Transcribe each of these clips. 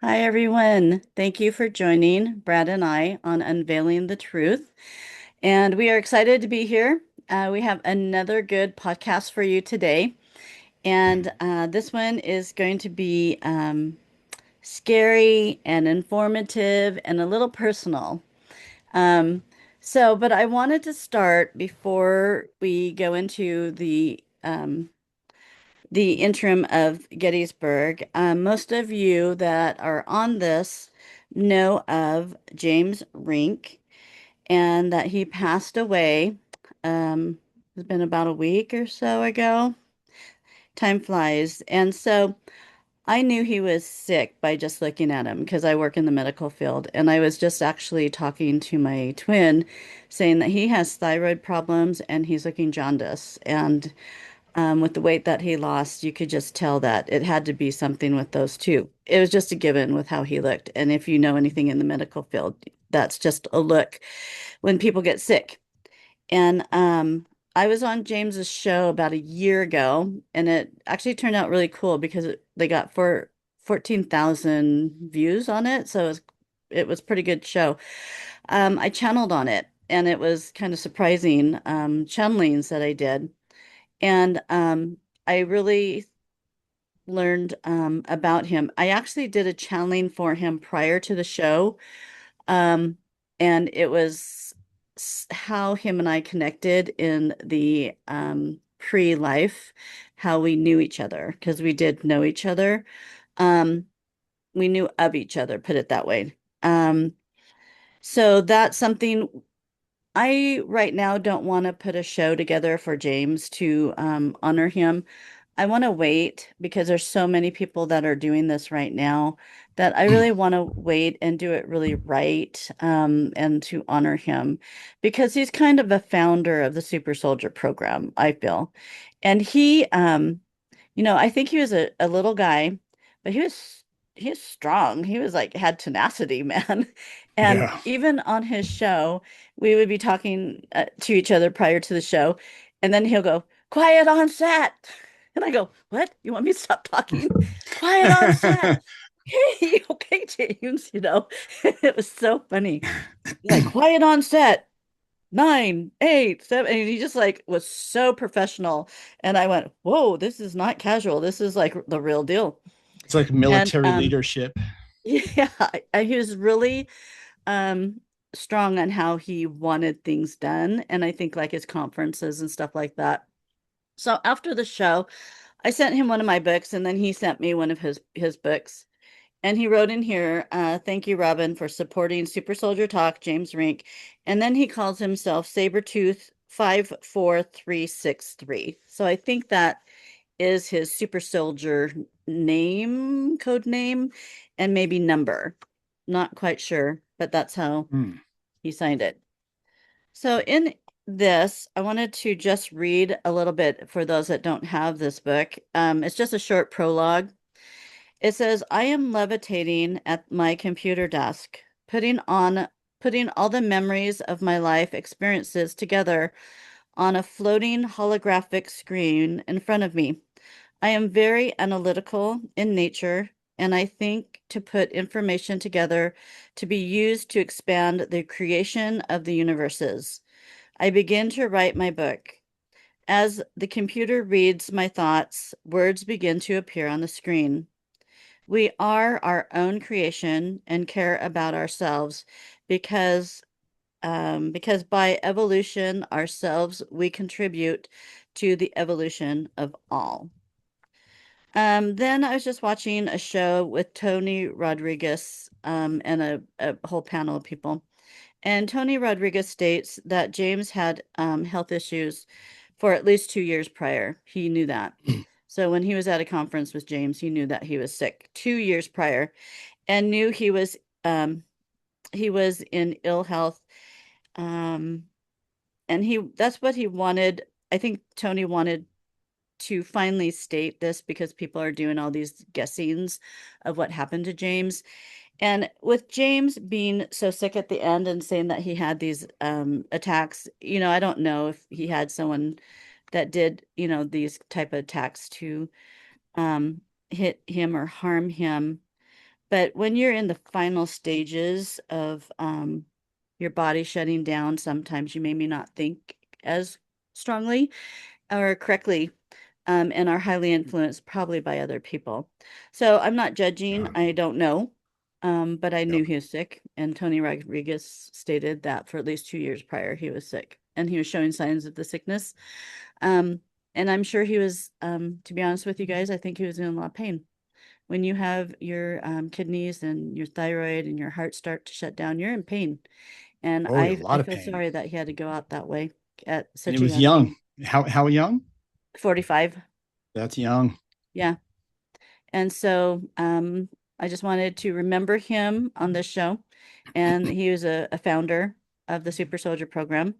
Hi, everyone. Thank you for joining Brad and I on Unveiling the Truth. And we are excited to be here. We have another good podcast for you today. And this one is going to be scary and informative and a little personal. Um, but I wanted to start before we go into the interim of Gettysburg. Most of you that are on this know of James Rink and that he passed away. It's been about a week or so ago. Time flies. And so I knew he was sick by just looking at him because I work in the medical field. And I was just actually talking to my twin saying that he has thyroid problems and he's looking jaundice. And with the weight that he lost, you could just tell that it had to be something with those two. It was just a given with how he looked. And if you know anything in the medical field, that's just a look when people get sick. And I was on James's show about a year ago, and it actually turned out really cool because they got 14,000 views on it. So it was pretty good show. I channeled on it, and it was kind of surprising channelings that I did. And I really learned about him. I actually did a channeling for him prior to the show. Um, and it was how him and I connected in the pre-life, how we knew each other, because we did know each other. Um, we knew of each other, put it that way. So that's something I right now don't want to put a show together for James to honor him. I want to wait because there's so many people that are doing this right now that I really want to wait and do it really right and to honor him because he's kind of a founder of the Super Soldier program, I feel. And I think he was a little guy, but he was strong. He was like had tenacity, man. And Yeah. even on his show, we would be talking to each other prior to the show, and then he'll go, "Quiet on set." And I go, "What? You want me to stop talking? Quiet on set." Hey, okay, James, It was so funny. Like, quiet on set. 9, 8, 7, and he just like was so professional. And I went, "Whoa, this is not casual. This is like the real deal." It's like And military leadership. yeah, he was really um strong on how he wanted things done, and I think like his conferences and stuff like that. So after the show, I sent him one of my books, and then he sent me one of his books. And he wrote in here, thank you, Robyn, for supporting Super Soldier Talk, James Rink. And then he calls himself Sabretooth 54363. So I think that is his super soldier name, code name, and maybe number. Not quite sure, but that's how Hmm. he signed it. So in this, I wanted to just read a little bit for those that don't have this book. It's just a short prologue. It says, I am levitating at my computer desk, putting all the memories of my life experiences together on a floating holographic screen in front of me. I am very analytical in nature, and I think to put information together to be used to expand the creation of the universes. I begin to write my book. As the computer reads my thoughts, words begin to appear on the screen. We are our own creation and care about ourselves because because by evolution ourselves we contribute to the evolution of all. Then I was just watching a show with Tony Rodriguez and a whole panel of people. And Tony Rodriguez states that James had health issues for at least 2 years prior. He knew that. So when he was at a conference with James, he knew that he was sick 2 years prior and knew he was in ill health. Um, and he that's what he wanted. I think Tony wanted to finally state this because people are doing all these guessings of what happened to James. And with James being so sick at the end and saying that he had these attacks, I don't know if he had someone that did, these type of attacks to hit him or harm him. But when you're in the final stages of your body shutting down, sometimes you maybe not think as strongly or correctly, and are highly influenced probably by other people. So I'm not judging. Uh, I don't know. But I yep. knew he was sick, and Tony Rodriguez stated that for at least 2 years prior, he was sick, and he was showing signs of the sickness. Um, and I'm sure he was, to be honest with you guys, I think he was in a lot of pain. When you have your kidneys and your thyroid and your heart start to shut down, you're in pain. And Oh, a I lot of feel pain. sorry that he had to go out that way at And he such a was young young. age. How young? 45. That's young. Yeah. And so I just wanted to remember him on this show. And he was a founder of the Super Soldier program.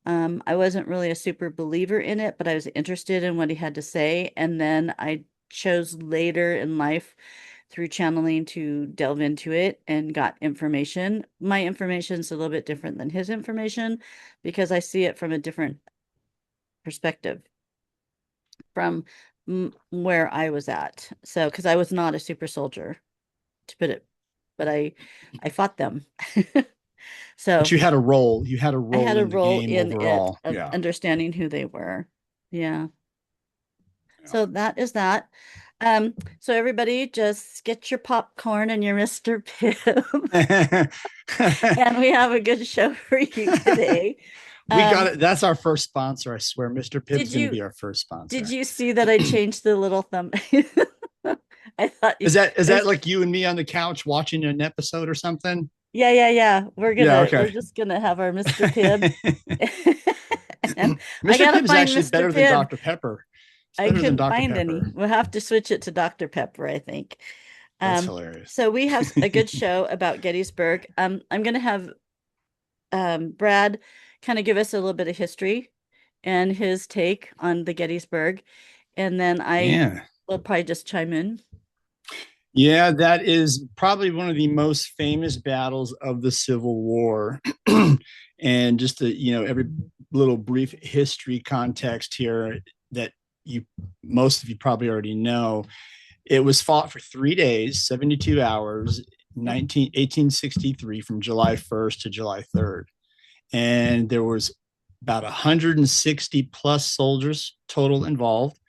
I wasn't really a super believer in it, but I was interested in what he had to say. And then I chose later in life through channeling to delve into it and got information. My information is a little bit different than his information because I see it from a different perspective from where I was at. So, because I was not a super soldier, to put it, but I fought them. But So you had a role. You had a I had role a in the role game in it overall. of Yeah. understanding who they were. Yeah. Yeah. So that is that. So everybody just get your popcorn and your Mr. Pibb. And we have a good show for you today. We got Um, it. That's our first sponsor. I swear. Mr. Pibb's did going to you be our first did sponsor. you see that I changed the little thumb? I thought you, Is it that was, like you and me on the couch watching an episode or something? yeah. Yeah, We're okay. just gonna have our Mr. Pibb. And I Mr. gotta Pibb is find actually Mr. better than Pibb. Dr. Pepper. It's I better than couldn't Dr. find any. Pepper. We'll have to switch it to Dr. Pepper, I think. That's Um, hilarious. so we have a good show about Gettysburg. I'm gonna have Brad kind of give us a little bit of history and his take on the Gettysburg, and then I Yeah. will probably just chime in. Yeah, that is probably one of the most famous battles of the Civil War. And just to, every little brief history context here that you most of you probably already know, it was fought for 3 days, 72 hours, Yep. 1863, from July 1st to July 3rd. And there was about 160 plus soldiers total involved,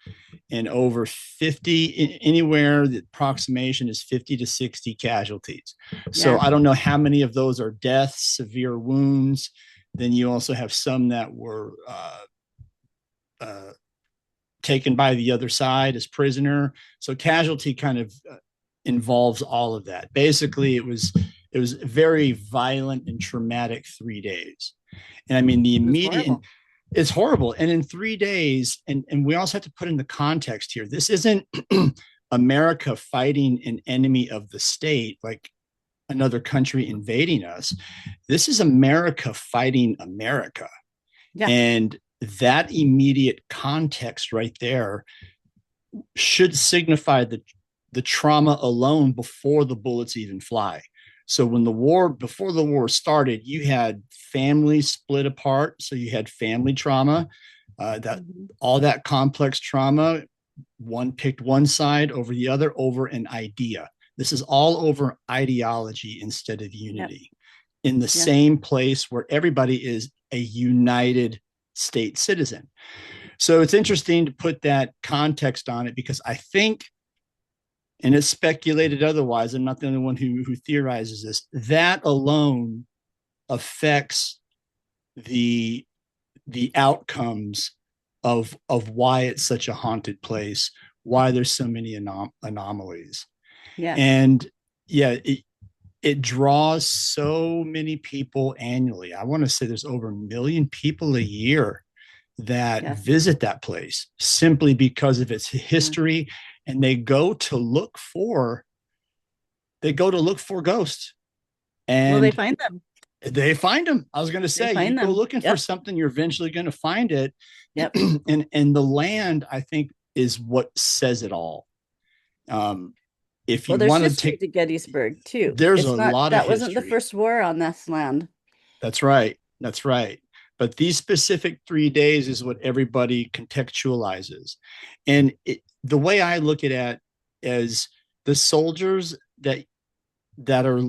and over 50, anywhere the approximation is 50 to 60 casualties. So Yeah. I don't know how many of those are deaths, severe wounds. Then you also have some that were uh, taken by the other side as prisoner. So casualty kind of involves all of that. Basically, it was very violent and traumatic 3 days. And I mean, the It was immediate, and horrible. it's horrible. And in 3 days, and we also have to put in the context here, this isn't America fighting an enemy of the state, like another country invading us. This is America fighting America. Yeah. And that immediate context right there should signify the trauma alone before the bullets even fly. So before the war started, you had families split apart. So you had family trauma, that Mhm. all that complex trauma. One picked one side over the other over an idea. This is all over ideology instead of Yep. unity in the Yeah. same place where everybody is a united state citizen. So it's interesting to put that context on it because I think, and it's speculated otherwise, I'm not the only one who theorizes this, that alone affects the the outcomes of why it's such a haunted place, why there's so many anomalies. Yes. And yeah, it draws so many people annually. I want to say there's over 1 million people a year that Yes. visit that place simply because of its Yeah. history, and they go to look for ghosts, Well, they and find them. they find them. I was going to They say, you find go them. looking for Yep. something, you're eventually going to find it. Yep. And the land, I think, is what says it all. um if Well, you there's want to history take to Gettysburg too. There's a It's not lot of that wasn't the history. first war on this land. That's right. That's right. But these specific 3 days is what everybody contextualizes. And the way I look at it as the soldiers that that are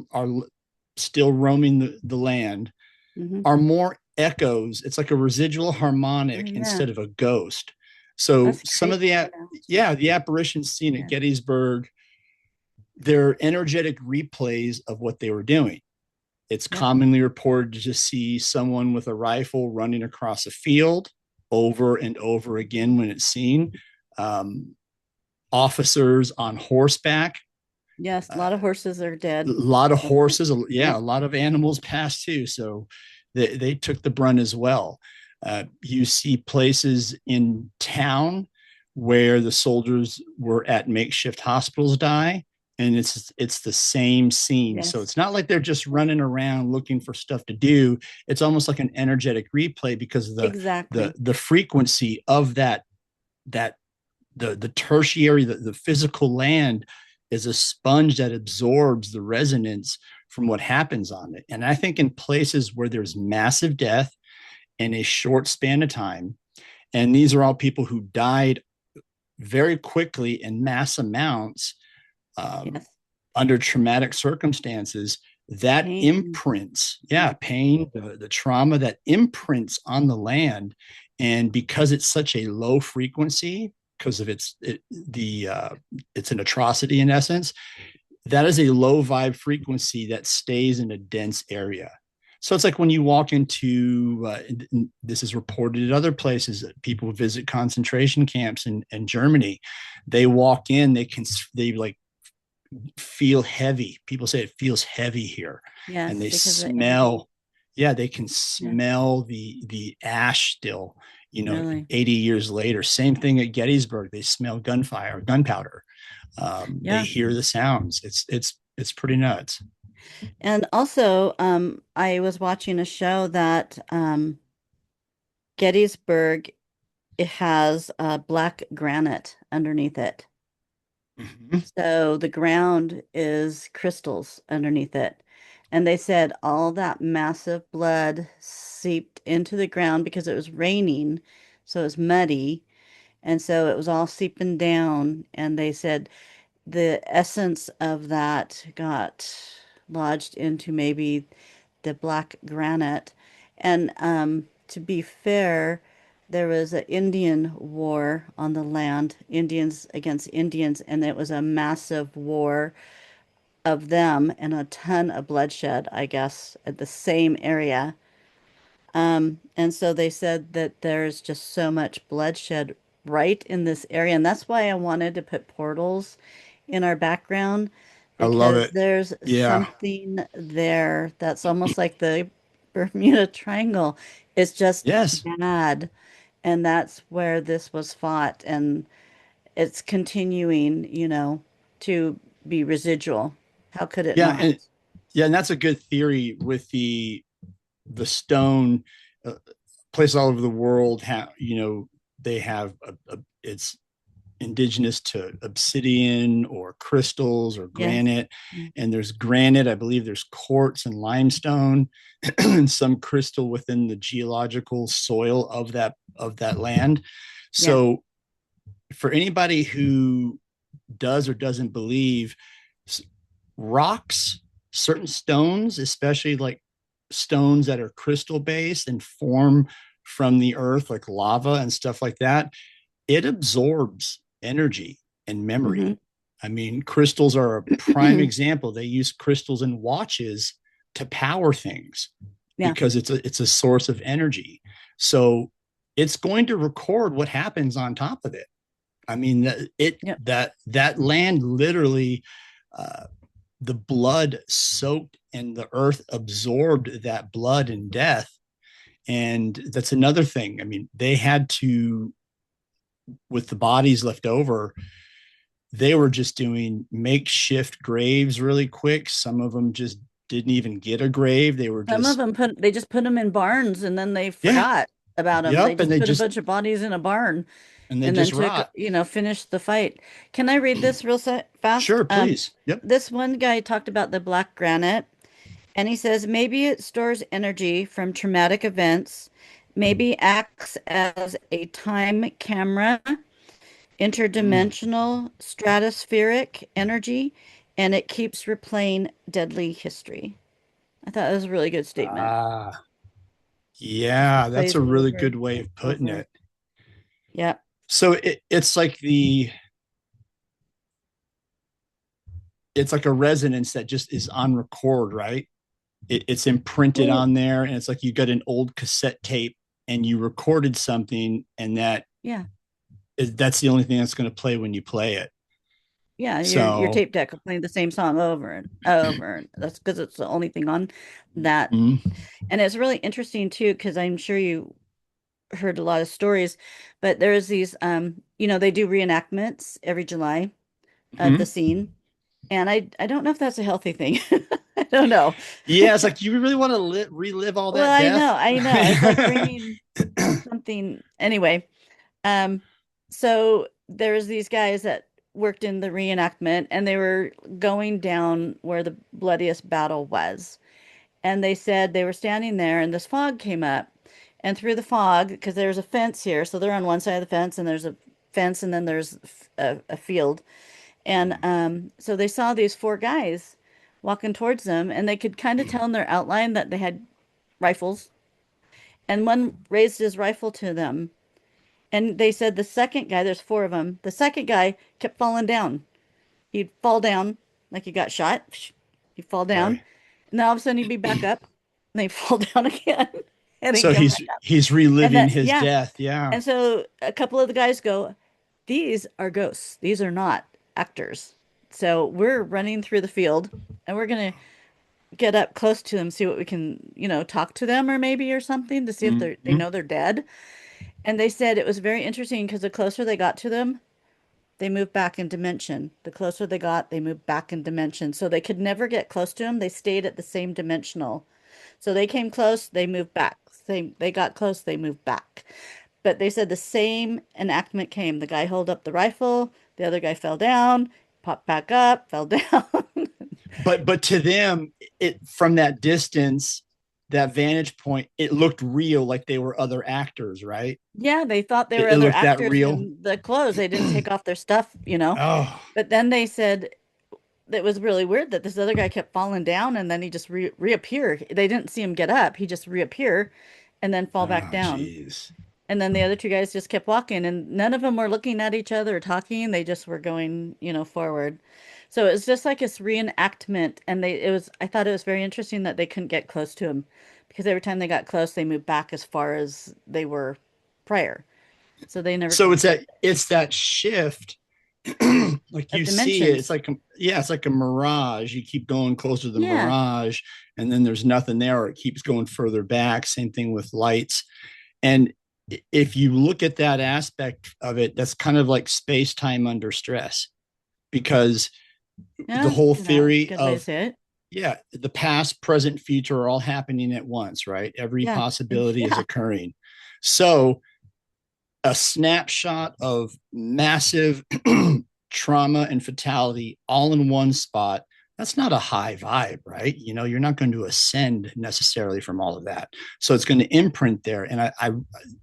still roaming the land Hmm. are more echoes. It's like a residual Oh, harmonic yeah. instead of a ghost. So That's some of crazy. the apparitions seen at Yeah. Gettysburg, they're energetic replays of what they were doing. It's Yep. commonly reported to just see someone with a rifle running across a field over and over again when it's seen. Um, Officers on horseback, Yes. A uh, lot of horses are a dead. lot of horses, yeah, Yep. a lot of animals passed too. So they took the brunt as well. You see places in town where the soldiers were at makeshift hospitals die, and it's the same scene. So Yes. it's not like they're just Yep. running around looking for stuff to do. It's almost like an energetic replay because of Exactly. the frequency of that the tertiary, the physical land is a sponge that absorbs the resonance from what happens on it. And I think in places where there's massive death in a short span of time, and these are all people who died very quickly in mass amounts, um, Yes. under traumatic circumstances, that Pain. imprints, Yeah. yeah, pain, the trauma that imprints on the land. And because it's such a low frequency, because of it's an atrocity in essence, that is a low vibe frequency that stays in a dense area. So it's like when you walk into, this is reported at other places that people visit concentration camps in Germany. They walk in, they like feel heavy. People say it feels heavy here, and Yes. they Because of the energy. smell. Yeah, they can Yeah. smell the ash still. Really. 80 years later. Same thing at Gettysburg. They smell gunfire, gunpowder. They Yeah. hear the sounds. It's pretty nuts. And also, I was watching a show that Gettysburg, it has black granite underneath it. Mhm. So the ground is crystals underneath it. And they said all that massive blood seeped into the ground because it was raining, so it was muddy. And so it was all seeping down. And they said the essence of that got lodged into maybe the black granite. And to be fair, there was an Indian war on the land, Indians against Indians, and it was a massive war of them and a ton of bloodshed, I guess, at the same area. And so they said that there's just so much bloodshed right in this area. And that's why I wanted to put portals in our background I love because it. there's Yeah. something there that's almost like the Bermuda Triangle. It's just Yes. bad. And that's where this was fought. And it's continuing, to be residual. How could it Yeah. not? And yeah, and that's a good theory with the stone. Places all over the world have, they have it's indigenous to obsidian or crystals or Yes. granite. And there's granite, I believe there's quartz and limestone, and some crystal within the geological soil of that land. Yeah. So for anybody who does or doesn't believe, rocks, certain stones, especially like stones that are crystal based and form from the earth, like lava and stuff like that, it absorbs energy and Hmm. memory. I mean, crystals are a prime example. They use crystals in watches to power things Yeah. because it's a source of energy. So it's going to record what happens on top of it. I mean, Yep. that land literally, uh, the blood soaked and the earth absorbed that blood and death. And that's another thing. I mean, they had to, with the bodies left over, they were just doing makeshift graves really quick. Some of them just didn't even get a grave. They were Some of just, them they just put them in barns and then they yeah, forgot about them. They yep. just put a bunch of bodies in a barn And they and then just took, rot. finished the fight. Can I read this real fast? Sure, please. Yep. This one guy talked about the black granite and he says maybe it stores energy from traumatic events, maybe acts as a time camera, Mm. interdimensional, stratospheric energy. and it keeps replaying deadly history. I thought that was a really good statement. Ah, Just yeah, that's replays a really over good way and of putting over. it. Yeah. So it's like it's like a resonance that just is on record, right? It's imprinted Well, on there, and it's like you got an old cassette tape and you recorded something, and yeah. that's the only thing that's going to play when you play it. Yeah, your So, tape deck will play the same song over and over. And that's because it's the only thing on that. mm-hmm, And it's really interesting too, because I'm sure you heard a lot of stories, but there's these they do reenactments every July of the scene. And I don't know if that's a healthy thing. I don't know. yeah, it's like you really want to relive all Well, that death. I know. It's like bringing something anyway. Um, so there's these guys that worked in the reenactment and they were going down where the bloodiest battle was. And they said they were standing there and this fog came up. And through the fog, because there's a fence here, so they're on one side of the fence and there's a fence and then there's a field. And so they saw these four guys walking towards them and they could kind of tell in their outline that they had rifles. And one raised his rifle to them and they said the second guy, there's four of them, the second guy kept falling down. He'd fall down like he got shot. He'd fall down. Okay. And then all of a sudden he'd be back up and they'd fall down again and he'd So come back up. he's And reliving that, his yeah. death. Yeah. And so a couple of the guys go, these are ghosts. These are not actors. So we're running through the field and we're going to get up close to them, see what we can, talk to them or maybe or something to see if they Mm-hmm. know they're dead. And they said it was very interesting because the closer they got to them, they moved back in dimension. The closer they got, they moved back in dimension. So they could never get close to them. They stayed at the same dimensional. So they came close, they moved back. They got close, they moved back. But they said the same enactment came. The guy held up the rifle, the other guy fell down, popped back up, fell down. But to them, it from that distance, that vantage point, it looked real, like they were other actors, right? Yeah, they thought they were It other looked that actors real. in the clothes. They didn't take off their stuff. Oh, But then they said it was really weird that this other guy kept falling down and then he just reappear. They didn't see him get up. He just reappear and then fall back oh, down. geez. And then the other two guys just kept walking and none of them were looking at each other or talking. They just were going, forward. So it was just like this reenactment. And I thought it was very interesting that they couldn't get close to him because every time they got close, they moved back as far as they were prior. So they never So could get it's that shift. Like of you see it, it's dimensions. like yeah, it's like a mirage. You keep going closer to the Yeah. mirage, and then there's nothing there, or it keeps going further back. Same thing with lights. And if you look at that aspect of it, that's kind of like space time under stress, because the Yeah. whole That's a theory good way to of say it. yeah, the past, present, future are all happening at once, right? Every Yeah. possibility is Yeah. occurring. So a snapshot of massive trauma and fatality all in one spot, that's not a high vibe, right? You're not going to ascend necessarily from all of that. So it's going to imprint there. And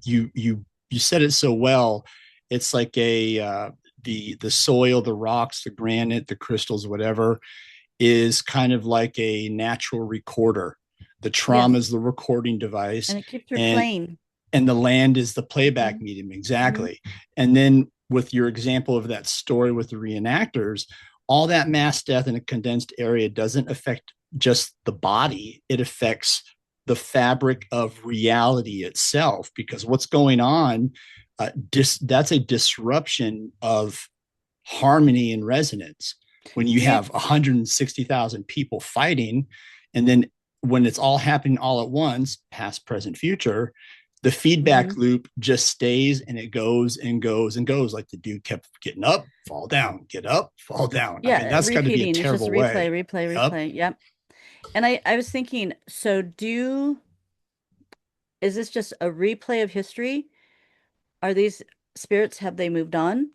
you said it so well. It's like the soil, the rocks, the granite, the crystals, whatever, is kind of like a natural recorder. The trauma Yes. is the recording device, And it keeps and replaying. the land is the playback Hmm. medium. Hmm. Exactly. And then with your example of that story with the reenactors, all that mass death in a condensed area doesn't affect just the body, it affects the fabric of reality itself, because what's going on, that's a disruption of harmony and resonance when you Do you, have 160,000 people fighting, and then when it's all happening all at once, past, present, future, the feedback mhm. loop just stays and it goes and goes and goes, like the dude kept getting up, fall down, get up, fall down. I mean, Yeah, that's got to be a repeating. It's just terrible replay, way. replay, Yep. replay. Yep. And I was thinking, so is this just a replay of history? Are these spirits, have they moved on?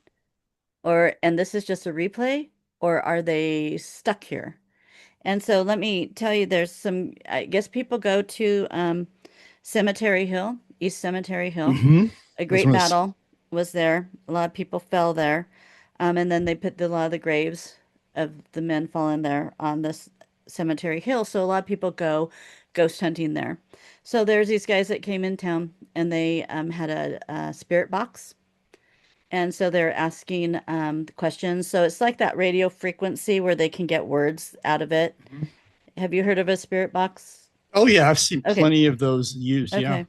And this is just a replay? Or are they stuck here? And so let me tell you, there's some, I guess people go to Cemetery Hill, East Cemetery Hill. Mm-hmm. A That's great one of battle was there. A lot of people fell there. And then they put a lot of the graves. of the men fallen there on this cemetery hill. So a lot of people go ghost hunting there. So there's these guys that came in town and they had a spirit box. And so they're asking questions. So it's like that radio frequency where they can get words out of it. Mhm. Have you heard of a spirit box? Oh yeah, I've seen Okay. plenty of those used. Yeah. Okay.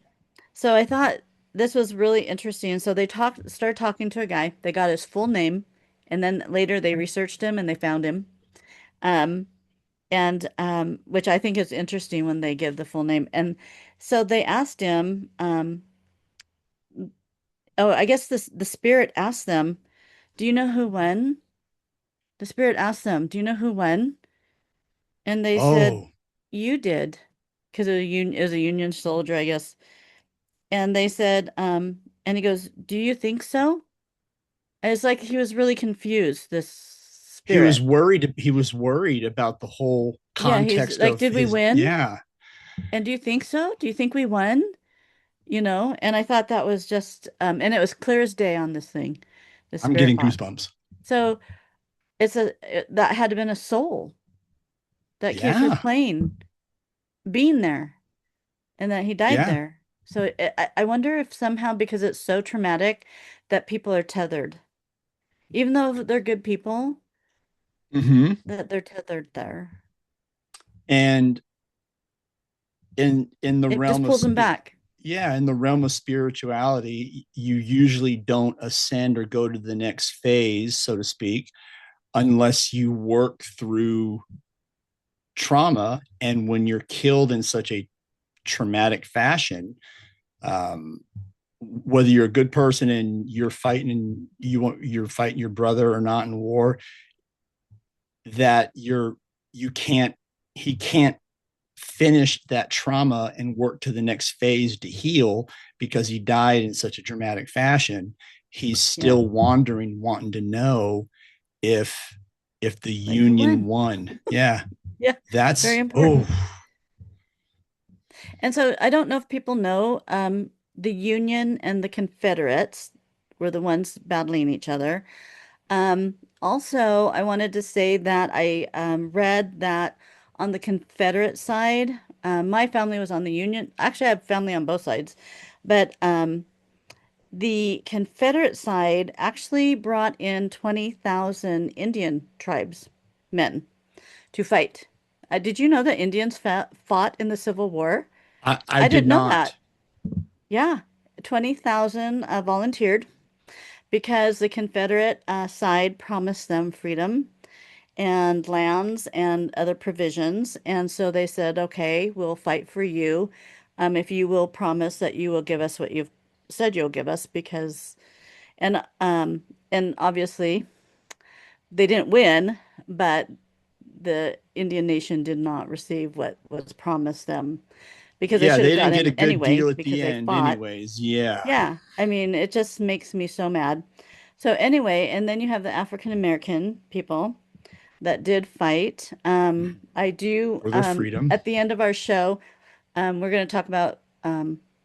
So I thought this was really interesting. So they started talking to a guy. They got his full name, and then later they researched him and they found him. Um, and which I think is interesting when they give the full name. And so they asked him, oh, I guess the spirit asked them, "Do you know who won?" The spirit asked them, "Do you know who won?" And they said, Oh, "You did," because it was a Union soldier, I guess. And they said, and he goes, "Do you think so?" And it's like he was really confused, this he was spirit. worried. He was worried about the whole Yeah, he's context like, of "Did we his. win? Yeah, And do you think so? Do you think we won?" You know, and I thought that was just, and it was clear as day on this thing, the I'm spirit getting box. goosebumps. So that had to been a soul that came through the Yeah, plane being there and that he died yeah. there. So I wonder if somehow because it's so traumatic that people are tethered, even though they're good people, Hmm. that they're tethered there. And in the It just realm of pulls them back. yeah, in the realm of spirituality, you usually don't ascend or go to the next phase, so to speak, unless you work through trauma. And when you're killed in such a traumatic fashion, um, whether you're a good person and you're fighting your brother or not in war, that you can't he can't finish that trauma and work to the next phase to heal because he died in such a dramatic fashion. He's Yeah. still wandering, wanting to know if the Like who Union won? won. Yeah, Yeah. Very that's important. And so I don't know if people know the Union and the Confederates were the ones battling each other. Also, I wanted to say that I read that on the Confederate side, my family was on the Union. Actually, I have family on both sides, but the Confederate side actually brought in 20,000 Indian tribes men to fight. Did you know that Indians fought in the Civil War? I I did didn't know not. that. Yeah, 20,000 volunteered because the Confederate side promised them freedom and lands and other provisions. And so they said, okay, we'll fight for you if you will promise that you will give us what you've said you'll give us because and obviously they didn't win, but the Indian nation did not receive what was promised them because they Yeah, should they have didn't got get a in good anyway deal at because the they end fought. anyways. Yeah. Yeah, I mean, it just makes me so mad. So anyway, and then you have the African American people that did fight. I do, For their freedom. at the end of our show, we're going to talk about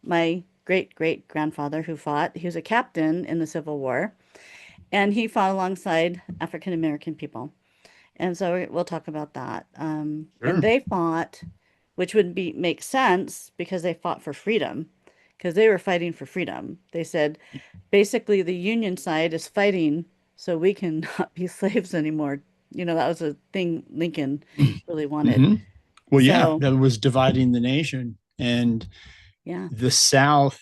my great great grandfather who fought. He was a captain in the Civil War, and he fought alongside African American people. And so we'll talk about that. And Sure. they fought, which would be make sense because they fought for freedom, because they were fighting for freedom. They said basically the Union side is fighting so we can not be slaves anymore. You know, that was a thing Lincoln really wanted. Hmm. Well, yeah, So, that was dividing the nation. And yeah, the South,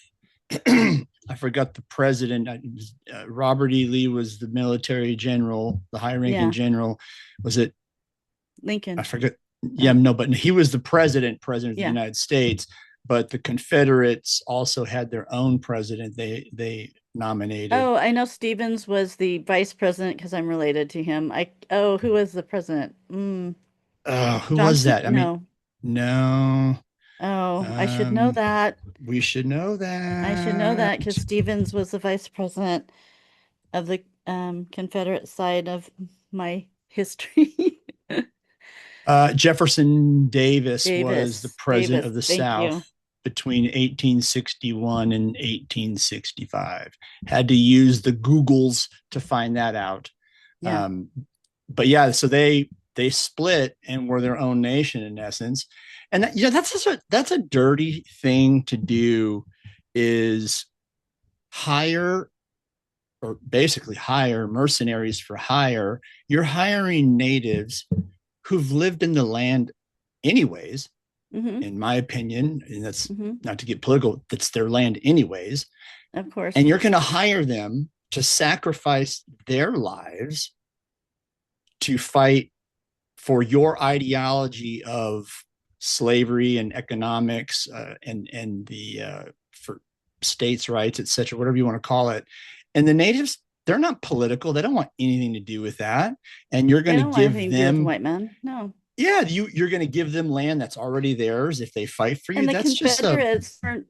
I forgot the president. Robert E. Lee was the military general, the high ranking yeah, general. Was it? I Lincoln. forget. Yeah, No, no, but he was the president of the yeah. United States. But the Confederates also had their own president. They nominated. Oh, I know Stevens was the vice president because I'm related to him. Who was the president? Who was Johnson? that? I mean, No. no. Oh, I should know Um, that. we should know I should know that. that because Stevens was the vice president of the Confederate side of my history. Jefferson Davis was the president Davis, of the thank South you. between 1861 and 1865. Had to use the Googles to find that out. Yeah. Um, but yeah, so they split and were their own nation in essence. And that, that's a dirty thing to do, is hire, or basically hire mercenaries for hire. You're hiring natives who've lived in the land anyways, Mm-hmm. in my opinion, and that's Mm-hmm. not to get political, that's their land anyways. Of course. And you're going to hire them to sacrifice their lives to fight for your ideology of slavery and economics, and the for states' rights, etc., whatever you want to call it. And the natives, they're not political. They don't want anything to do with that. And you're They going to don't want give anything to do with the them, white man. No. yeah, you're going to give them land that's already theirs if they fight for you. And the That's just a, Confederates weren't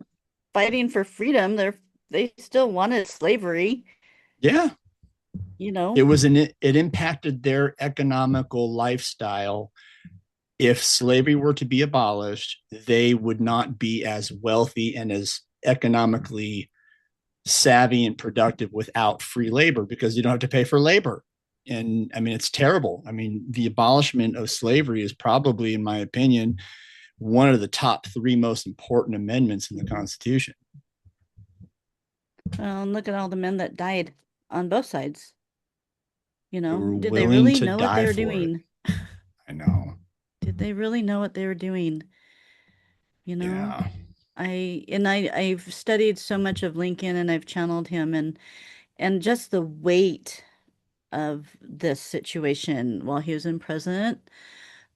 fighting for freedom. They still wanted slavery, yeah. you It know. was an it impacted their economical lifestyle. If slavery were to be abolished, they would not be as wealthy and as economically savvy and productive without free labor, because you don't have to pay for labor. And I mean, it's terrible. I mean, the abolishment of slavery is probably, in my opinion, one of the top three most important amendments in the Constitution. Well, and look at all the men that died on both sides. You They know, were did they willing really to know what they die were for it. doing? I know. Did they really know what they were doing? You know, Yeah. I've studied so much of Lincoln and I've channeled him and just the weight of this situation while he was in president.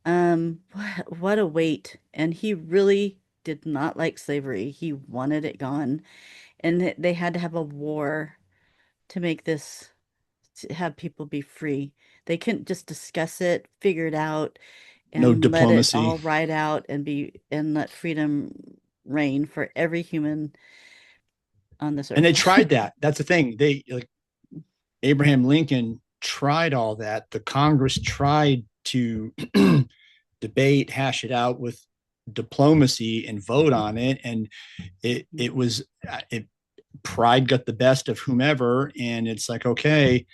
What a weight. And he really did not like slavery. He wanted it gone. And they had to have a war to make this, to have people be free. They couldn't just discuss it, figure it out, No and let it diplomacy. all ride out and let freedom reign for every human on this And they earth. tried that. That's the thing. They, like, Abraham Lincoln tried all that. The Congress tried to debate, hash it out with diplomacy, and vote on it. And it was it pride got the best of whomever, and it's like, okay,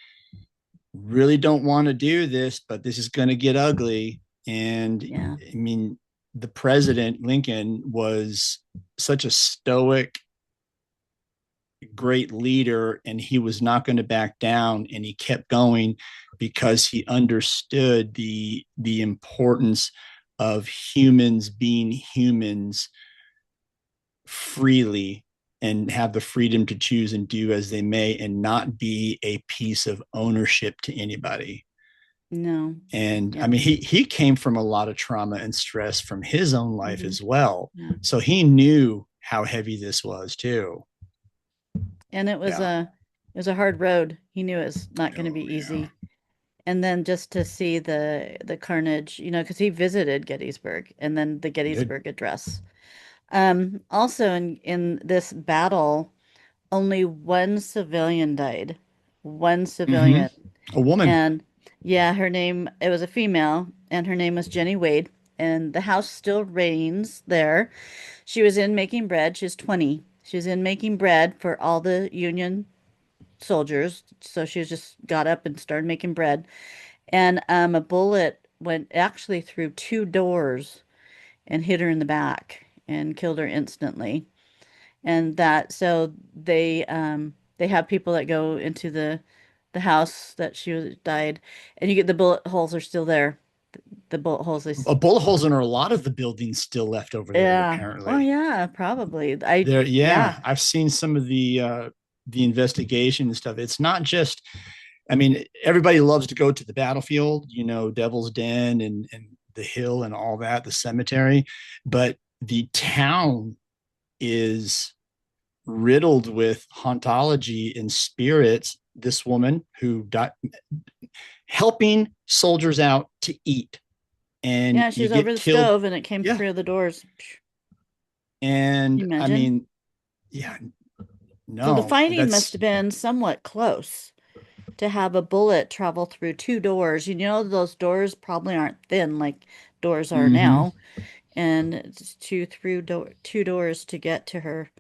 really don't want to do this, but this is going to get ugly. And Yeah. I mean, the president Lincoln was such a stoic, great leader, and he was not going to back down, and he kept going because he understood the importance of humans being humans freely, and have the freedom to choose and do as they may, and not be a piece of ownership to anybody. No. And I Yeah. mean, he came from a lot of trauma and stress from his own life Hmm. as well, Yeah. so he knew how heavy this was too. And Yeah. it was a hard road. He knew it was not going to Oh be yeah. easy. And then just to see the carnage, you know, because he visited Gettysburg and then the He did. Gettysburg Address. Also in this battle, only one civilian died. One Mm-hmm. civilian. A woman. And yeah, her name, it was a female, and her name was Jenny Wade. And the house still reigns there. She was in making bread. She's 20. She was in making bread for all the Union soldiers. So she was just got up and started making bread. And a bullet went actually through two doors and hit her in the back and killed her instantly. And that so they have people that go into the house that she was died, and you get the bullet holes are still there. The bullet holes they Bullet holes in a lot of the buildings still left over there, yeah. Oh apparently. yeah, probably. I There, yeah. yeah, I've seen some of the investigation and stuff. It's not just, I mean, everybody loves to go to the battlefield, Devil's Den and the hill and all that, the cemetery, but the town is riddled with hauntology and spirits. This woman who died helping soldiers out to eat, and Yeah, she you was over get the killed. stove and it came Yeah. through the doors. Can And you I imagine? mean, yeah, So the no, fighting must that's, have been somewhat close to have a bullet travel through two doors. You know, those doors probably aren't thin like doors are mm-hmm. now, and it's two doors to get to her.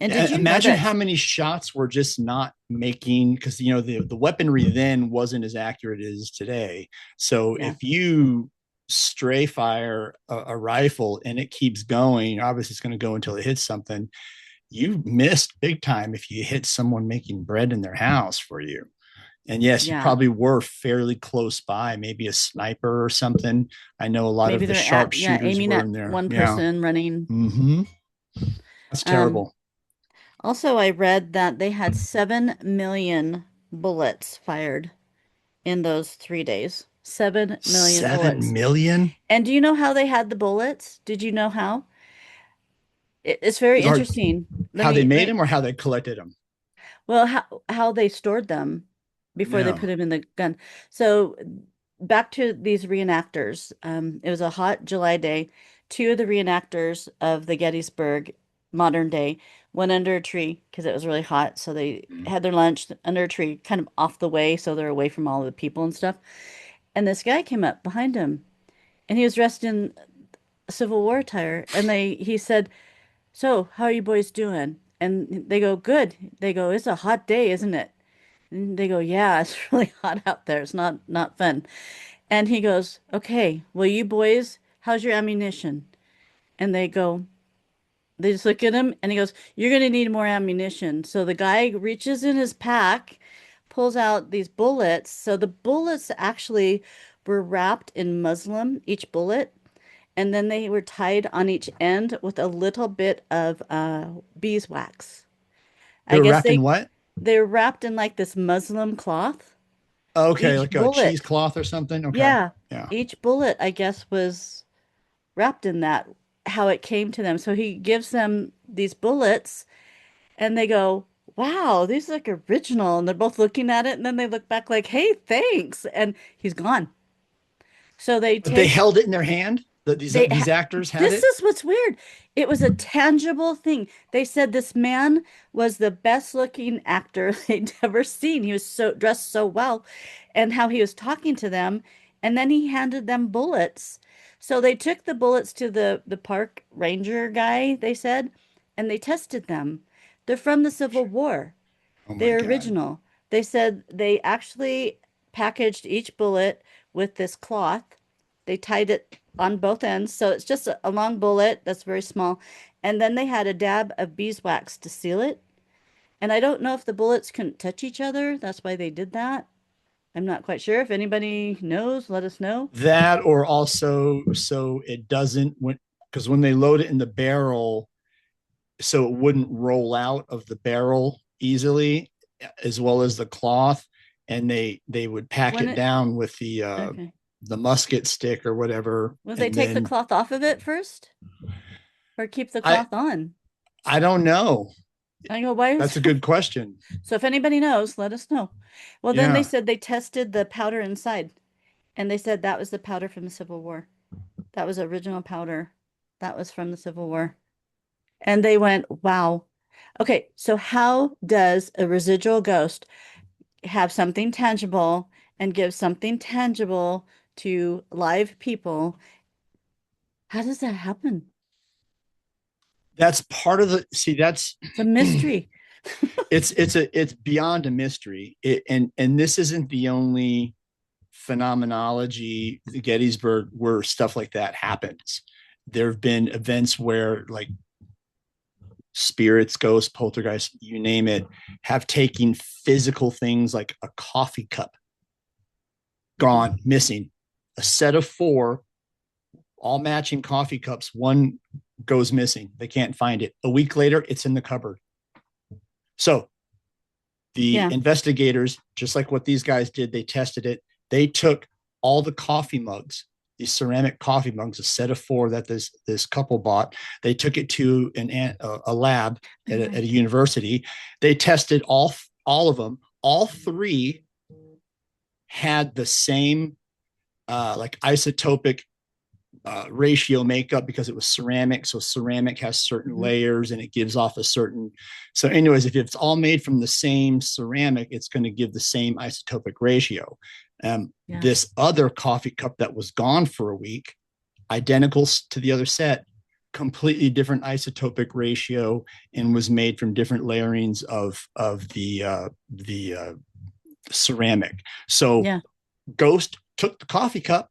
And did you know Imagine how that? many shots were just not making, because the weaponry then wasn't as accurate as today. So Yeah, if you stray fire a rifle and it keeps going, obviously it's going to go until it hits something. You missed big time if you hit someone making bread in their house for you. And yes, you yeah. probably were fairly close by, maybe a sniper or something. I know a lot Maybe of the they're at, yeah, sharpshooters aiming were at in there. one Yeah. person running. Mm-hmm. That's Um, terrible. Also, I read that they had 7 million bullets fired in those 3 days. 7 million 7 bullets. million? And do you know how they had the bullets? Did you know how? It's very Or interesting. how they made them or how they collected them? Well, how they stored them before they Yeah. put them in the gun. So back to these reenactors. It was a hot July day. Two of the reenactors of the Gettysburg modern day went under a tree because it was really hot. So they had their lunch under a tree, kind of off the way, so they're away from all the people and stuff. And this guy came up behind him, and he was dressed in Civil War attire. And he said, "So, how are you boys doing?" And they go, "Good." They go, "It's a hot day, isn't it?" And they go, "Yeah, it's really hot out there. It's not fun." And he goes, "Okay, well, you boys, how's your ammunition?" And they just look at him and he goes, "You're gonna need more ammunition." So the guy reaches in his pack, pulls out these bullets. So the bullets actually were wrapped in muslin, each bullet, and then they were tied on each end with a little bit of beeswax. They I were guess wrapping what? they were wrapped in like this muslin cloth. Okay, Each like a bullet, cheesecloth or something. Okay. yeah, Yeah. each bullet, I guess, was wrapped in that, how it came to them. So he gives them these bullets and they go, "Wow, these look original." And they're both looking at it and then they look back like, "Hey, thanks." And he's gone. So they But they take held it in their hand. They These actors had this it. is what's weird. It was a tangible thing. They said this man was the best looking actor they'd ever seen. He was so dressed so well, and how he was talking to them, and then he handed them bullets. So they took the bullets to the park ranger guy, they said, and they tested them. They're from the Civil War. Oh my They're God. original. They said they actually packaged each bullet with this cloth. They tied it on both ends, so it's just a long bullet that's very small. And then they had a dab of beeswax to seal it. And I don't know if the bullets couldn't touch each other. That's why they did that. I'm not quite sure. If anybody knows, let us know. That or also so it doesn't when because when they load it in the barrel, so it wouldn't roll out of the barrel easily, as well as the cloth, and they would pack When it it, down with okay. the musket stick or whatever, Would they and take the then cloth off of it first or keep the I cloth on? I don't know. I go, why is That's a good question. So if anybody knows, let us know. Well, then they Yeah, said they tested the powder inside, and they said that was the powder from the Civil War. That was original powder. That was from the Civil War. And they went, wow. Okay, so how does a residual ghost have something tangible and give something tangible to live people? How does that happen? that's part of the see. That's It's a mystery. it's beyond a mystery. And this isn't the only phenomenology, the Gettysburg, where stuff like that happens. There have been events where like spirits, ghosts, poltergeists, you name it, have taken physical things like a coffee cup, Mhm. gone missing, a set of four, all matching coffee cups. One goes missing. They can't find it. A week later, it's in the cupboard. So the Yeah. investigators, just like what these guys did, they tested it. They took all the coffee mugs, these ceramic coffee mugs, a set of four that this couple bought. They took it to a lab at a university. They tested all of them. All three had the same like isotopic ratio makeup because it was ceramic. So ceramic has certain Mhm. layers and it gives off a certain. So, anyways, if it's all made from the same ceramic, it's going to give the same isotopic ratio. Yeah. This other coffee cup that was gone for a week, identical to the other set, completely different isotopic ratio and was made from different layerings of the ceramic. So Yeah. Ghost took the coffee cup.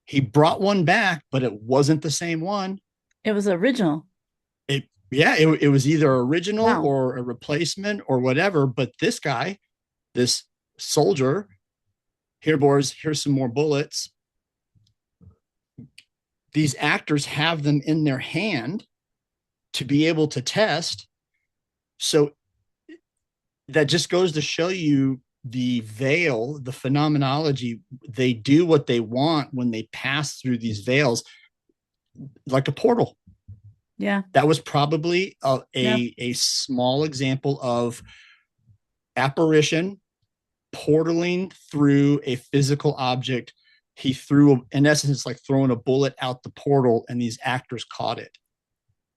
He brought one back, but it wasn't the same one. It was original. It was either original Wow. or a replacement or whatever. But this guy, this soldier, here, boys, here's some more bullets. These actors have them in their hand to be able to test. So that just goes to show you the veil, the phenomenology. They do what they want when they pass through these veils, like a portal. Yeah. That was probably Yeah. a small example of apparition portaling through a physical object. He threw, in essence, like throwing a bullet out the portal, and these actors caught it.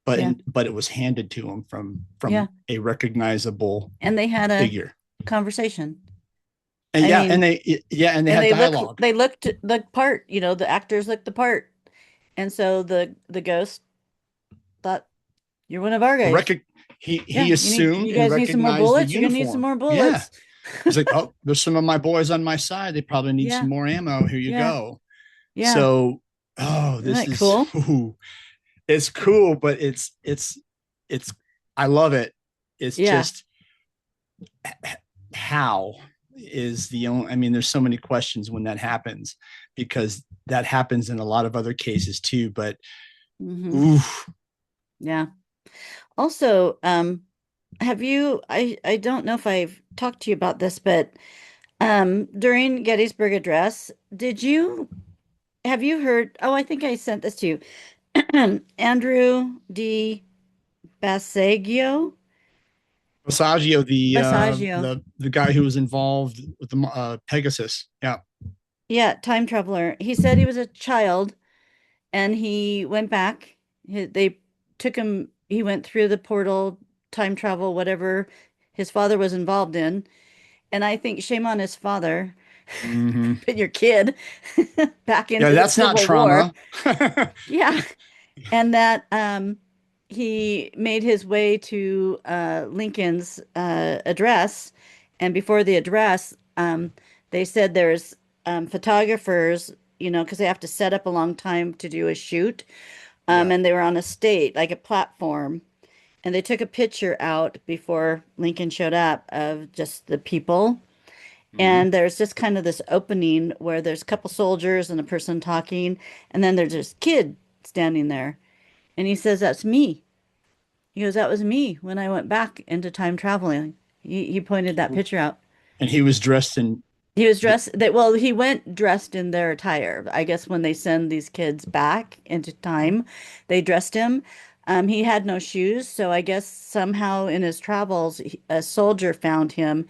Yeah. But it was handed to him Yeah. from a recognizable And they had a figure. conversation. And I yeah, mean, and they and had dialogue. they looked the part, the actors looked the part. And so the ghost thought, you're one of our guys. Rec- he Yeah, assumed you and guys need some more recognized the bullets. You're gonna need some uniform. more Yeah, bullets. he's like, oh, there's some of my boys on my side. They probably need Yeah. some more ammo. Here you Yeah. go. Yeah. So, oh, Isn't this that is cool? ooh, it's cool, but it's I love it. It's Yeah. just how is the only. I mean, there's so many questions when that happens because that happens in a lot of other cases too. But Hmm. ooh, Yeah. Also, have you, I don't know if I've talked to you about this, but during Gettysburg Address, have you heard, oh, I think I sent this to you. Andrew D. Basaggio, Massaggio, Basaggio. the guy who was involved with the Pegasus. Yeah. Yeah, time traveler. He said he was a child and he went back. They took him, he went through the portal, time travel, whatever his father was involved in. And I think shame on his father, Mm-hmm. put your kid back Yeah, into the that's not Civil War. trauma. Yeah. And that he made his way to Lincoln's address. And before the address, they said there's photographers, because they have to set up a long time to do a shoot. Yeah. And they were on a state, like a platform. And they took a picture out before Lincoln showed up of just the people. Mm-hmm. And there's just kind of this opening where there's a couple soldiers and a person talking, and then there's this kid standing there. And he says, "That's me." He goes, "That was me when I went back into time traveling." He pointed that picture out. And he was dressed in He was the, dressed that well, he went dressed in their attire. I guess when they send these kids back into time, they dressed him. He had no shoes, so I guess somehow in his travels, a soldier found him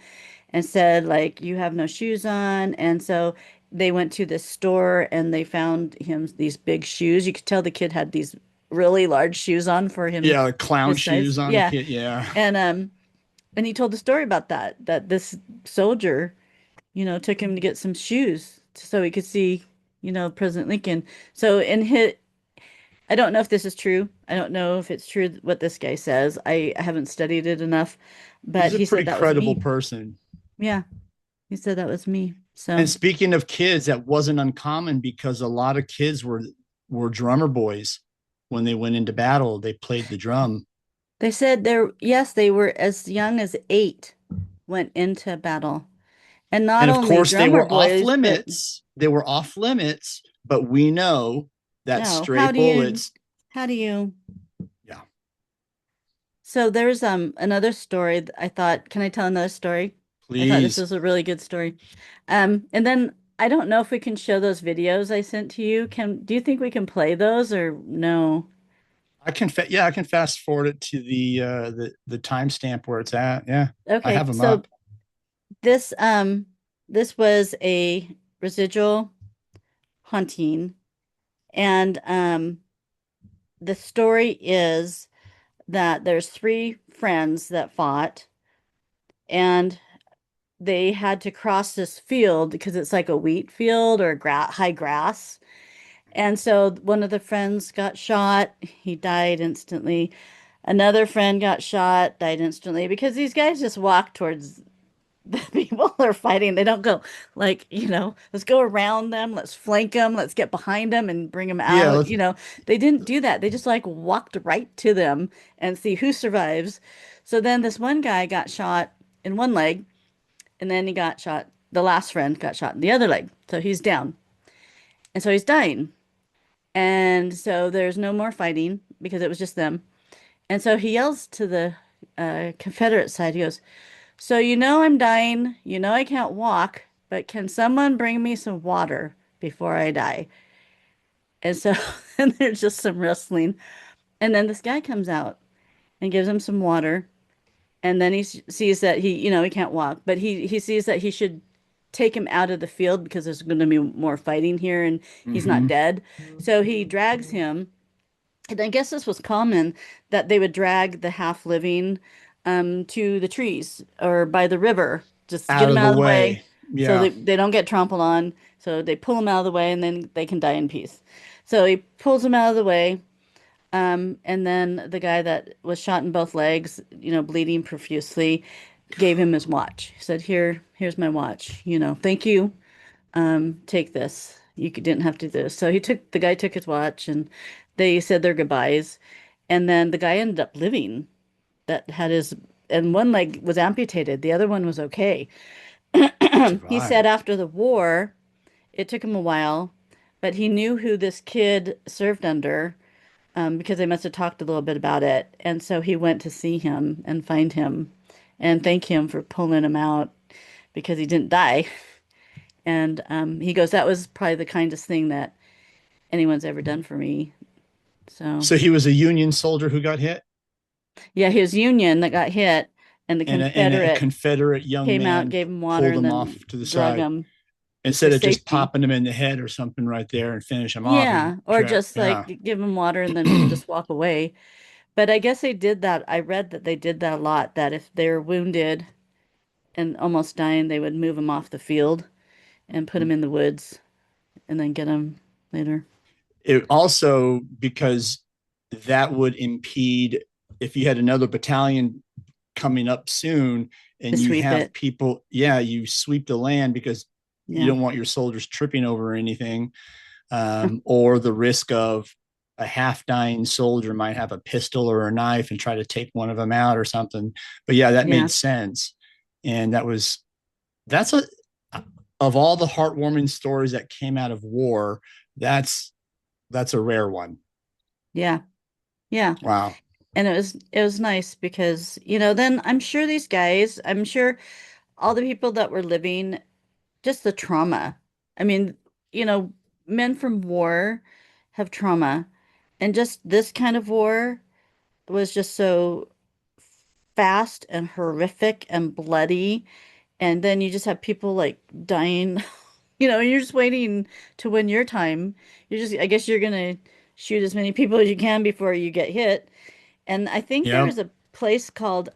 and said, like, you have no shoes on. And so they went to this store and they found him these big shoes. You could tell the kid had these really large shoes on for him, yeah, clown his size. shoes on a Yeah. kid. Yeah. And he told the story about that this soldier, took him to get some shoes so he could see, President Lincoln. So in his I don't know if this is true. I don't know if it's true what this guy says. I haven't studied it enough, but He's a he pretty said that was credible me. person. Yeah, he said that was me. And So speaking of kids, that wasn't uncommon because a lot of kids were drummer boys when they went into battle. They played the drum. they said yes, they were as young as 8 went into battle. And not And of only course, they drummer were off boys, but limits. They were off limits, but we know that no, stray bullets. how do you Yeah, so there's another story I thought, can I tell another story? I thought this please. was a really good story. And then I don't know if we can show those videos I sent to you. Do you think we can play those or no? I can fast forward it to the timestamp where it's at. Yeah, I Okay, have them so up. this this was a residual hunting, and the story is that there's 3 friends that fought, and they had to cross this field because it's like a wheat field or high grass. And so one of the friends got shot. He died instantly. Another friend got shot, died instantly because these guys just walk towards the people are fighting. They don't go like, let's go around them, let's flank them, let's get behind them and bring them Yeah, out. They didn't do that. They just like walked right to them and see who survives. So then this one guy got shot in one leg, and then he got shot. The last friend got shot in the other leg. So he's down. And so he's dying. And so there's no more fighting because it was just them. And so he yells to the Confederate side. He goes, "So I'm dying. I can't walk, but can someone bring me some water before I die?" And so and there's just some wrestling. And then this guy comes out and gives him some water. And then he sees that he can't walk, but he sees that he should take him out of the field because there's going to be more fighting here and he's not mm-hmm. dead. So he drags him. And I guess this was common that they would drag the half living to the trees or by the river, just to get Out them of the out of the way way. so Yeah. they don't get trampled on. So they pull them out of the way and then they can die in peace. So he pulls them out of the way. And then the guy that was shot in both legs, bleeding profusely, gave him his watch. He said, here's my watch. Thank you. Take this. You didn't have to do this. So the guy took his watch and they said their goodbyes. And then the guy ended up living that had and one leg was amputated. The other one was okay. He said Survived. after the war, it took him a while, but he knew who this kid served under, because they must have talked a little bit about it. And so he went to see him and find him and thank him for pulling him out because he didn't die. And he goes, that was probably the kindest thing that anyone's ever done for me. So, So he was a Union soldier who got hit, yeah, his Union that got hit, and the and a Confederate Confederate young came out, man gave him water, pulled and him then off to the drug side him instead to of just safety. popping him in the head or something right there and finish him off. He Yeah, or just like yeah. give him water and then just walk away. But I guess they did that. I read that they did that a lot, that if they're wounded and almost dying, they would move him off the field and put him in the woods and then get him later It also, because that would impede if you had another battalion coming up soon to and you sweep have it. people, yeah, you sweep the land because you Yeah. don't want your soldiers tripping over anything, or the risk of a half dying soldier might have a pistol or a knife and try to take one of them out or something. But yeah, that Yeah. made sense. And that's a, of all the heartwarming stories that came out of war, that's that's a rare one. Yeah. Yeah. Wow. And it was nice because, then I'm sure all the people that were living, just the trauma. I mean, you know, men from war have trauma, and just this kind of war was just so fast and horrific and bloody. And then you just have people like dying, and you're just waiting to win your time. I guess you're gonna shoot as many people as you can before you get hit. And I think there Yep. was a place called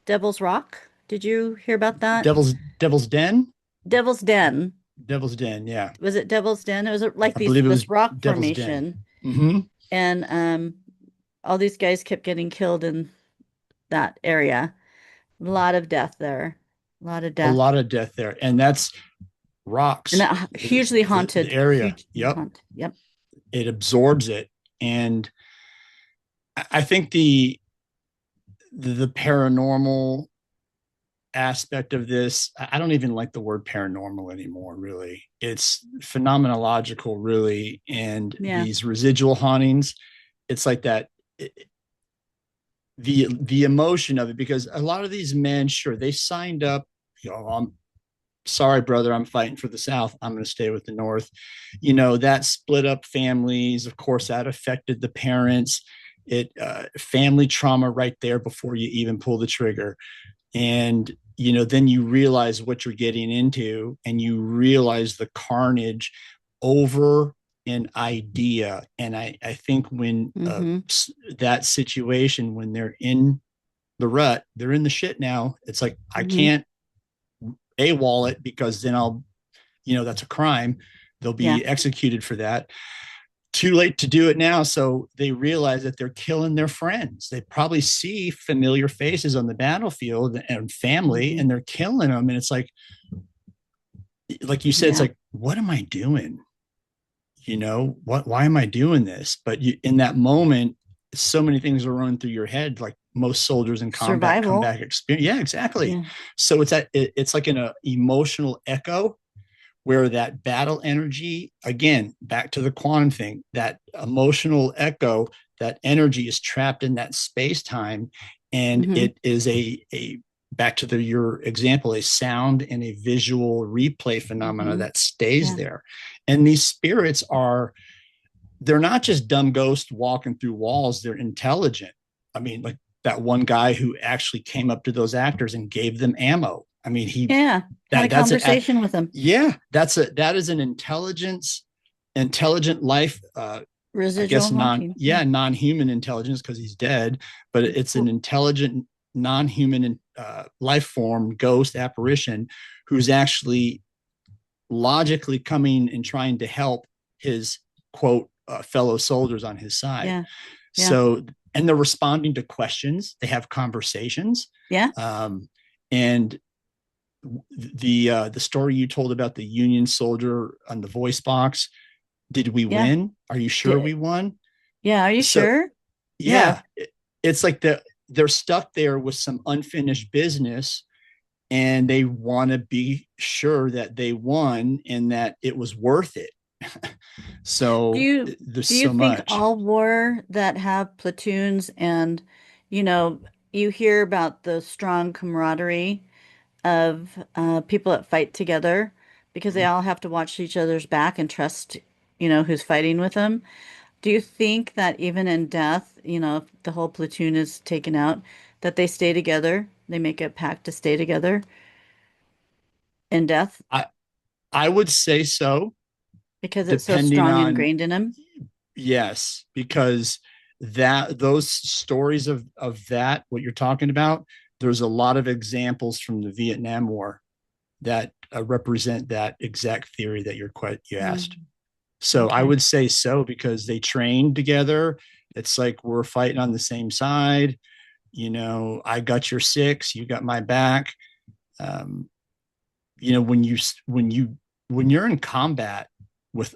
Devil's Rock. Did you hear about that? Devil's Den. Devil's Den. Devil's Den. Yeah, Was it Devil's Den? It was like I believe it was this rock Devil's Den. formation, Mm-hmm. and all these guys kept getting killed in that area. A lot of death there. A lot of A death. lot of death there, and that's And rocks. that hugely The haunted, area. hugely Yep, haunted. Yep. it absorbs it, and I think the paranormal aspect of this, I don't even like the word paranormal anymore, really. It's phenomenological, really. And Yeah. these residual hauntings, it's like that, the emotion of it, because a lot of these men, sure, they signed up, I'm sorry, brother, I'm fighting for the South. I'm going to stay with the North. That split up families. Of course, that affected the parents. It family trauma right there before you even pull the trigger. And then you realize what you're getting into, and you realize the carnage over an idea. And I think when Mm-hmm. that situation, when they're in the rut, they're in the shit now. It's like, I Mm-hmm. can't a wallet because then I'll, that's a crime. They'll Yeah. be executed for that. Too late to do it now. So they realize that they're killing their friends. They probably see familiar faces on the battlefield and family, Hmm. and they're killing them. And it's like you said, it's Yeah. like, what am I doing? Why am I doing this? But in that moment, so many things are running through your head, like most soldiers in combat come Survival. back experience. Yeah, exactly. Yeah. So it's like an emotional echo where that battle energy, again, back to the quantum thing, that emotional echo, that energy is trapped in that space time. And Hmm. it is a back to your example, a sound and a visual replay phenomena Hmm. that stays Yeah. there. And these spirits they're not just dumb ghosts walking through walls, they're intelligent. I mean, like that one guy who actually came up to those actors and gave them ammo. I mean, Yeah. Had a that's an conversation with them. yeah, that is an intelligent life. I Residual guess haunting. Yeah. non-human intelligence because he's dead, but it's an intelligent non-human life form ghost apparition who's actually logically coming and trying to help his quote fellow soldiers on his side. Yeah. Yeah. So, and they're responding to questions. They have conversations, Yeah. um, and the story you told about the Union soldier on the voice box. Did we Yeah. win? Are you sure D- we won? yeah. Are you So sure? Yeah. yeah, it's like they're stuck there with some unfinished business, and they want to be sure that they won and that it was worth it. Do So you there's do you so think much. all war that have platoons and, you know, you hear about the strong camaraderie of people that fight together because they all have to watch each other's back and trust, who's fighting with them. Do you think that even in death, if the whole platoon is taken out, that they stay together? They make a pact to stay together in death I I would say so, because it's so depending strong on ingrained in them? yes, because that those stories of that what you're talking about, there's a lot of examples from the Vietnam War that represent that exact theory that you asked. Mm, So I okay. would say so because they trained together. It's like we're fighting on the same side. I got your six, you got my back. Um, when you're in combat with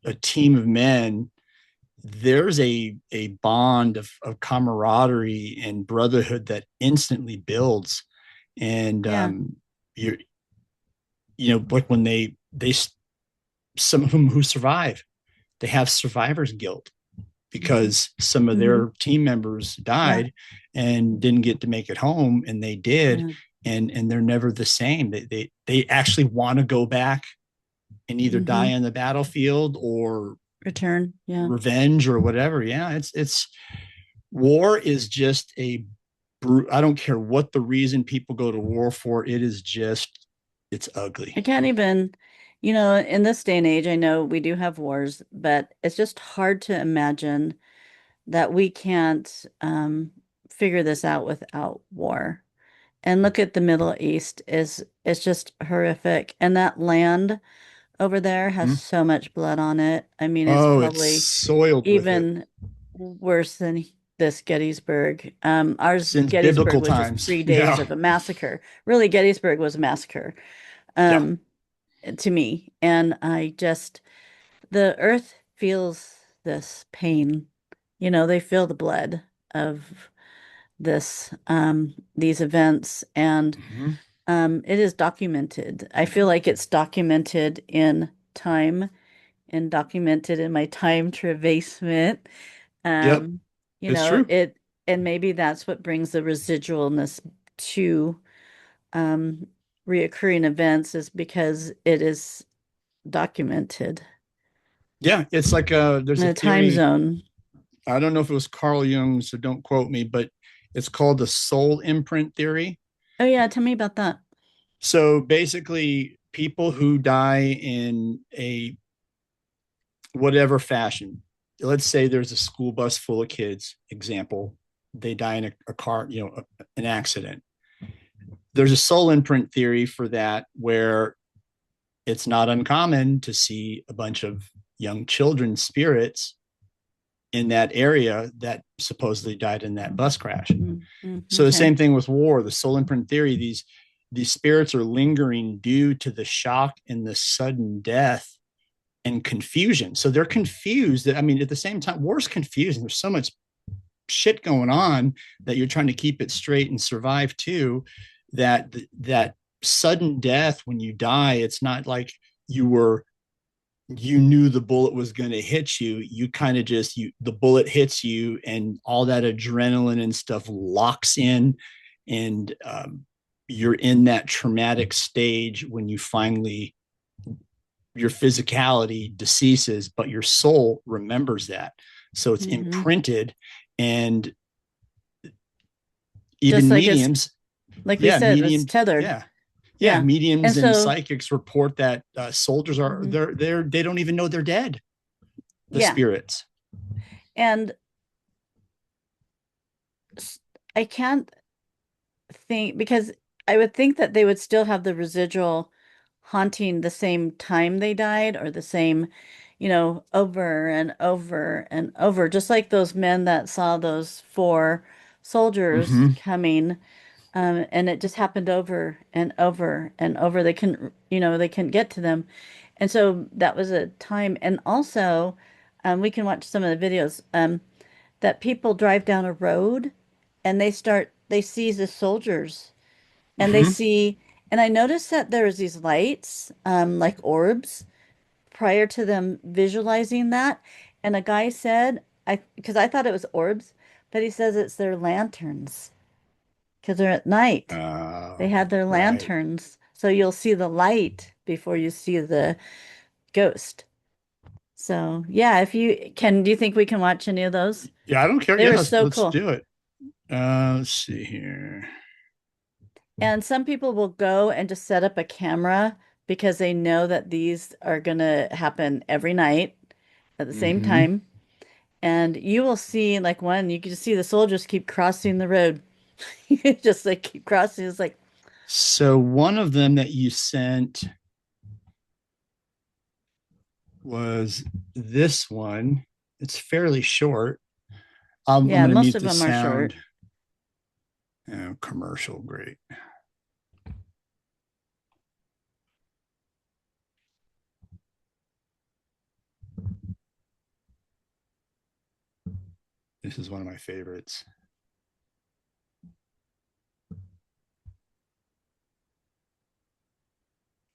a team of men, there's a bond of camaraderie and brotherhood that instantly builds. And Yeah. you're like when they some of them who survive, they have survivor's guilt Hmm. because some of Hmm. their team members Yeah. died and didn't get to make it home, and they did. Yeah. And they're never the same. They actually want to go back and either Hmm. die on the battlefield or Return. Yeah. revenge or whatever. Yeah, it's war is just I don't care what the reason people go to war for. It is just it's I ugly. can't even, in this day and age, I know we do have wars, but it's just hard to imagine that we can't figure this out without war. And look at the Middle East is it's just horrific. And that land over there has Mhm. so much blood on it. I mean, it's Oh, it's probably soiled with it even worse than this Gettysburg. Ours since Gettysburg biblical was just times. 3 days Yeah, of a massacre. Really, Gettysburg was a massacre. yeah. Um, to me. And the earth feels this pain. They feel the blood of these events, and Mhm. it is documented. I feel like it's documented in time and documented in my time travasement. Yep, Um, it's true. and maybe that's what brings the residualness to um, reoccurring events is because it is documented Yeah, it's like in there's a a time theory. zone. I don't know if it was Carl Jung, so don't quote me, but it's called the soul imprint theory. Oh yeah, tell me about that. So basically, people who die in a whatever fashion, let's say there's a school bus full of kids, example, they die in a car, an accident. There's a soul imprint theory for that, where it's not uncommon to see a bunch of young children's spirits in that area that supposedly died in that bus crash. So the Okay. same thing with war, the soul imprint theory, these spirits are lingering due to the shock and the sudden death and confusion. So they're confused. I mean, at the same time, war's confusing. There's so much shit going on that you're trying to keep it straight and survive too. That sudden death when you die, it's not like you were you knew the bullet was going to hit you. You kind of just the bullet hits you and all that adrenaline and stuff locks in, and you're in that traumatic stage when you finally your physicality deceases, but your soul remembers that. So it's Hmm. imprinted, and Just even like it's mediums, like we yeah, said, it's mediums, tethered. yeah, yeah, Yeah. And mediums and so, psychics report that soldiers are mhm, they don't even know they're dead. The yeah. spirits. And I can't think because I would think that they would still have the residual haunting the same time they died or the same, over and over and over, just like those men that saw those four soldiers Mm-hmm. coming. And it just happened over and over and over. They couldn't get to them. And so that was a time. And also, we can watch some of the videos, that people drive down a road and they see the soldiers and they Mm-hmm. see, and I noticed that there was these lights, like orbs prior to them visualizing that. And a guy said, because I thought it was orbs, but he says it's their lanterns because they're at night. They had their Right. lanterns, so you'll see the light before you see the ghost. So, yeah, if you can, do you think we can watch any of those? Yeah, I don't care. They Yeah, were let's, so let's cool. do it. Let's see here. And some people will go and just set up a camera because they know that these are going to happen every night at the same Mm-hmm. time. And you will see, like one, you can just see the soldiers keep crossing the road. Just like keep crossing. It's like, So one of them that you sent was this one. It's fairly short. I'm yeah, going to most mute of the them are sound. short. Oh, commercial, great. This is one of my favorites.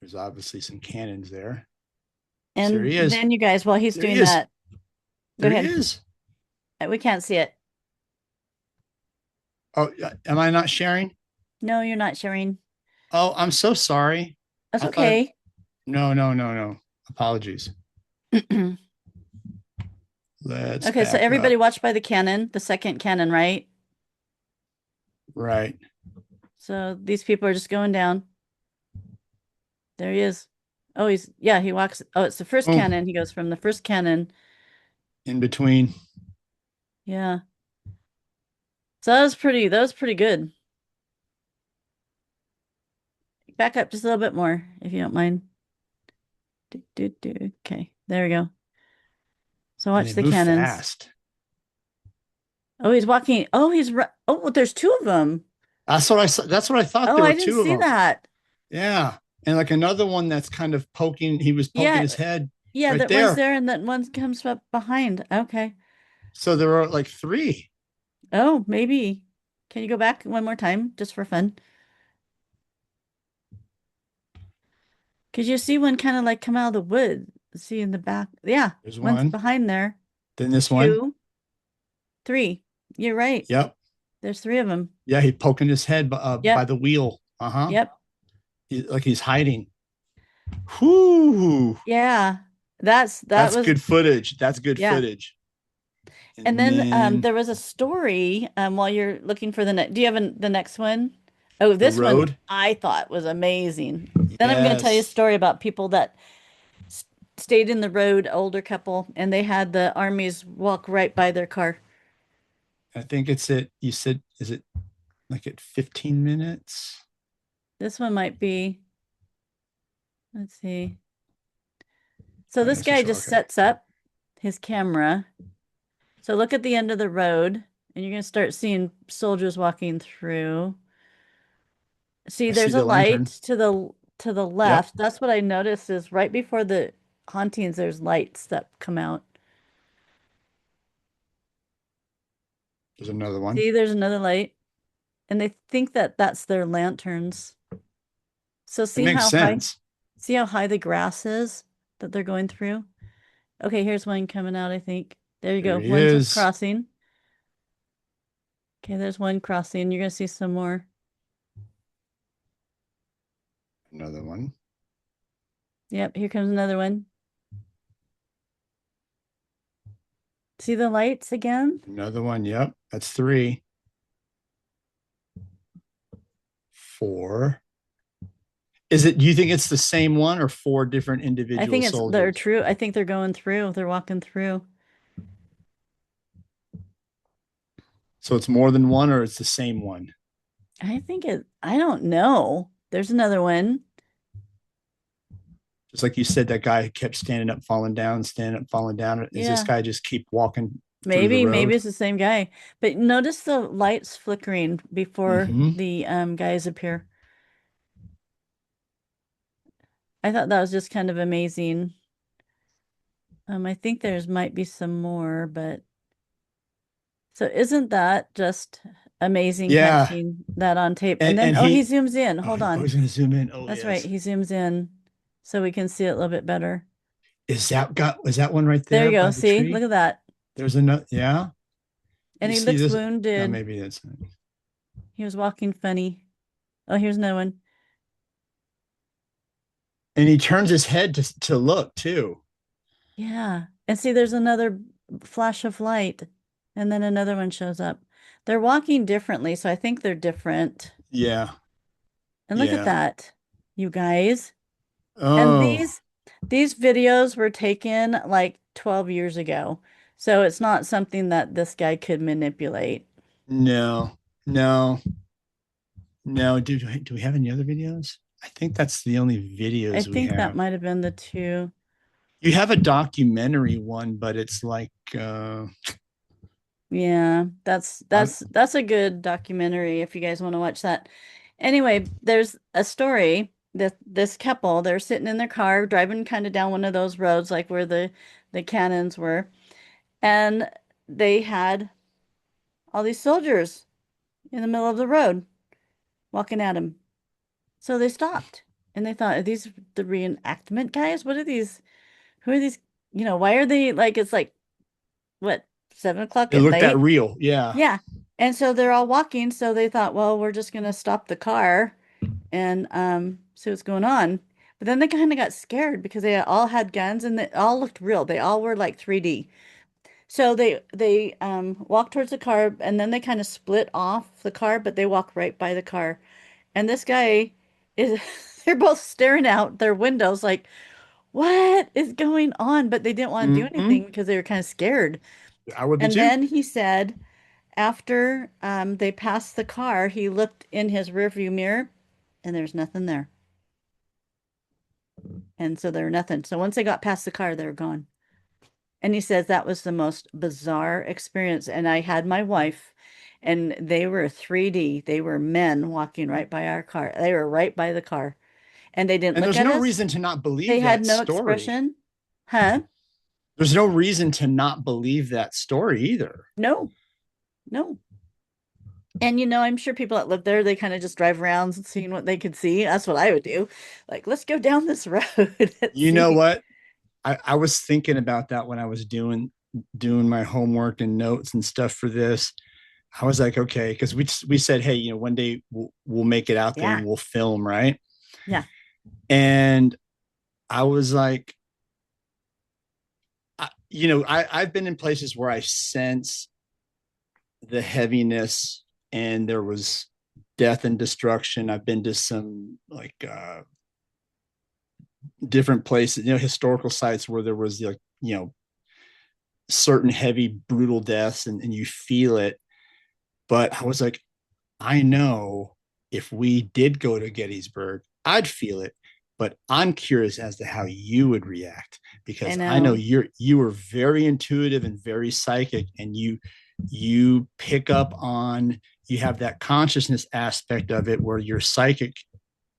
There's obviously some cannons there. So there And he is. then you guys, while he's There he doing is. that, go There he ahead. is. We can't see it. Oh, am I not sharing? No, you're not sharing. Oh, I'm so sorry. That's I thought, okay. no, no, no, no. Apologies. Let's Okay, so back everybody up. watch by the cannon, the second cannon, right? Right. So these people are just going down. There he is. Oh, yeah, he walks. Oh, it's the first Oh, cannon. He goes from the first cannon. in between. Yeah. So that was pretty good. Back up just a little bit more, if you don't mind. Okay, there we go. So And watch they the move cannons. fast. Oh, he's walking. Oh, oh, well, there's two of them. That's what I thought. Oh, There I were didn't two of see them. that. Yeah. And like another one that's kind of poking, he was poking Yeah, his head yeah, right that one's there. there and that one comes up behind. Okay. So there are like three. Oh, maybe. Can you go back one more time just for fun? Because you see one kind of like come out of the wood. See in the back. Yeah, There's one's one. behind there. Then this one. Two, three. You're right. Yep. There's three of them. Yeah, he poking his head by Yep. the wheel. Uh-huh. Yep. Like he's hiding. Whoo. Yeah. That That's was good footage. That's good yeah. footage. And And then then there was a story while you're looking for the next. Do you have the next one? Oh, the this one road. I thought was amazing. Then I'm going to tell you a Yes. story about people that s stayed in the road, older couple, and they had the armies walk right by their car. I think it's it. You said, is it like at 15 minutes? This one might be, let's see. So Oh, this guy ancestral. just Okay. sets up his camera. So look at the end of the road, and you're going to start seeing soldiers walking through. See, I see there's a the light lantern. to the Yep. left. That's what I noticed is right before the hauntings, there's lights that come out. There's another one. See, there's another light, and they think that that's their lanterns. So It makes sense. see how high the grass is that they're going through? Okay, here's one coming out, I think. There you There go. he One's is. crossing. Okay, there's one crossing. You're gonna see some more. Another one. Yep, here comes another one. See the lights again? Another one. Yep. That's three. Four. Is it, do you think it's the same one or four different I individual think they're soldiers? true. I think they're going through. They're walking through. So it's more than one or it's the same one? I don't know. There's another one. Just like you said, that guy kept standing up, falling down, standing up, falling down. Does this Yeah, guy just keep walking through the maybe road? it's the same guy. But notice the lights flickering before Mm-hmm. the guys appear. I thought that was just kind of amazing. I think there's might be some more, but so isn't that just amazing Yeah. catching that on tape? And then And oh, he he, zooms in. oh, Hold on. he's going to zoom in. Oh, That's right. yes. He zooms in so we can see it a little bit better. Is that one right There you there go. by the See? Look tree? at that. There's another. Yeah. And You he see looks this? Oh, wounded. maybe that's, He was walking funny. Oh, here's another one. and he turns his head to look too. Yeah. And see, there's another flash of light. And then another one shows up. They're walking differently, so I think they're different. Yeah. And look at Yeah. that, you guys. And Oh, these videos were taken like 12 years ago. So it's not something that this guy could manipulate. no, no, no. Do we have any other videos? I think that's the only I videos we think that have. might have been the two. You have a documentary one, but it's like, Yeah, I, that's a good documentary if you guys want to watch that. Anyway, there's a story that this couple, they're sitting in their car driving kind of down one of those roads like where the cannons were, and they had all these soldiers in the middle of the road walking at them. So they stopped and they thought, are these the reenactment guys? What are these? Who are these? Why are they like it's like what, 7 o'clock it at looked that night? real. Yeah. Yeah. And so they're all walking, so they thought, well, we're just gonna stop the car and see what's going on. But then they kind of got scared because they all had guns and they all looked real. They all were like 3D. So they walked towards the car and then they kind of split off the car, but they walk right by the car. And this guy is they're both staring out their windows like, what is going on? But they didn't want to do Mm-hmm. anything because they were kind of scared. I would be And too. then he said, after they passed the car, he looked in his rearview mirror and there's nothing there. And so there were nothing. So once they got past the car, they were gone. And he says that was the most bizarre experience. And I had my wife, and they were 3D. They were men walking right by our car. They were right by the car. And they didn't And look there's at no us. reason to not They believe had that no story. expression. Huh? There's no reason to not believe that story either. No, no. And I'm sure people that live there, they kind of just drive around seeing what they could see. That's what I would do. Like, let's go down this road and You know see. what? I was thinking about that when I was doing my homework and notes and stuff for this. I was like, okay, because we said, hey, one day we'll make it out there and Yeah, we'll film, right? yeah, And I was like, I've been in places where I sense the heaviness and there was death and destruction. I've been to some like different places, historical sites where there was like, certain heavy, brutal deaths and you feel it. But I was like, I know if we did go to Gettysburg, I'd feel it. but I'm curious as to how you would react, I because I know know. you are very intuitive and very psychic, and you pick up on, you have that consciousness aspect of it where you're psychic,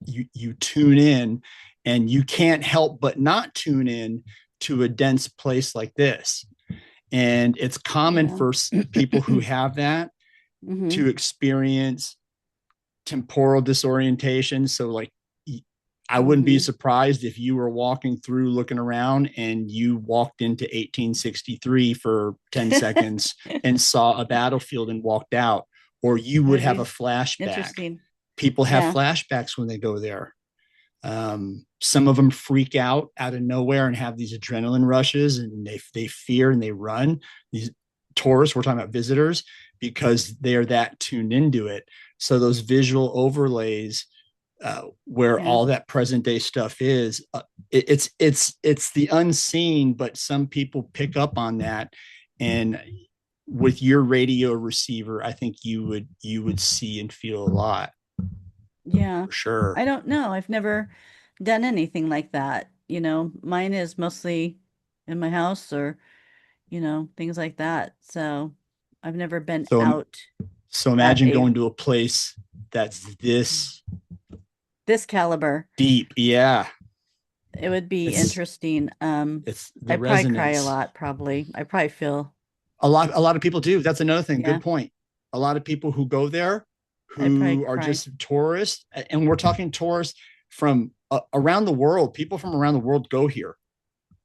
you tune in, and you can't help but not tune in to a dense place like this. And it's common Yeah. for people who have that Hmm. to experience temporal disorientation. So like, I wouldn't be Hmm. surprised if you were walking through looking around and you walked into 1863 for 10 seconds and saw a battlefield and walked out, or you That would would have a be flashback. interesting. People have Yeah. flashbacks when they go there. Some of them freak out of nowhere and have these adrenaline rushes, and they fear and they run. These tourists, we're talking about visitors, because they are that tuned into it. So those visual overlays, where Yeah. all that present day stuff is, it's the unseen, but some people pick up on that. And with your radio receiver, I think you would see and feel a lot, Yeah. for sure. I don't know. I've never done anything like that. Mine is mostly in my house or, things like that. So I've never been So out so at imagine a going to a place that's this this caliber. deep. Yeah. It would be It's interesting. it's the I'd probably cry a resonance. lot, probably. I probably feel, A lot of people do. That's another thing. yeah, Good point. A lot of people who go there, I'd probably who are cry. just tourists, and we're talking tourists from around the world. People from around the world go here.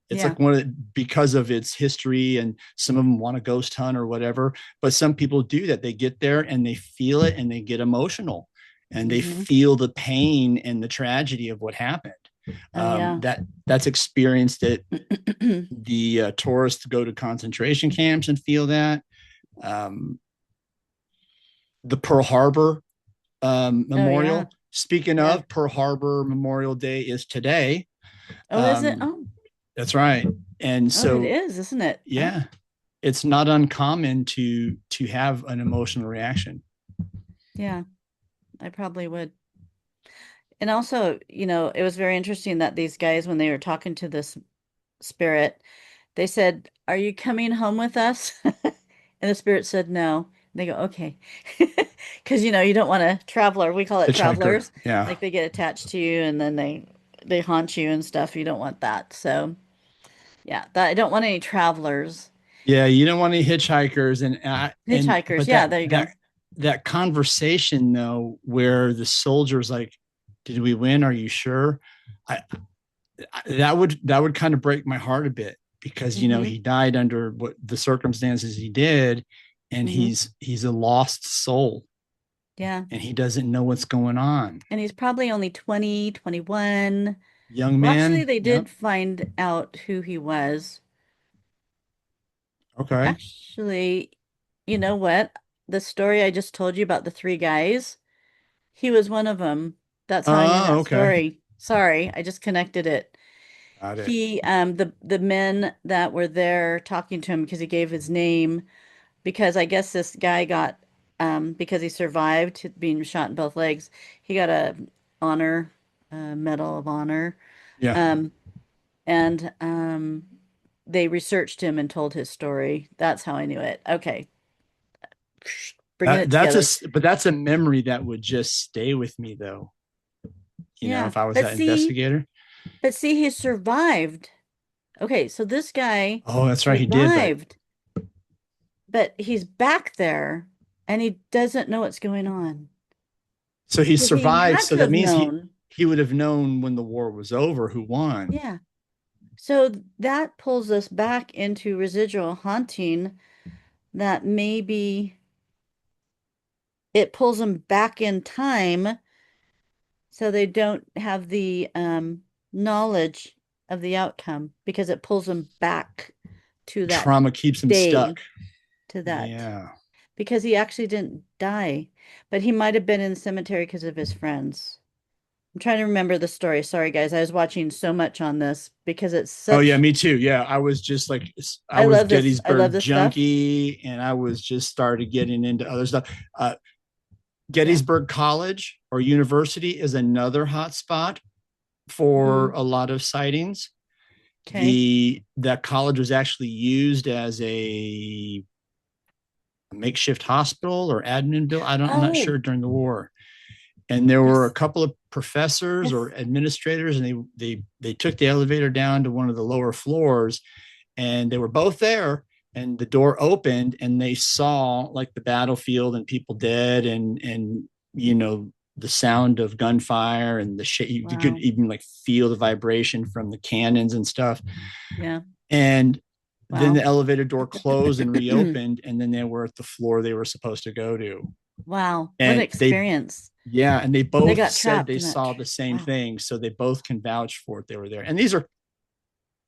It's Yeah. like because of its history, and some of them want to ghost hunt or whatever. But some people do that. They get there and they feel it and they get emotional, and they Hmm. feel the pain and the tragedy of what happened. Oh, yeah. That's experienced it. The tourists go to concentration camps and feel that. Um, the Pearl Harbor Oh, yeah. Memorial. Speaking Yeah. of, Pearl Harbor Memorial Day is today. Oh, is it? Um, that's right. And Oh, it so, is, isn't it? Oh, yeah, it's not uncommon to have an emotional reaction. yeah. I probably would. And also, it was very interesting that these guys, when they were talking to this spirit, they said, "Are you coming home with us?" And the spirit said, "No." And they go, "Okay." Because, you don't want to traveler. We call it Hitchhiker. travelers. Yeah. Like they get attached to you and then they haunt you and stuff. You don't want that. So, yeah, I don't want any travelers. Yeah, you don't want any hitchhikers, Hitchhikers. but Yeah, there you go. that conversation though, where the soldier's like, "Did we win? Are you sure?" I, that would kind of break my heart a bit, because Hmm. he died under what the circumstances he did, and Hmm. he's a lost soul, Yeah. and he doesn't know what's going on. And he's probably only 20, 21. Young Well, actually, man. they Yep. did find out who he was. Okay. Actually, you know what? The story I just told you about the three guys, he was one of them. That's how I knew Oh, that okay. story. Sorry, I just connected it. Got it. The men that were there talking to him because he gave his name, because I guess this guy got, because he survived being shot in both legs, he got a honor, medal of honor. Yeah. Um, and they researched him and told his story. That's how I knew it. Okay, bringing it That's together. a but that's a memory that would just stay with me though. Yeah, If I was that investigator. but see, he survived. Okay, so this guy Oh, that's right. He did, but survived, but he's back there and he doesn't know what's going on so he because he survived. had So to that have means he known. he would have known when the war was over who won. Yeah. So that pulls us back into residual haunting, that maybe it pulls them back in time so they don't have the knowledge of the outcome because it pulls them back to that Trauma keeps him day, stuck. to that, Yeah. because he actually didn't die, but he might have been in the cemetery because of his friends. I'm trying to remember the story. Sorry, guys. I was watching so much on this because it's Oh yeah, such, me too. Yeah, I was just like, I I was love this. I love Gettysburg this stuff. junkie, and I was just started getting into other stuff. Yeah. Gettysburg College or University is another hot spot. for Hmm. a lot of sightings. Okay. That college was actually used as a makeshift hospital or admin bill. I'm not Oh, sure during the war. And there were a yes. couple of professors or Yes. administrators, and they took the elevator down to one of the lower floors, and they were both there. And the door opened, and they saw like the battlefield and people dead, and you know the sound of gunfire and you could Wow. even like feel the vibration from the cannons and stuff. Yeah. And then the Wow. elevator door closed and reopened, and then they were at the floor they were supposed to go to. Wow. What an And experience. they They both got said trapped they in that. saw the same Wow. thing. So they both can vouch for it. They were there. And these are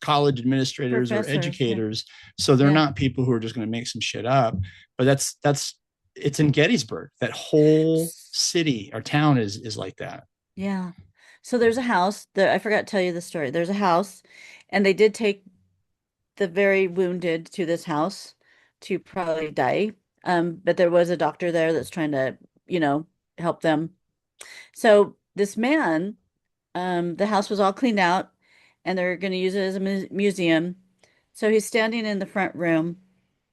college administrators or Professors. Yeah. educators. So they're Yeah. not people who are just going to make some shit up. But it's in Gettysburg. That whole city or town is like that. Yeah. So there's a house that I forgot to tell you the story. There's a house, and they did take the very wounded to this house to probably die. But there was a doctor there that's trying to, you know, help them. So this man, the house was all cleaned out, and they're going to use it as a museum. So he's standing in the front room,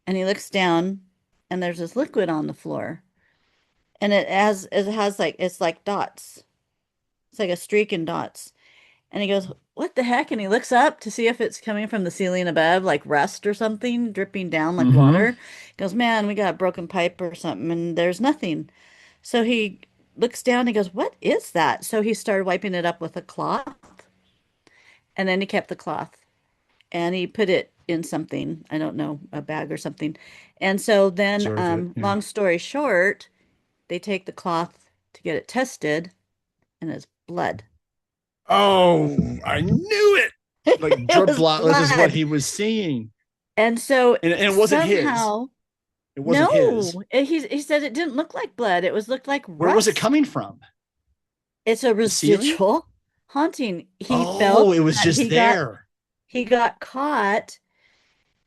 and he looks down, and there's this liquid on the floor, and it has like it's like dots. It's like a streak in dots. And he goes, "What the heck?" And he looks up to see if it's coming from the ceiling above, like rust or something, dripping down like Mm-hmm. water. He goes, "Man, we got a broken pipe or something." And there's nothing. So he looks down and he goes, "What is that?" So he started wiping it up with a cloth. And then he kept the cloth and he put it in something, I don't know, a bag or something. And so then, Preserve it. Yeah. long story short, they take the cloth to get it tested and it's blood. Oh, I knew it. Like It drip was blot. This is what blood. he was seeing. And so And it wasn't his. somehow, It wasn't his. no, he said it didn't look like blood. It was looked like Where was it rust. coming from? It's a The ceiling? residual haunting. He Oh, felt it was that just there. he got caught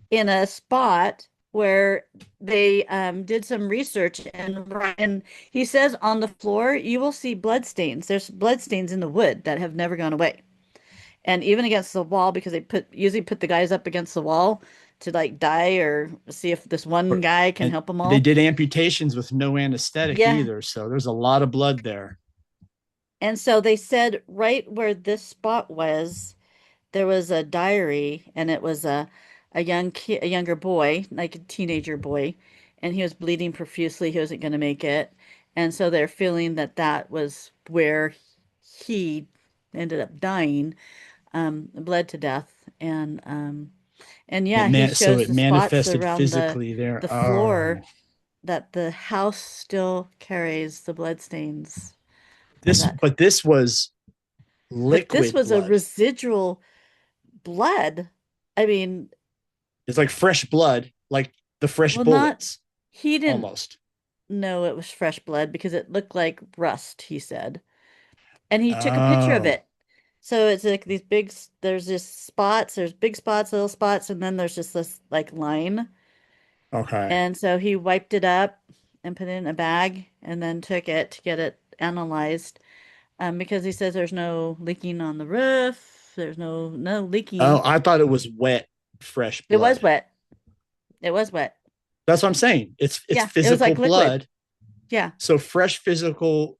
in a spot where they did some research and he says on the floor you will see blood stains. There's blood stains in the wood that have never gone away. And even against the wall because they usually put the guys up against the wall to like die or see if this one guy can And help them they all. did amputations with no anesthetic Yeah. either. So there's a lot of blood there. And so they said right where this spot was, there was a diary, and it was a younger boy, like a teenager boy, and he was bleeding profusely. He wasn't going to make it, and so they're feeling that that was where he ended up dying, bled to death, and yeah, he So shows it the spots manifested around physically there. the Oh, floor that the house still carries the blood stains of this, that. but this was But this liquid was a blood. residual blood. I mean, It's like fresh blood, like the fresh well, not, bullets he didn't almost. know it was fresh blood because it looked like rust, he said. And he took a picture of Oh, it. So it's like these there's just spots, there's big spots, little spots, and then there's just this like line. okay. And so he wiped it up and put it in a bag and then took it to get it analyzed. Because he says there's no leaking on the roof, there's no Oh, leaking. I thought it was wet, fresh It was blood. wet. It was wet. That's what I'm saying. It's Yeah, it was physical like liquid. blood. Yeah. So fresh physical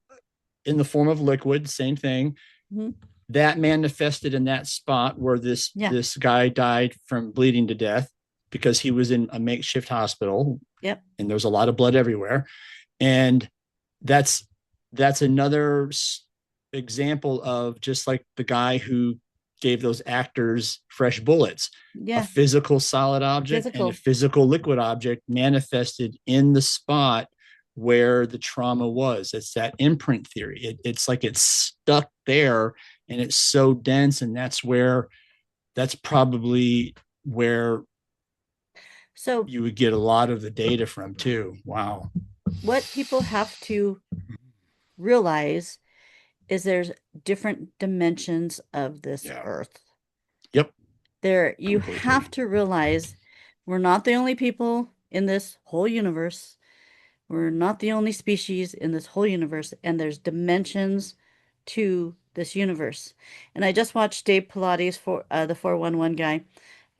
in the form of liquid, same thing. Hmm. That manifested in that spot where Yeah. this guy died from bleeding to death because he was in a makeshift hospital Yep. and there's a lot of blood everywhere. And that's another example of just like the guy who gave those actors fresh bullets, a Yeah. physical solid object and a Physical. physical liquid object manifested in the spot where the trauma was. It's that imprint theory. It's like it's stuck there and it's so dense, and that's probably where So you would get a lot of the data from too. Wow. what people have to realize is there's different dimensions of this Yeah. earth. Yep. You have Completely. to realize we're not the only people in this whole universe. We're not the only species in this whole universe, and there's dimensions to this universe. And I just watched Dave Pilates for the 411 guy,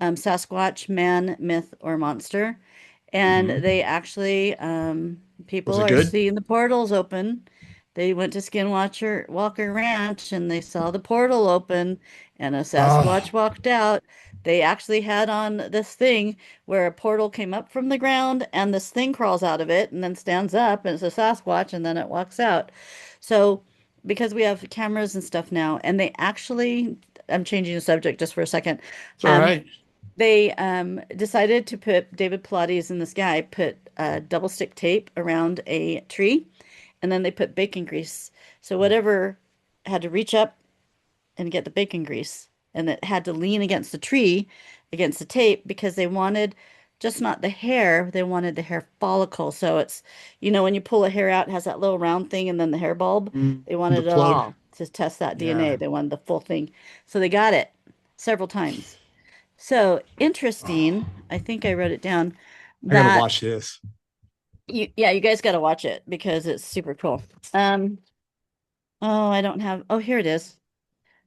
Sasquatch, Man, Myth, or Monster. And Mm-hmm. they actually, Was people it are good? seeing the portals open. They went to Skinwalker Walker Ranch and they saw the portal open and a Oh, Sasquatch walked out. They actually had on this thing where a portal came up from the ground and this thing crawls out of it and then stands up and it's a Sasquatch and then it walks out. So, because we have cameras and stuff now, and they actually, I'm changing the subject just for a second. it's all Um, right. they decided to put David Pilates and this guy put double stick tape around a tree, and then they put bacon grease. So whatever had to reach up and get the bacon grease, and it had to lean against the tree, against the tape, because they wanted just not the hair, they wanted the hair follicle. So it's, when you pull a hair out, it has that little round thing and then the hair bulb. They The wanted it plug. all to test that Yeah. DNA. They wanted the full thing. So they got it several times. So interesting. Oh, I think I wrote it down I got to that watch this. yeah, you guys got to watch it because it's super cool. Um, oh, I don't have, oh, here it is.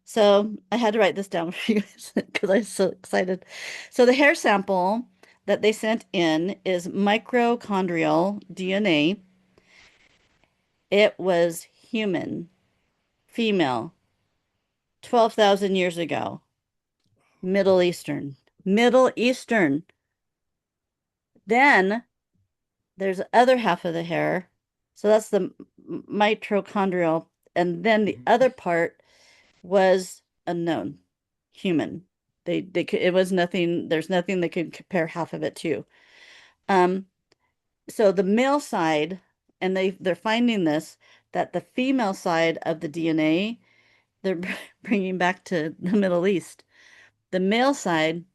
So I had to write this down for you guys because I'm so excited. So the hair sample that they sent in is mitochondrial DNA. It was human, female, 12,000 years ago, Middle Eastern. Middle Eastern. Then there's the other half of the hair. So that's the mitochondrial. And then the other part was unknown, human. They could, it was nothing, there's nothing they could compare half of it to. Um, so the male side, and they're finding this, that the female side of the DNA, they're bringing back to the Middle East. The male side,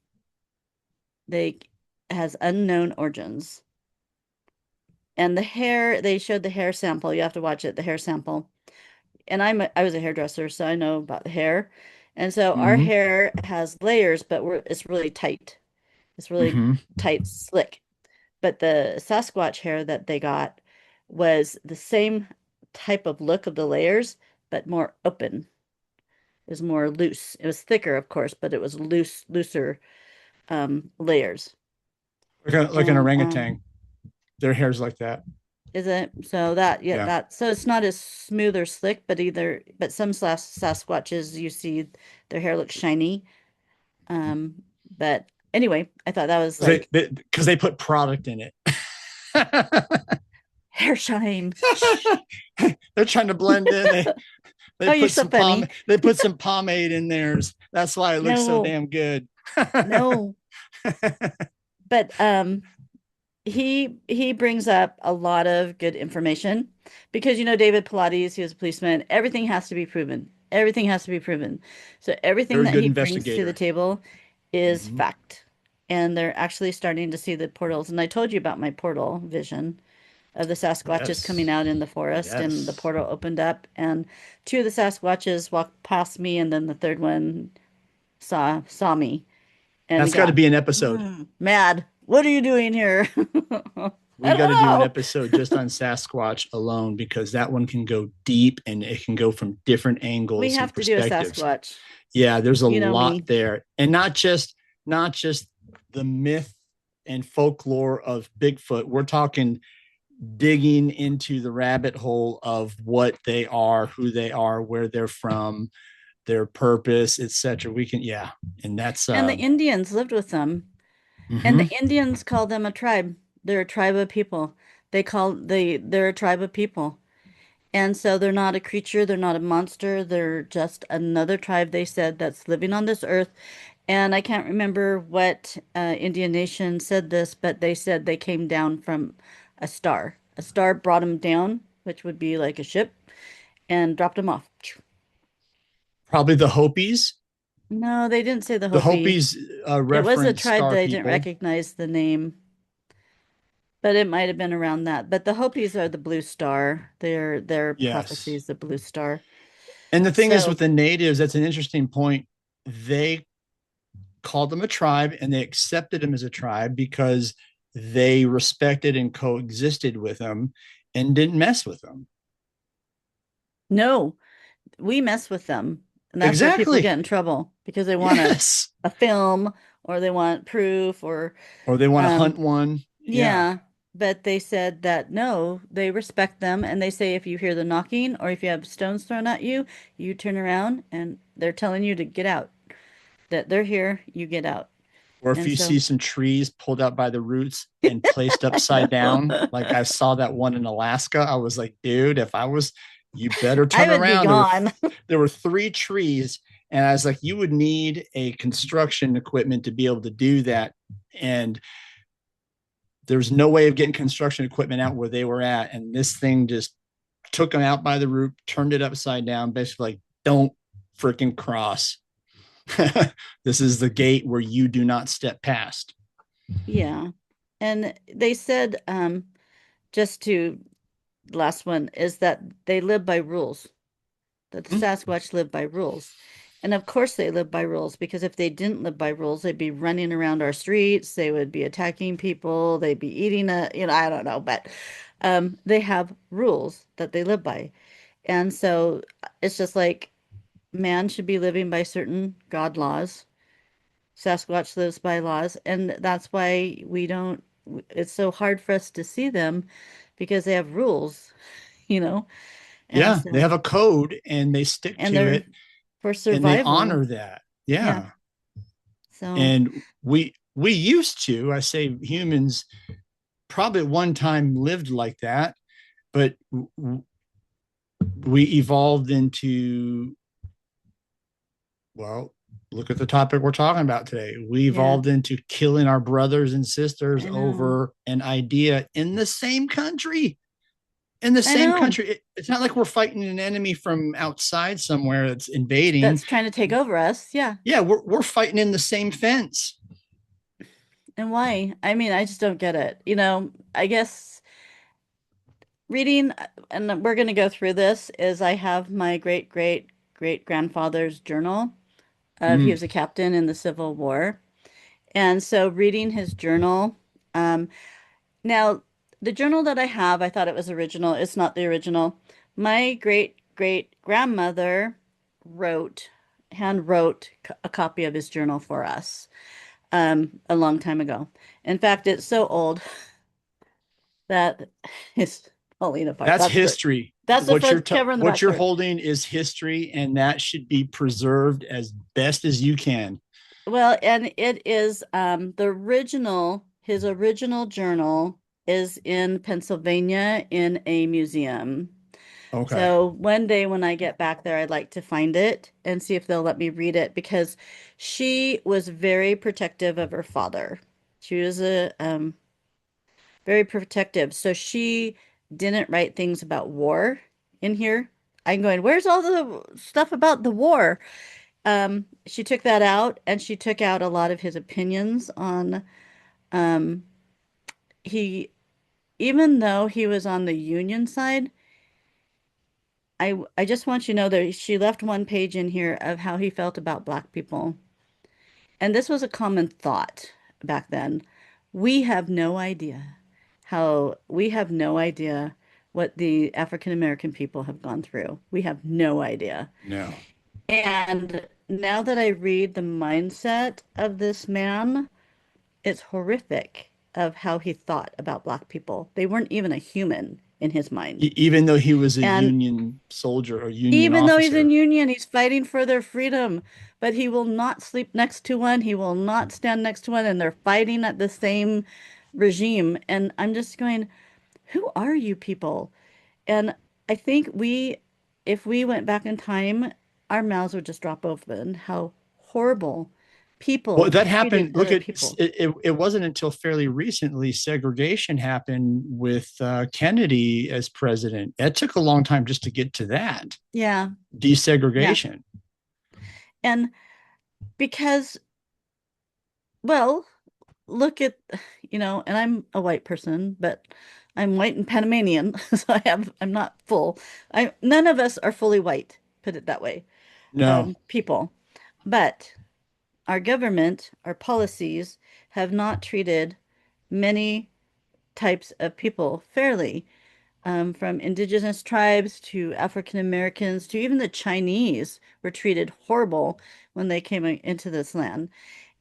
they has unknown origins. And the hair, they showed the hair sample. You have to watch it, the hair sample. And I was a hairdresser, so I know about the hair. And so our Mm-hmm. hair has layers, but it's really tight. It's really Mm-hmm. tight, slick. But the Sasquatch hair that they got was the same type of look of the layers, but more open. It was more loose. It was thicker, of course, but it was looser layers. Like an And orangutan. Their hair's like that. is it so that yeah Yeah. that so it's not as smooth or slick, but some Sasquatches you see their hair looks shiny. But anyway, I thought that was Because like they put product in it. hair shine. Shh. They're trying to blend in. They Oh, you're put so some funny. they put some pomade in theirs. That's why it looks so No, damn good. no. But he brings up a lot of good information because David Pilates, he was a policeman. Everything has to be proven. Everything has to be proven. So everything Very that good he brings to the investigator. table is Mm-hmm. fact. And they're actually starting to see the portals. And I told you about my portal vision of the Sasquatches coming Yes. out in the forest, and the Yes. portal opened up, and two of the Sasquatches walked past me, and then the third one saw me and That's got to got be an episode. mad. What are you doing here? I We got to don't do an know. episode just on Sasquatch alone because that one can go deep and it can go from different We angles and have to do a perspectives. Sasquatch. Yeah, there's a You know lot me. there. And not just the myth and folklore of Bigfoot. We're talking digging into the rabbit hole of what they are, who they are, where they're from, their purpose, etc. We can, yeah, and that's And the Indians lived with them, and mm-hmm. the Indians call them a tribe. They're a tribe of people. They're a tribe of people. And so they're not a creature, they're not a monster, they're just another tribe, they said, that's living on this earth. And I can't remember what Indian nation said this, but they said they came down from a star. A star brought them down, which would be like a ship, and dropped them off. Probably the Hopis. No, they didn't say the The Hopi. Hopis It was a reference tribe star that I didn't people. recognize the name, but it might have been around that. But the Hopis are the blue star. Their prophecy Yes. is the blue star. And the thing is So with the natives, that's an interesting point. They called them a tribe and they accepted them as a tribe because they respected and coexisted with them and didn't mess with them. no. We mess with them. And that's where people get Exactly. in trouble because they want Yes. a film or they want proof or Or they want to um hunt one. Yeah. yeah, but they said that no, they respect them and they say if you hear the knocking or if you have stones thrown at you, you turn around and they're telling you to get out. That they're here, you get out. Or if And you so see some trees pulled out by the roots and placed I upside down, know. like I saw that one in Alaska, I was like, dude, if I was, you better I turn would be around. gone. There were three trees, and I was like, you would need a construction equipment to be able to do that. And there's no way of getting construction equipment out where they were at. And this thing just took them out by the root, turned it upside down, basically like, don't freaking cross. This is the gate where you do not step past. Yeah. And they said, just to last one is that they live by rules, that the Sasquatch live by rules. And of course they live by rules because if they didn't live by rules, they'd be running around our streets, they would be attacking people, they'd be eating I don't know, but they have rules that they live by. And so it's just like man should be living by certain God laws. Sasquatch lives by laws, and that's why we don't, it's so hard for us to see them because they have rules, you know? And Yeah, they so, have a code and they stick and to they're it for and they survival. honor that. Yeah. Yeah. So And we used to, I say humans probably at one time lived like that, but we evolved into, well, look at the topic we're talking about today. We yeah, evolved into killing our brothers and sisters I know. over an idea in the same country. In the I same know. country. It's not like we're fighting an enemy from outside somewhere that's invading. That's trying to take over us. Yeah. Yeah, we're fighting in the same fence. And why? I mean, I just don't get it. I guess reading, and we're going to go through this, is I have my great great great grandfather's journal of he Mm. was a captain in the Civil War. And so reading his journal, um, now the journal that I have, I thought it was original. It's not the original. My great great grandmother wrote, hand wrote a copy of his journal for us a long time ago. In fact, it's so old that it's falling apart. That's That's the history. that's the front cover and the What back you're cover. holding is history, and that should be preserved as best as you can. Well, and it is the original, his original journal is in Pennsylvania in a museum. Okay. So one day when I get back there, I'd like to find it and see if they'll let me read it because she was very protective of her father. She was a very protective. So she didn't write things about war in here. I'm going, where's all the stuff about the war? She took that out and she took out a lot of his opinions on um he even though he was on the Union side, I just want you to know that she left one page in here of how he felt about black people. And this was a common thought back then. We have no idea what the African American people have gone through. We have no idea. No. And now that I read the mindset of this man, it's horrific of how he thought about black people. They weren't even a human in his mind. Even though he was a And Union soldier or Union even though he's in officer. union, he's fighting for their freedom, but he will not sleep next to one. He will not stand next to one, and they're fighting at the same regime. And I'm just going, who are you people? And I think if we went back in time, our mouths would just drop open. How horrible Well, people that treated happened. Look other at people. it wasn't until fairly recently segregation happened with Kennedy as president. It took a long time just to get to that Yeah, yeah. desegregation. And because, well, look at, and I'm a white person, but I'm white and Panamanian, so I'm not full. None of us are fully white, put it that way, No, people. But our government, our policies have not treated many types of people fairly. from indigenous tribes to African Americans to even the Chinese were treated horrible when they came into this land.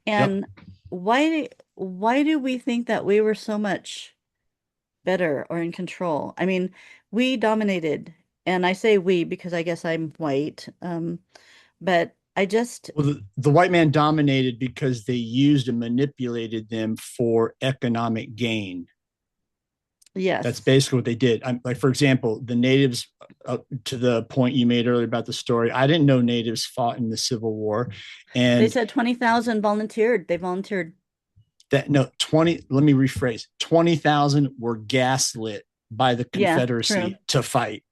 Yep. And why do we think that we were so much better or in control? I mean, we dominated, and I say we because I guess I'm white. But I just, Well, the white man dominated because they used and manipulated them for economic gain. That's yes, basically what they did. Like, for example, the natives, to the point you made earlier about the story, I didn't know natives fought in the Civil War. they And said 20,000 volunteered. They volunteered. that, no, 20, let me rephrase, 20,000 were gaslit by the Yeah, true. Confederacy to fight.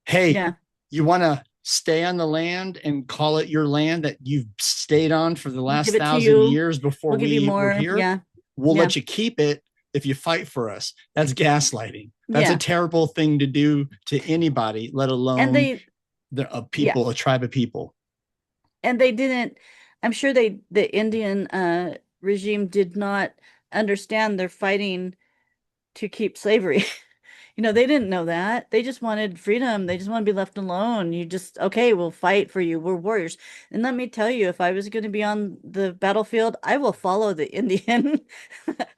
Hey, Yeah, you want to stay on the land and call it your land that you've stayed on for the we'll last give it to 1,000 you. years before We'll give you we were more. here? Yeah, We'll yeah, let you keep it if you fight for us. That's gaslighting. That's a yeah. terrible thing to do to anybody, let And alone they, a yeah, people, a tribe of people. and they didn't, I'm sure the Indian regime did not understand they're fighting to keep slavery. They didn't know that. They just wanted freedom. They just want to be left alone. You just, okay, we'll fight for you. We're warriors. And let me tell you, if I was going to be on the battlefield, I will follow the Indian.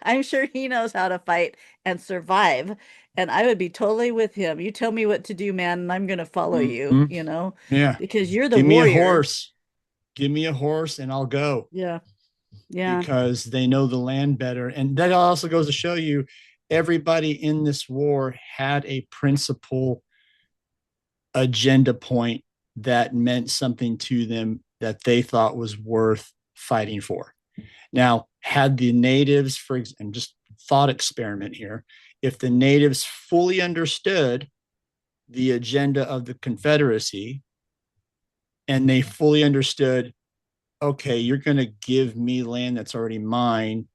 I'm sure he knows how to fight and survive. And I would be totally with him. You tell me what to do, man, and I'm going to follow you, Mm-hmm. Yeah. because you're the Give me a warrior. horse. Give me a horse and I'll go, Yeah. Yeah. because they know the land better. And that also goes to show you everybody in this war had a principal agenda point that meant something to them that they thought was worth fighting for. Now, had the natives, for example, just thought experiment here, if the natives fully understood the agenda of the Confederacy and they fully understood, okay, you're going to give me land that's already mine,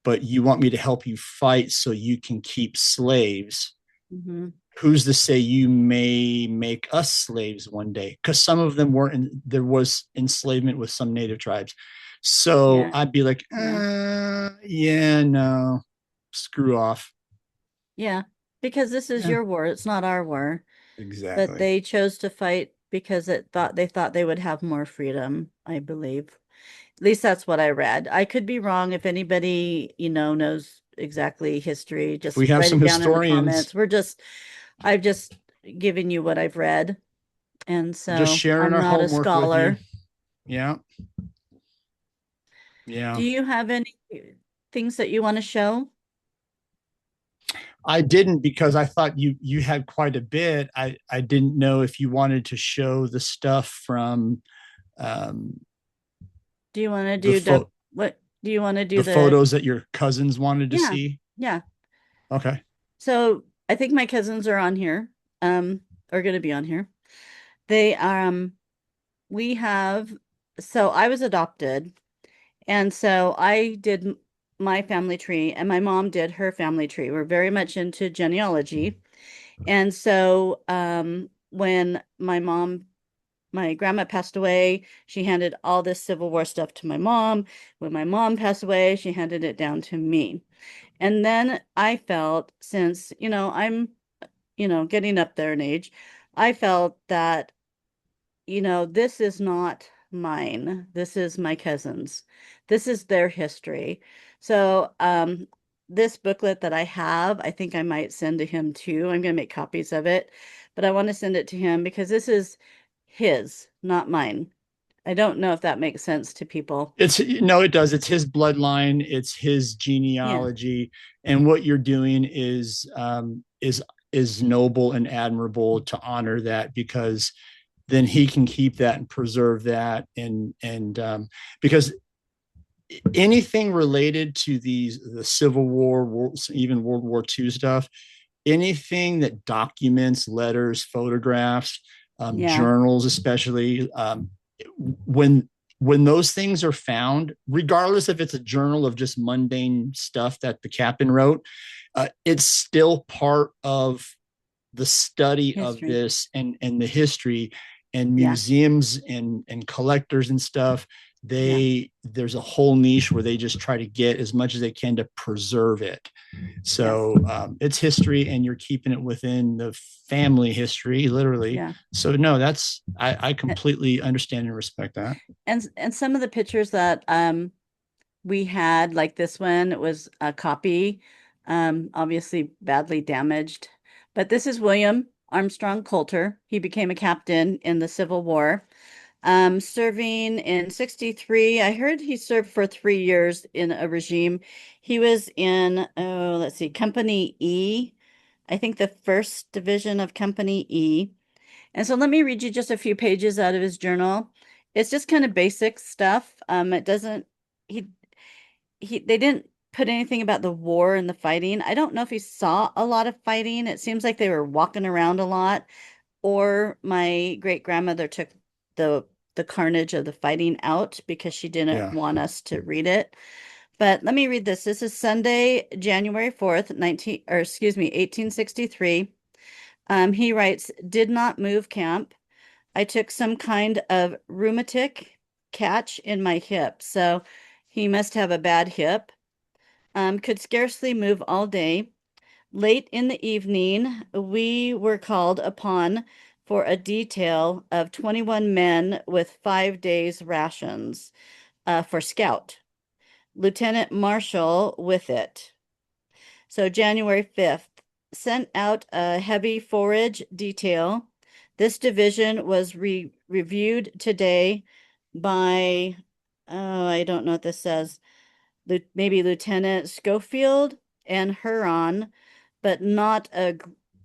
but you want me to help you fight so you can keep slaves. Hmm. Who's to say you may make us slaves one day? Because some of them weren't, there was enslavement with some native tribes. So Yeah. I'd be like, Yeah. yeah, no, screw off. Yeah. Because this is Yeah, your war. It's not our war. But exactly. they chose to fight because they thought they would have more freedom, I believe. At least that's what I read. I could be wrong. If anybody, we knows exactly history, just We have write some it down in the historians comments. I've just given you what I've read. And just so sharing I'm our not a homework with you. scholar. Yeah, Do yeah. you have any things that you want to show? I didn't, because I thought you had quite a bit. I didn't know if you wanted to show the stuff from um, Do you want to the do what do you want to do the the, photos that your cousins wanted to yeah, see. yeah. Okay. So I think my cousins are on here, are going to be on here. They we have, so I was adopted, and so I did my family tree, and my mom did her family tree. We're very much into genealogy. And so when my grandma passed away, she handed all this Civil War stuff to my mom. When my mom passed away, she handed it down to me. And then I felt, since, I'm, getting up there in age, I felt that this is not mine. This is my cousin's. This is their history. So, this booklet that I have, I think I might send to him too. I'm going to make copies of it, but I want to send it to him because this is his, not mine. I don't know if that makes sense to people. It's no, it does. It's his bloodline. It's his Yeah, genealogy, and what you're doing is noble and admirable to honor that, because then he can keep that and preserve that, and because anything related to the Civil War, even World War II stuff, anything that documents letters, photographs, yeah, journals, especially when when those things are found, regardless if it's a journal of just mundane stuff that the captain wrote, it's still part of the study of history. this and the history, and Yeah, museums and collectors and stuff. Yeah. There's a whole niche where they just try to get as much as they can to preserve it. Yes. So it's history, and you're keeping it within the family history, literally. Yeah. So no, that's I completely understand and respect that. And some of the pictures that we had, like this one, it was a copy, obviously badly damaged. But this is William Armstrong Coulter. He became a captain in the Civil War, serving in 63. I heard he served for 3 years in a regime. He was in, oh, let's see, Company E, I think the first division of Company E. And so let me read you just a few pages out of his journal. It's just kind of basic stuff. It doesn't, he they didn't put anything about the war and the fighting. I don't know if he saw a lot of fighting. It seems like they were walking around a lot, or my great grandmother took the the carnage of the fighting out because she didn't Yeah. want us to read it. But let me read this. This is Sunday, January 4th, 19, or excuse me, 1863. He writes, did not move camp. I took some kind of rheumatic catch in my hip. So he must have a bad hip. Could scarcely move all day. Late in the evening, we were called upon for a detail of 21 men with 5 days' rations for scout. Lieutenant Marshall with it. So January 5th, sent out a heavy forage detail. This division was reviewed today by, oh, I don't know what this says, maybe Lieutenant Schofield and Huron, but not a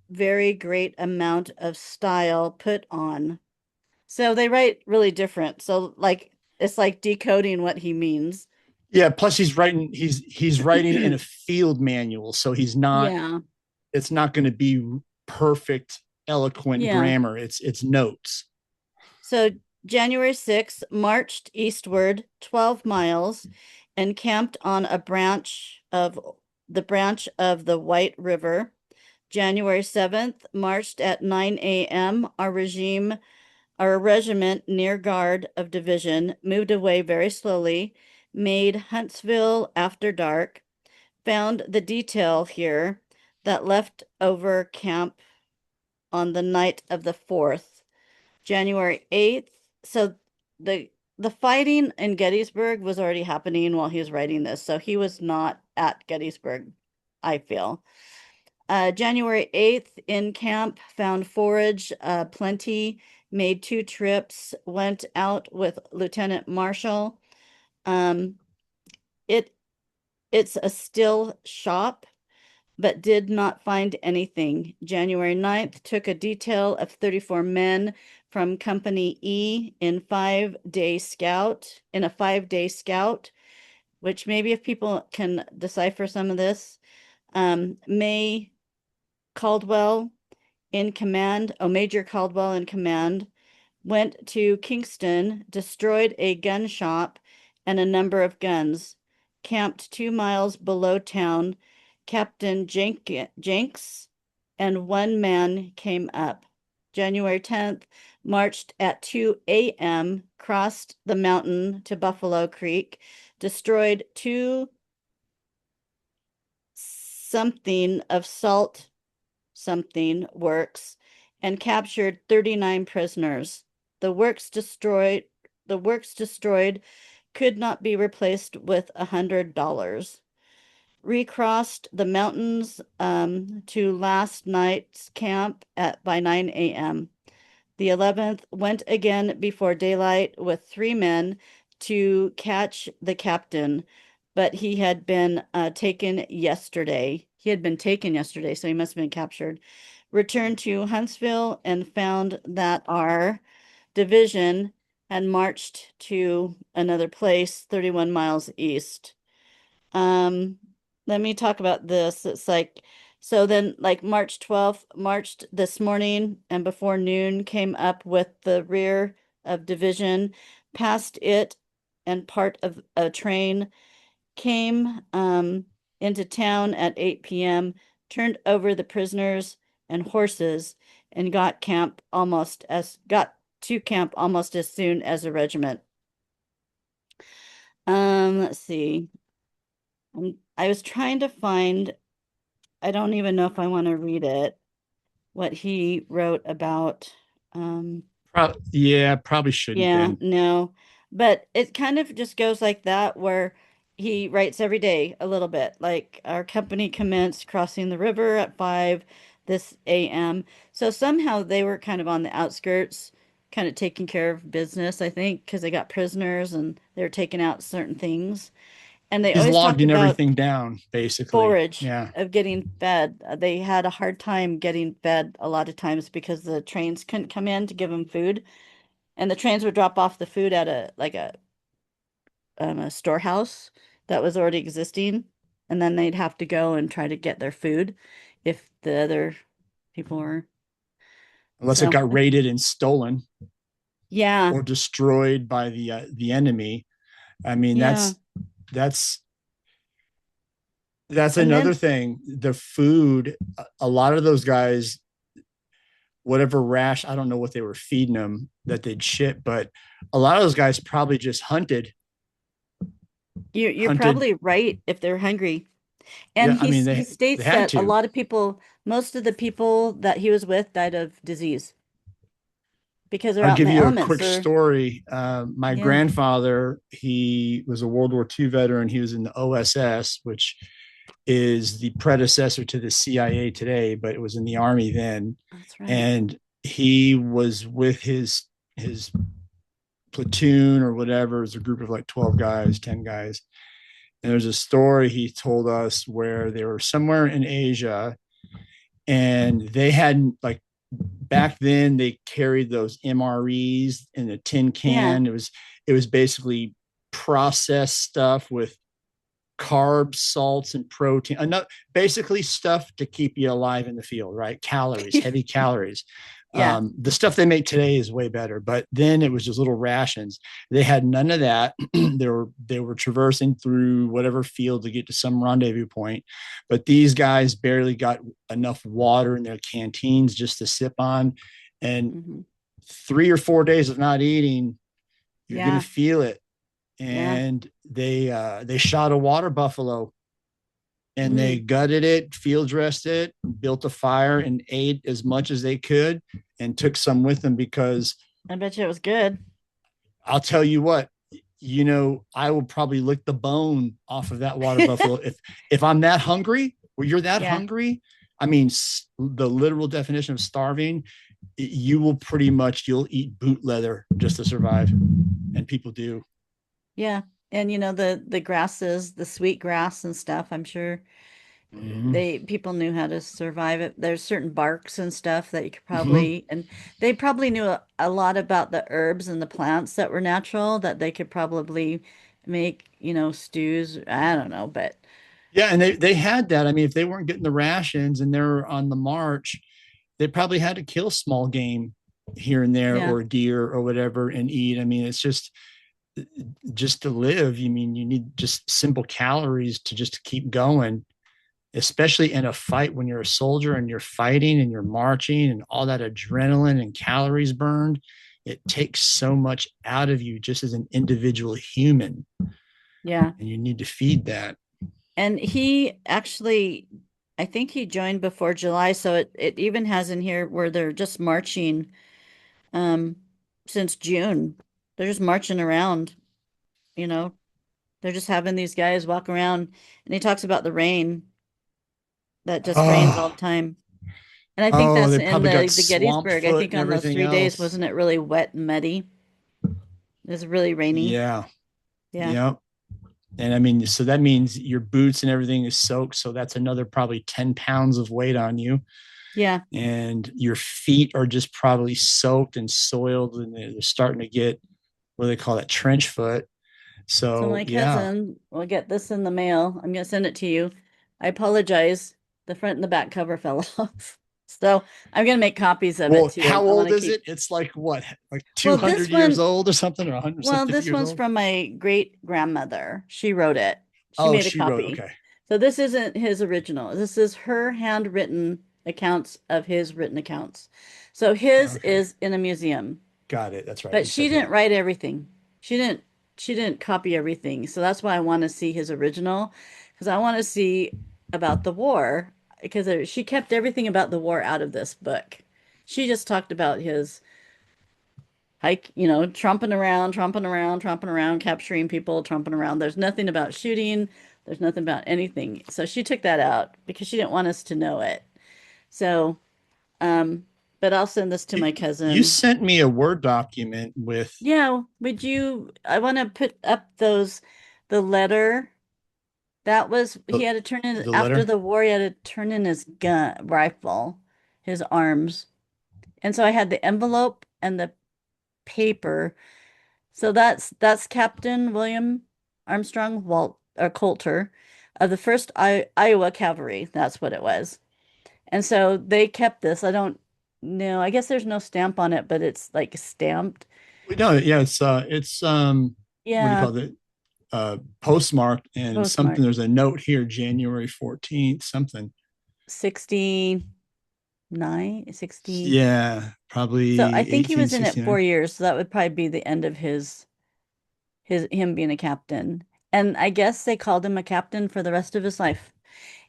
very great amount of style put on. So they write really different. So like it's like decoding what he means. Yeah, plus he's writing in a field manual, so he's not Yeah. it's not going to be perfect eloquent Yeah. grammar. It's notes. So January 6th, marched eastward 12 miles and camped on a branch of the White River. January 7th, marched at 9 a.m. Our regiment near guard of division moved away very slowly, made Huntsville after dark, found the detail here that left over camp on the night of the 4th. January 8th. So the the fighting in Gettysburg was already happening while he was writing this. So he was not at Gettysburg, I feel. January 8th, in camp, found forage plenty, made 2 trips, went out with Lieutenant Marshall. Um, it it's a still shop, but did not find anything. January 9th, took a detail of 34 men from Company E in a 5-day scout, which maybe if people can decipher some of this, May Caldwell in command, Major Caldwell in command, went to Kingston, destroyed a gun shop and a number of guns, camped 2 miles below town. Captain Jenks and one man came up. January 10th, marched at 2 a.m., crossed the mountain to Buffalo Creek, destroyed two something of salt something works and captured 39 prisoners. The works destroyed the works destroyed could not be replaced with $100. Recrossed the mountains to last night's camp at by 9 a.m. The 11th went again before daylight with 3 men to catch the captain, but he had been taken yesterday. He had been taken yesterday, so he must have been captured. Returned to Huntsville and found that our division had marched to another place 31 miles east. Um, Let me talk about this. It's like, so then like March 12th, marched this morning and before noon came up with the rear of division, passed it and part of a train, came into town at 8 p.m., turned over the prisoners and horses, and got to camp almost as soon as the regiment. Let's see. I was trying to find, I don't even know if I want to read it, what he wrote about. Um, Yeah, probably shouldn't Yeah, then. no. But it kind of just goes like that, where he writes every day a little bit. Like our company commenced crossing the river at 5 this AM. So somehow they were kind of on the outskirts, kind of taking care of business, I think, because they got prisoners and they were taking out certain things. And they He's always talked logging about everything down, basically. forage Yeah. of getting fed. They had a hard time getting fed a lot of times because the trains couldn't come in to give them food, and the trains would drop off the food at a storehouse that was already existing, and then they'd have to go and try to get their food if the other people were. Unless it So, got raided and stolen yeah, or destroyed by the enemy. I mean, yeah. that's that's And another then thing. The food, a lot of those guys, whatever rash, I don't know what they were feeding them that they'd ship, but a lot of those guys probably just you're hunted. probably right if they're hungry. And Yeah, I mean he they states had that a to. lot of people, most of the people that he was with died of disease because they're I'll out in give the you a elements quick or story. My yeah, grandfather, he was a World War II veteran. He was in the OSS, which is the predecessor to the CIA today, but it was in the Army then. that's right. And he was with his platoon or whatever. It was a group of like 12 guys, 10 guys. And there's a story he told us where they were somewhere in Asia and they had like back then they carried those MREs in a tin Yeah. can. It was basically processed stuff with carbs, salts, and protein. Enough, basically stuff to keep you alive in the field, right? Calories, heavy calories. Yeah. The stuff they make today is way better, but then it was just little rations. They had none of that. They were traversing through whatever field to get to some rendezvous point, but these guys barely got enough water in their canteens just to sip on, and Hmm. 3 or 4 days of not eating, you're gonna Yeah. feel it. Yeah. And they shot a water buffalo and they Mm. gutted it, field dressed it, built a fire, and ate as much as they could, and took some with them because I bet you it was good. I'll tell you what, I will probably lick the bone off of that water buffalo if I'm that hungry, or you're that Yeah. hungry. I mean, the literal definition of starving, you will pretty much you'll eat boot leather just to survive, and people do. Yeah. And the grasses, the sweet grass and stuff, I'm sure Mm-hmm. they people knew how to survive it. There's certain barks and stuff that you could Mm-hmm. probably, and they probably knew a lot about the herbs and the plants that were natural that they could probably make, stews. I don't know, but Yeah, and they had that. I mean, if they weren't getting the rations and they're on the march, they probably had to kill small game here and there yeah. or a deer or whatever and eat. I mean, it's just to live. You mean you need just simple calories to just keep going, especially in a fight when you're a soldier and you're fighting and you're marching and all that adrenaline and calories burned. It takes so much out of you just as an individual human, Yeah. and you need to feed that. And he actually, I think he joined before July, so it even has in here where they're just marching um since June. They're just marching around, you know. They're just having these guys walk around, and he talks about the rain that just rains all the Oh, time. And I think oh, that's they in probably got the swamp Gettysburg. I foot think and on those everything 3 days, else. wasn't it really wet and muddy? It was really rainy. Yeah. Yeah. Yeah. And I mean, so that means your boots and everything is soaked. So that's another probably 10 pounds of weight on you. Yeah. And your feet are just probably soaked and soiled and they're starting to get what do they call that trench foot. So So my yeah. cousin will get this in the mail. I'm gonna send it to you. I apologize. The front and the back cover fell off. So I'm gonna make copies of it Well, too. how I want old to is it? keep. It's like what, like Well, 200 this years one, old or something, or 100 well, 150 this years one's old? from my great grandmother. She wrote it. She Oh, made a she wrote. copy. Okay. So this isn't his original. This is her handwritten accounts of his written accounts. So his Okay. is in a museum, Got it. That's right. but You she said didn't that. write everything. She didn't. she didn't copy everything. So that's why I want to see his original, because I want to see about the war, because she kept everything about the war out of this book. She just talked about his hike, tromping around, tromping around, tromping around, capturing people, tromping around. There's nothing about shooting. There's nothing about anything. So she took that out because she didn't want us to know it. So, um, but I'll send this to my You cousin. sent me a Word document with Yeah, I want to put up the letter. That was, he the, had to turn in, the after letter. the war, he had to turn in his rifle, his arms. And so I had the envelope and the paper. So that's Captain William Armstrong Walt or Coulter of the First Iowa Cavalry. That's what it was. And so they kept this. I don't know. I guess there's no stamp on it, but it's like stamped. No, yeah, it's what do you Yeah, call it? Postmarked and something. postmark There's a note here, January 14th, something. 69, 60. Yeah, So I probably think he was in it 4 1869. years. So that would probably be the end of his him being a captain. And I guess they called him a captain for the rest of his life.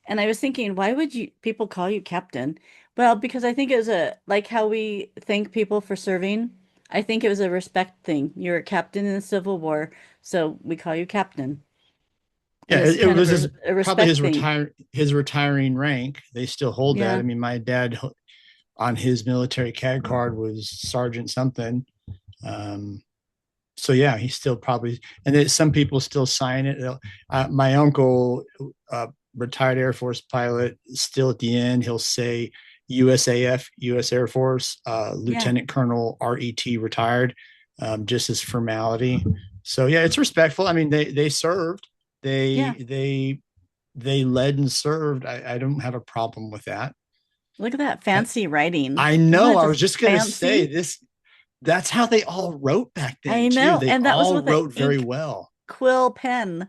And I was thinking, why would you people call you captain? Well, because I think it was a like how we thank people for serving. I think it was a respect thing. You're a captain in the Civil War, so we call you captain. And Yeah, it's it kind of was a probably respect thing. his retiring rank. They still hold that. I Yeah, mean, my dad on his military CAD card was sergeant something. Um, so yeah, he's still probably, and then some people still sign it. My uncle, retired Air Force pilot, still at the end, he'll say USAF, U.S. Air Force, yeah, Lieutenant Colonel RET retired, just as formality. So yeah, it's respectful. I mean, they served, yeah. they led and served. I don't have a problem with that. Look at that I, fancy writing. I Isn't know. that I was just just gonna say fancy? this. That's how they all wrote back then I too. know. They And that was all with an wrote very ink well. quill pen.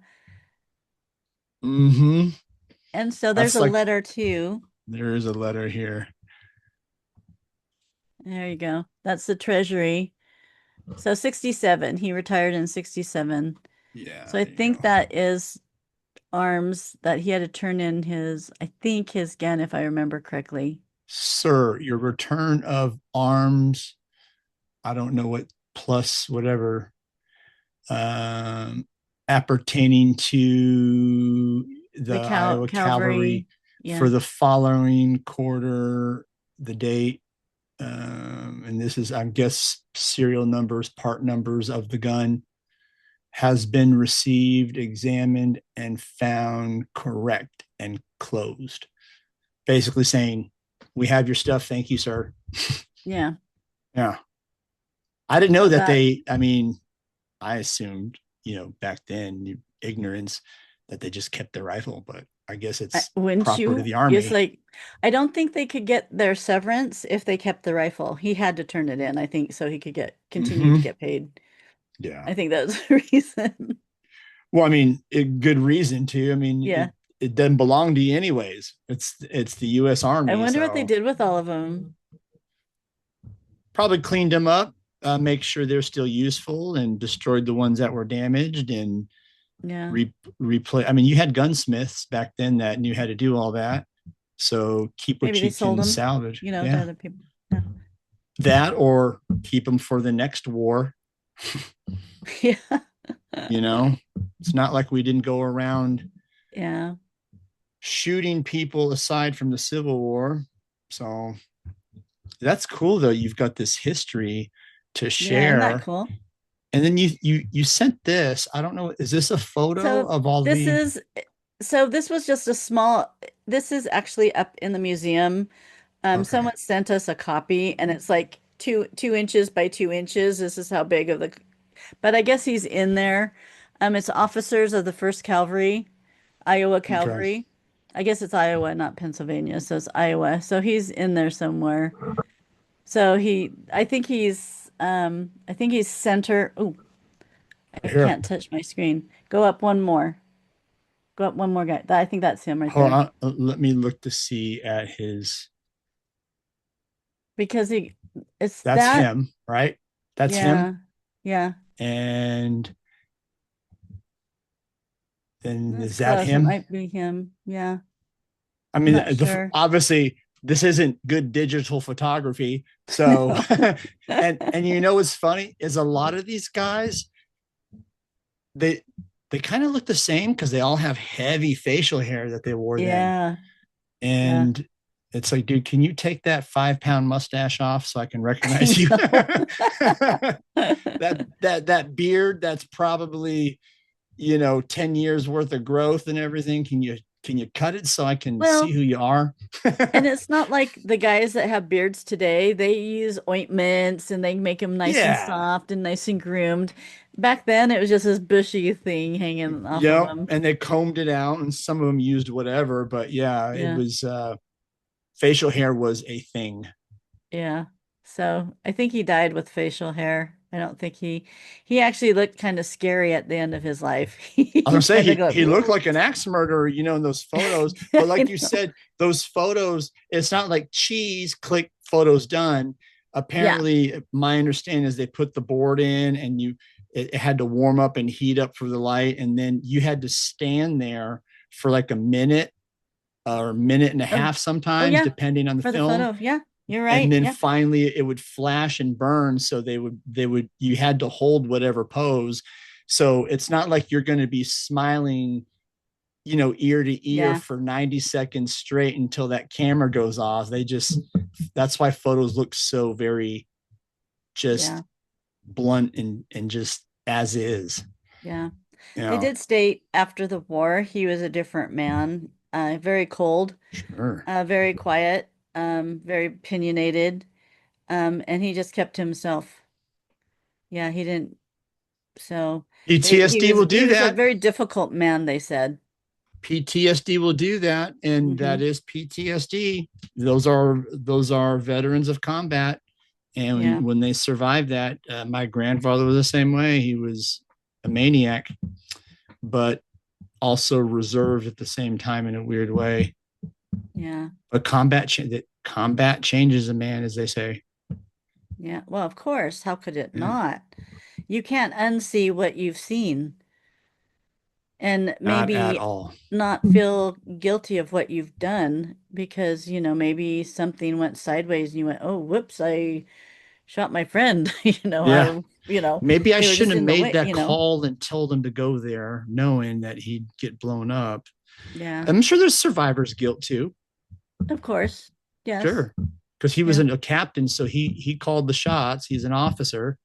Mm-hmm. And so there's That's a like letter too. there is a letter here. There you go. That's the Treasury. So 67, he retired in 67. Yeah, So I there you think go. that is arms that he had to turn in I think his gun, if I remember correctly. Sir, your return of arms, I don't know what plus whatever, um, appertaining to the The Iowa cavalry. Cavalry Yeah. for the following quarter, the date, and this is, I guess, serial numbers, part numbers of the gun, has been received, examined, and found correct and closed. Basically saying, we have your stuff. Thank you, sir. Yeah. Yeah. I didn't know So that that I mean, I assumed, back then, ignorance, that they just kept their rifle, but I guess it's wouldn't proper to the you? It's Army. like I don't think they could get their severance if they kept the rifle. He had to turn it in, I think, so he could get continue to Mm-hmm. get paid. Yeah. I think that's the reason. Well, I mean, good reason to. I mean, Yeah. it doesn't belong to you anyways. It's the U.S. I Army, wonder what they so did with all of them. probably cleaned them up, make sure they're still useful, and destroyed the ones that were damaged, and Yeah. replay. I mean, you had gunsmiths back then that knew how to do all that. So keep Maybe what they you sold can them, salvage. to Yeah, other people. Yeah. that or keep them for the next war. Yeah. You know, it's not like we didn't go around Yeah. shooting people aside from the Civil War. So that's cool, though. You've got this history to Yeah, isn't that share. cool? And then you sent this. I don't know. Is this a photo So of all this the? is so this was just a small this is actually up in the museum. Okay, Someone sent us a copy and it's like two inches by 2 inches. This is how big of the but I guess he's in there. It's officers of the First Cavalry, Iowa okay. Cavalry. I guess it's Iowa, not Pennsylvania, so it's Iowa. So he's in there somewhere. So I think he's center. Oh, I Here, can't touch my screen. Go up one more. Go up one more guy. I think that's him right hold there. on. Let me look to see at his. Because it's That's that, him, right? That's him. yeah, yeah. And And That's is that close. It him? might be him. Yeah. I I'm mean, not sure. obviously this isn't good digital photography. So, No. and you know what's funny is a lot of these guys they they kind of look the same because they all have heavy facial hair that they wore then, Yeah. Yeah. and it's like, dude, can you take that 5 pound mustache off so I can recognize I you? know. That beard that's probably 10 years worth of growth and everything. Can you cut it so I can see Well, who you are? and it's not like the guys that have beards today, they use ointments and they make them nice and Yeah. soft and nice and groomed. Back then, it was just this bushy thing hanging off of Yep. them. And they combed it out, and some of them used whatever, but yeah, it Yeah. was facial hair was a thing. Yeah. So I think he died with facial hair. I don't think he actually looked kind of scary at the end of his life. I was gonna He say kind of he go like, he looked whoa. like an axe murderer, in those photos. But like I you know. said, those photos, it's not like cheese, click, photos done. Yeah. Apparently, my understanding is they put the board in, and it had to warm up and heat up for the light, and then you had to stand there for like a minute or a minute and a Oh, half oh sometimes, yeah. depending on the For the film. photo. Yeah. You're And right. then Yeah. finally it would flash and burn, so they would you had to hold whatever pose. So it's not like you're going to be smiling ear to ear Yeah. for 90 seconds straight until that camera goes off. That's why photos look so very just Yeah. blunt and just as is. Yeah. You They know, did state after the war he was a different man. Very cold, sure. very quiet, very opinionated. And he just kept to himself. Yeah, he didn't. So he PTSD was will he do was a that. very difficult man, they said. PTSD will do that, and that Hmm. is PTSD. Those are veterans of combat, and Yeah, when they survived that, my grandfather was the same way. He was a maniac, but also reserved at the same time in a weird way. yeah, But combat changes a man, as they say. yeah. Well, of course, how could it Yeah, not? You can't unsee what you've seen and not at maybe all. not feel guilty of what you've done because, maybe something went sideways and you went, oh, whoops, I shot my friend, Yeah, maybe I they were shouldn't just have in the made way, that call and told him to go there, knowing that he'd get blown up. Yeah, I'm sure there's survivor's guilt too. of course. Yes. Sure. Because he was Yeah. a captain, so he called the shots. He's an officer,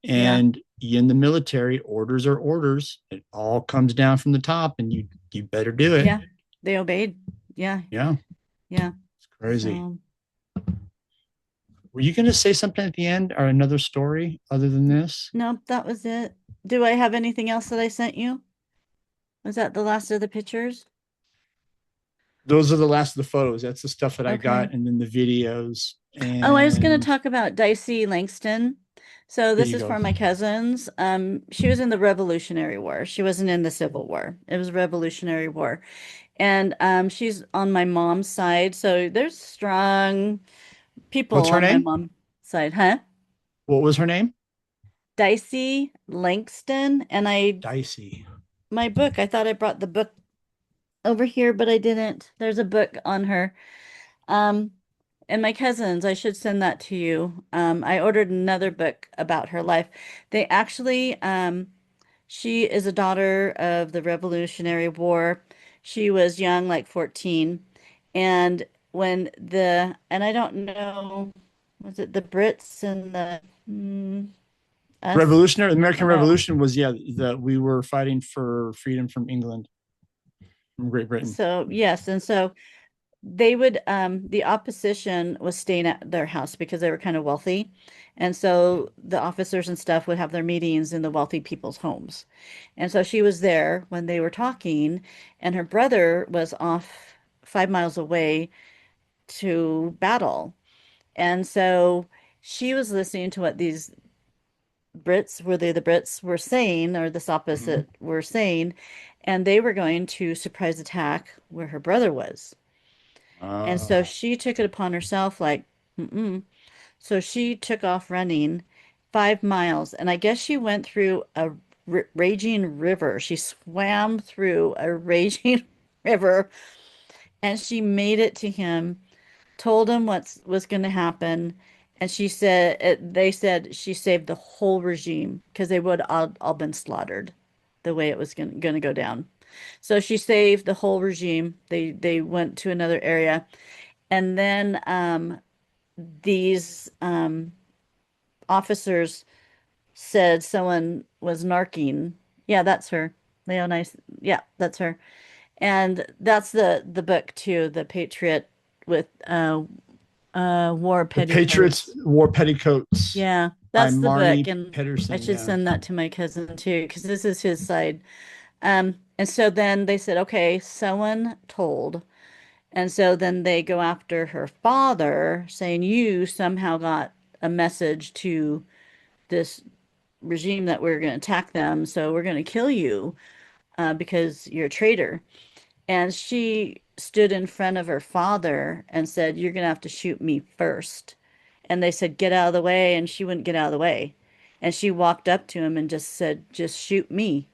Yeah. and in the military, orders are orders. It all comes down from the top, and you better do it. Yeah. They obeyed. Yeah. Yeah, Yeah. it's crazy. So, Were you going to say something at the end or another story other than this? nope, that was it. Do I have anything else that I sent you? Was that the last of the pictures? Those are the last of the photos. That's the stuff that I Okay. got, and then the videos. Oh, I was going to And talk about Dicey Langston. So here this you is go. for my cousins. She was in the Revolutionary War. She wasn't in the Civil War. It was Revolutionary War. And she's on my mom's side. So there's strong people What's her on my name? mom's side, huh? What was her name? Dicey Langston. And Dicey. my book, I thought I brought the book over here, but I didn't. There's a book on her. Um, and my cousins, I should send that to you. I ordered another book about her life. They actually, she is a daughter of the Revolutionary War. She was young, like 14. And and I don't know, was it the Brits and us? Revolutionary I American know. Revolution was, yeah, that we were fighting for freedom from England, from Great Britain. So, yes. And so they would the opposition was staying at their house because they were kind of wealthy, and so the officers and stuff would have their meetings in the wealthy people's homes. And so she was there when they were talking, and her brother was off 5 miles away to battle. And so she was listening to what these Brits, were they the Brits, were saying, or this Mm-hmm. opposite were saying, and they were going to surprise attack where her brother was. And so Oh, she took it upon herself, like, mm-mm. So she took off running 5 miles. And I guess she went through a raging river. She swam through a raging river and she made it to him, told him what was going to happen. And she said, they said she saved the whole regime because they would all been slaughtered the way it was going to go down. So she saved the whole regime. They went to another area. And then these officers said someone was narking. Yeah, that's her. Leonice. Yeah, that's her. And that's the book too, The Patriot with War The Patriots Petticoats. Wore Petticoats Yeah, by that's the book, Marnie and I Pedersen. should Yeah. send that to my cousin too, because this is his side. And so then they said, okay, someone told. And so then they go after her father, saying, you somehow got a message to this regime that we're going to attack them, so we're going to kill you because you're a traitor. And she stood in front of her father and said, you're going to have to shoot me first. And they said, get out of the way. And she wouldn't get out of the way. And she walked up to him and just said, just shoot me.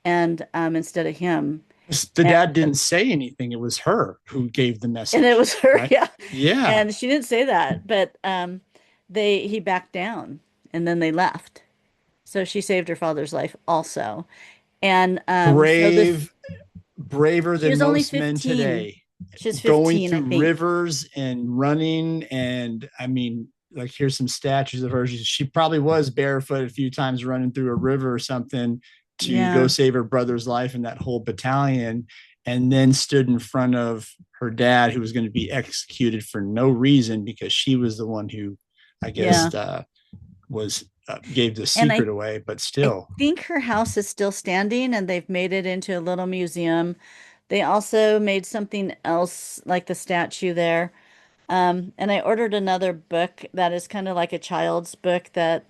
And instead of him. The And, dad didn't say anything. It was her who gave the and it message, was her, right? yeah. Yeah. And she didn't say that, but he backed down and then they left. So she saved her father's life also. And so this, Brave, braver she than was only most men 15. today, She was going 15, I through think. rivers and running. And I mean, like, here's some statues of her. She probably was barefoot a few times running through a river or something to go Yeah. save her brother's life and that whole battalion, and then stood in front of her dad, who was going to be executed for no reason because she was the one who, I Yeah. guess, was gave the And secret away. But I still, think her house is still standing and they've made it into a little museum. They also made something else like the statue there. And I ordered another book that is kind of like a child's book that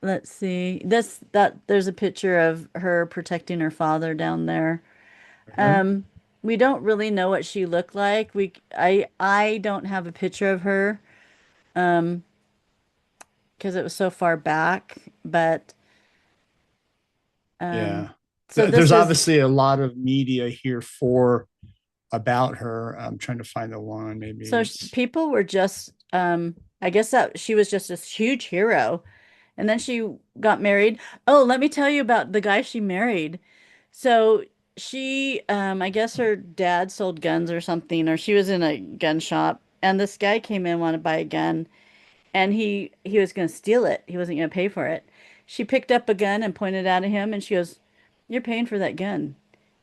let's see. This that there's a picture of her protecting her father down there. Um we don't really know what she looked like. I don't have a picture of her because it was so far back, but yeah, so this there's is obviously a lot of media here for about her. I'm trying to find the one. Maybe so it's people were just I guess that she was just this huge hero. And then she got married. Oh, let me tell you about the guy she married. So she I guess her dad sold guns or something, or she was in a gun shop, and this guy came in wanted to buy a gun, and he was going to steal it. He wasn't going to pay for it. She picked up a gun and pointed at him, and she goes, "You're paying for that gun."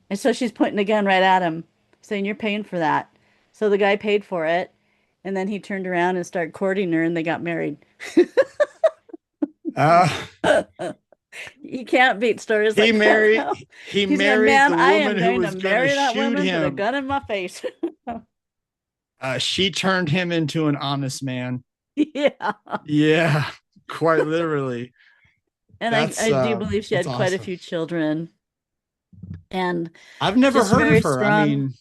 And so she's pointing the gun right at him, saying, "You're paying for that." So the guy paid for it, and then he turned around and started courting her, and they got married. uh, You can't beat stories he like that married now. he He's going, married man, the I woman am who going to was going to marry that shoot woman, put a him. gun in my face. She turned him into an honest man. Yeah. Yeah, quite literally. And That's I do believe she that's had quite a awesome. few children and I've never just heard of very her. I strong. mean,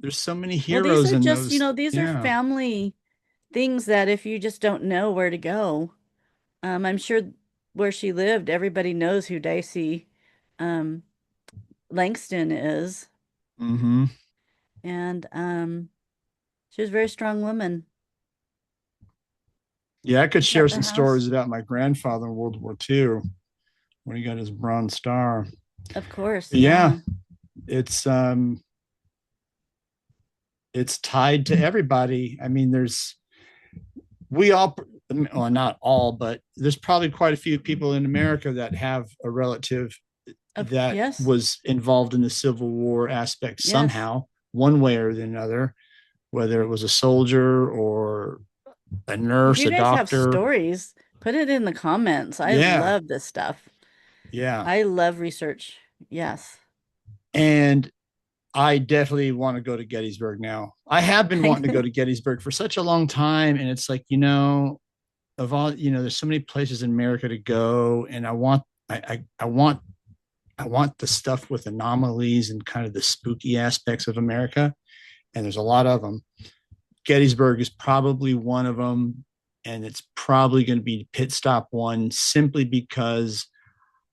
there's so many Well, these heroes are in just, those. these are Yeah. family things that if you just don't know where to go, I'm sure where she lived, everybody knows who Dicey um, Langston is. Mm-hmm. And she was a very strong woman. Yeah, I could Is share that the some house? stories about my grandfather in World War II when he got his Bronze Star. Of course, Yeah, yeah. it's um it's tied to everybody. I mean, we all, well, not all, but there's probably quite a few people in America that have a relative that Yes, was involved in the Civil War aspect yes. somehow, one way or another, whether it was a soldier or a If nurse, you a guys have doctor. stories, put it in the comments. I Yeah, love this stuff. yeah. I love research. Yes. And I definitely want to go to Gettysburg now. I have been wanting to go to Gettysburg for such a long time. And it's like, of all, there's so many places in America to go. And I want the stuff with anomalies and kind of the spooky aspects of America. And there's a lot of them. Gettysburg is probably one of them. and it's probably going to be pit stop one simply because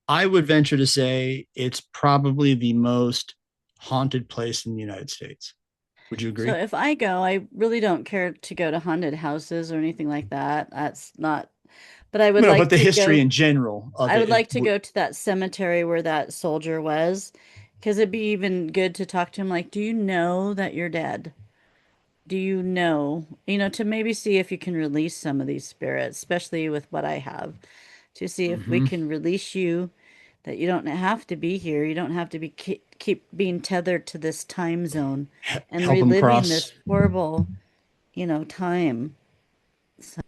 I would venture to say it's probably the most haunted place in the United States. Would you So agree? if I go, I really don't care to go to haunted houses or anything like that. That's not, but I would No, but like the to history go. in general of I it would is like to go to that cemetery where that soldier was, because it'd be even good to talk to him like, do you know that you're dead? Do you know, to maybe see if you can release some of these spirits, especially with what I have, to see if we mhm, can release you, that you don't have to be here. You don't have to be keep being tethered to this time zone and help them reliving cross this horrible, time. So,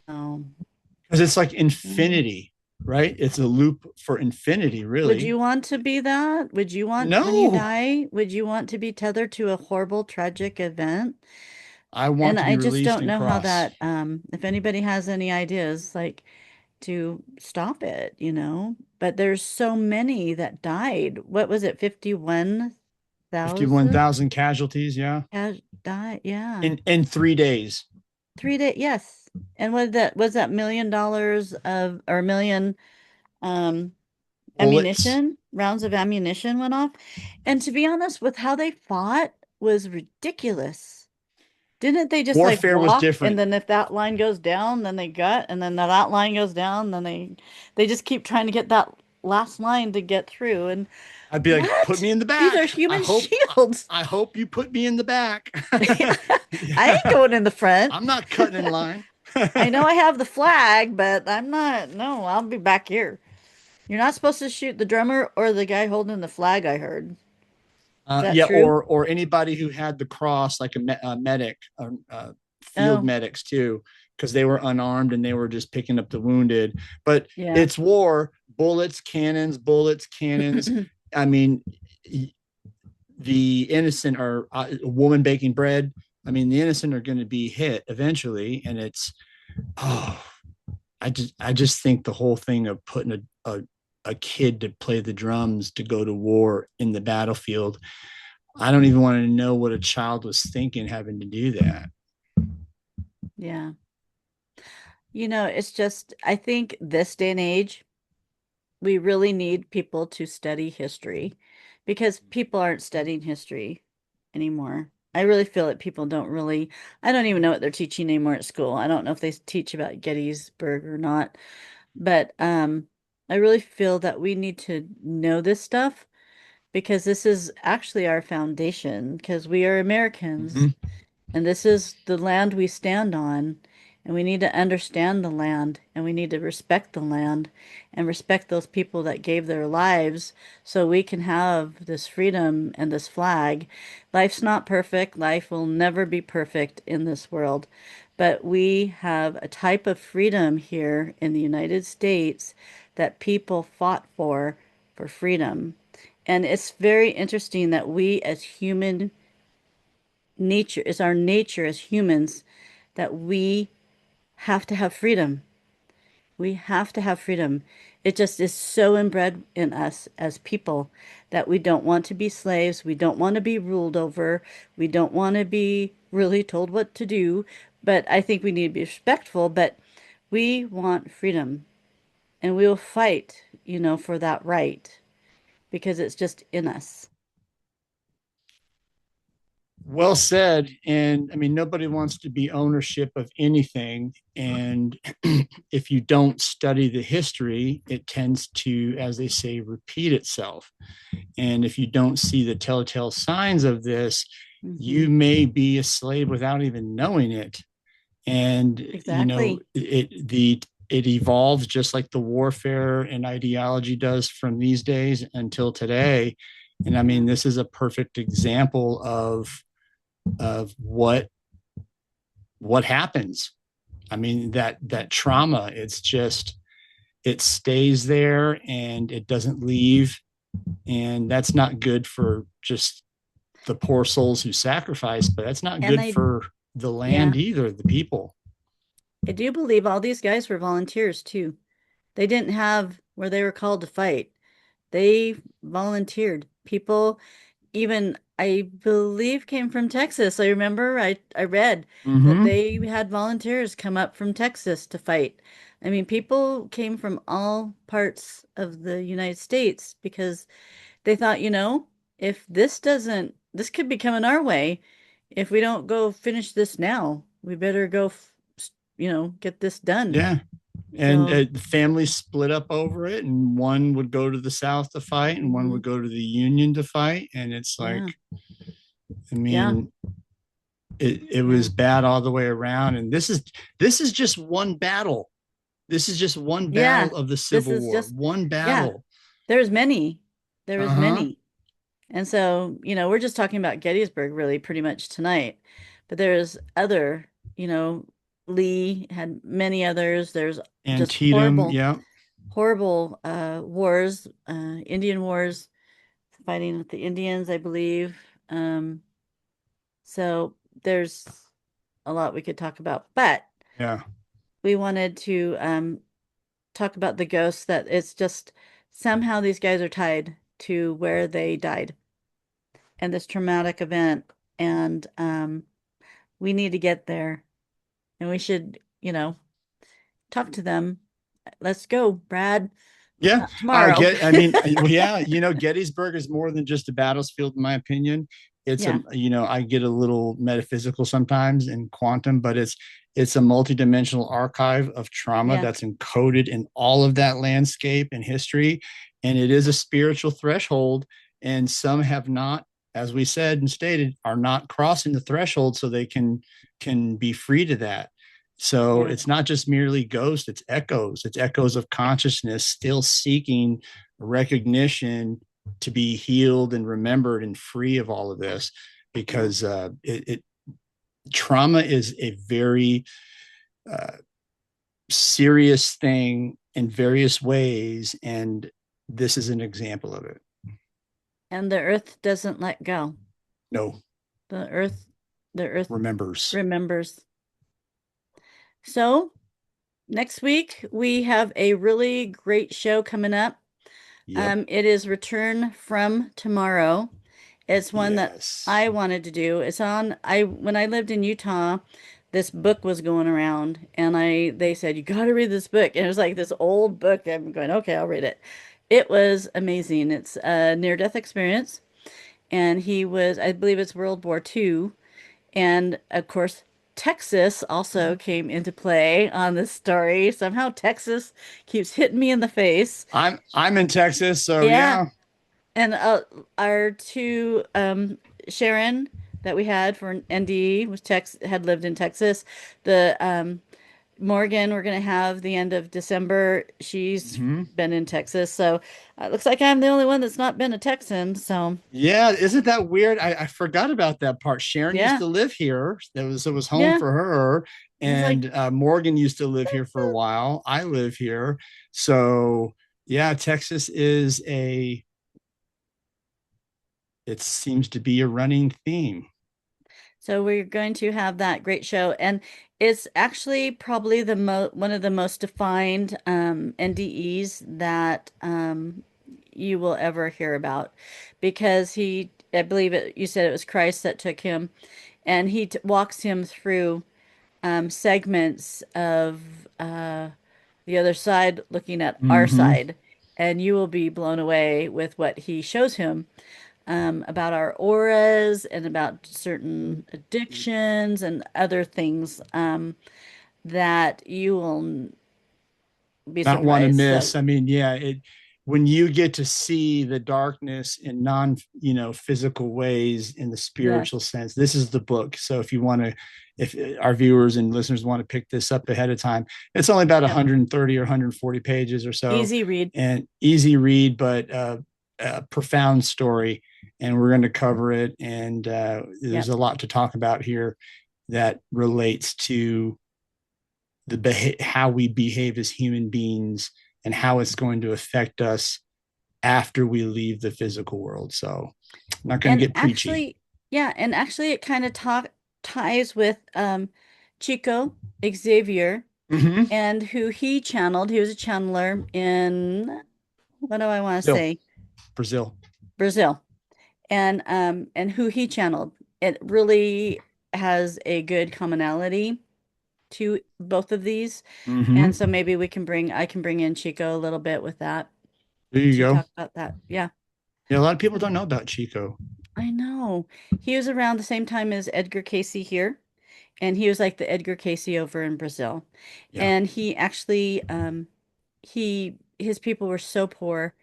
because it's like yeah. infinity, right? It's a loop for infinity, Would really. you want to be that? Would you want, when you No, die, would you want to be tethered to a horrible, tragic event? I And want to be I just released don't and know how cross. that, if anybody has any ideas, like to stop it. But there's so many that died. What was it, 51,000 51,000 casualties, yeah, has died? Yeah. in 3 days. 3 days, yes. And was that $1 million or million um Bullets. rounds of ammunition went off. And to be honest, with how they fought was ridiculous. Didn't they just like Warfare was walk and different. then if that line goes down, then they gut, and then that line goes down, then they just keep trying to get that last line to get through. And I'd be like, put what? me in the These are back. human shields. I hope you put me in the back. I ain't Yeah, going in the front. I'm not cutting in line. I know I have the flag, but I'm not. No, I'll be back here. You're not supposed to shoot the drummer or the guy holding the flag, I heard. Is that Yeah, true? or anybody who had the cross, like a medic, field Oh, medics too, because they were unarmed and they were just picking up the wounded. But yeah. it's war, bullets, cannons, bullets, cannons. I mean, the innocent are a woman baking bread. I mean, the innocent are going to be hit eventually, and it's oh, I just think the whole thing of putting a kid to play the drums to go to war in the battlefield. I don't even want to know what a child was thinking having to do that. Yeah. It's just, I think this day and age, we really need people to study history because people aren't studying history anymore. I really feel that people don't really, I don't even know what they're teaching anymore at school. I don't know if they teach about Gettysburg or not, but I really feel that we need to know this stuff because this is actually our foundation because we are Americans. Mm-hmm. And this is the land we stand on. And we need to understand the land and we need to respect the land and respect those people that gave their lives so we can have this freedom and this flag. Life's not perfect. Life will never be perfect in this world. But we have a type of freedom here in the United States that people fought for freedom. And it's very interesting that we as human nature is our nature as humans that we have to have freedom. We have to have freedom. It just is so inbred in us as people that we don't want to be slaves. We don't want to be ruled over. We don't want to be really told what to do. But I think we need to be respectful. But we want freedom and we will fight, for that right because it's just in us. Well said. And I mean, nobody wants to be ownership of anything. And if you don't study the history, it tends to, as they say, repeat itself. And if you don't see the telltale signs of this, Hmm. you may be a slave without even knowing it. And Exactly. it evolves just like the warfare and ideology does from these days until today. And I mean, Yeah. this is a perfect example of what happens. I mean, that trauma, it's just it stays there and it doesn't leave. And that's not good for just the poor souls who sacrifice, but that's not And good for the land yeah. either, the people. I do believe all these guys were volunteers too. They didn't have where they were called to fight. They volunteered. People even I believe came from Texas. I remember I read that Mm-hmm. they had volunteers come up from Texas to fight. I mean, people came from all parts of the United States because they thought, if this could be coming our way. If we don't go finish this now, we better go, get this done. Yeah. And So, the families split up over it, and one would go to the South to fight, and one mhm, would go to the Union to fight. And it's like, yeah, I yeah, mean, it yeah, was bad all the way around. And this is just one battle. This is just one yeah. battle of the This Civil is War. just, One yeah, battle. there's many. There was Uh-huh. many. And so, we're just talking about Gettysburg really pretty much tonight. But there's other, you know, Lee had many others. There's just Antietam, yeah. horrible wars, Indian wars, fighting with the Indians, I believe. So there's a lot we could talk about. But Yeah. we wanted to talk about the ghosts that it's just somehow these guys are tied to where they died and this traumatic event. And we need to get there and we should, talk to them. Let's go, Brad. Yeah, Tomorrow. I mean, well, yeah, Gettysburg is more than just a battlefield, in my opinion. Yeah, I get a little metaphysical sometimes in quantum, but it's a multidimensional archive of trauma yeah, that's encoded in all of that landscape and history. And it is a spiritual threshold. And some have not, as we said and stated, are not crossing the threshold so they can be free to that. So yeah, it's not just merely ghosts, it's echoes of consciousness still seeking recognition to be healed and remembered and free of all of this yeah. because trauma is a very uh, serious thing in various ways. And this is an example of it. And the earth doesn't let go. No, The earth, the earth remembers. remembers. So next week we have a really great show coming up. Yep. It is Return from Tomorrow. It's one that Yes. I wanted to do. It's on I when I lived in Utah, this book was going around and they said you got to read this book. And it was like this old book. I'm going, okay, I'll read it. It was amazing. It's a near-death experience and he was I believe it's World War II. And of course, Texas also came into play on this story. Somehow Texas keeps hitting me in the face. I'm in Texas, so Yeah. yeah. And our two Sharon that we had for NDE was Tex had lived in Texas. The Morgan we're gonna have the end of December. She's Mm-hmm. been in Texas, so it looks like I'm the only one that's not been a Texan. So Yeah, isn't that weird? I forgot about that part. Sharon used yeah, to live here. It was home yeah. for her, It's like and Morgan used to live here for a while. I live here, so yeah, Texas is a. It seems to be a running theme. So we're going to have that great show, and it's actually probably the mo one of the most defined NDEs that you will ever hear about, because I believe you said it was Christ that took him, and he t walks him through segments of the other side, looking at our Mm-hmm. side, and you will be blown away with what he shows him about our auras and about certain addictions and other things that you will be Not want to surprised. miss. So, I mean, yeah, it when you get to see the darkness in non, physical ways in the yes, spiritual sense, this is the book. So if you want to, if our viewers and listeners want to pick this up ahead of time, it's only about yep, 130 or 140 pages or so, easy read. and easy read, but a profound story. And we're going to cover it. And there's Yep. a lot to talk about here that relates to how we behave as human beings and how it's going to affect us after we leave the physical world. So I'm not going to And get preachy. actually, yeah, and actually it kind of talk ties with Chico Xavier Mm-hmm. and who he channeled. He was a channeler in, what do I want to Brazil. say? Brazil. Brazil. and who he channeled. It really has a good commonality to both of these. And Hmm. so maybe I can bring in Chico a little bit with that There you to go. talk about that. Yeah. Yeah, a lot of people don't know about Chico. I know. He was around the same time as Edgar Casey here, and he was like the Edgar Casey over in Brazil. Yeah, And he actually his people were so poor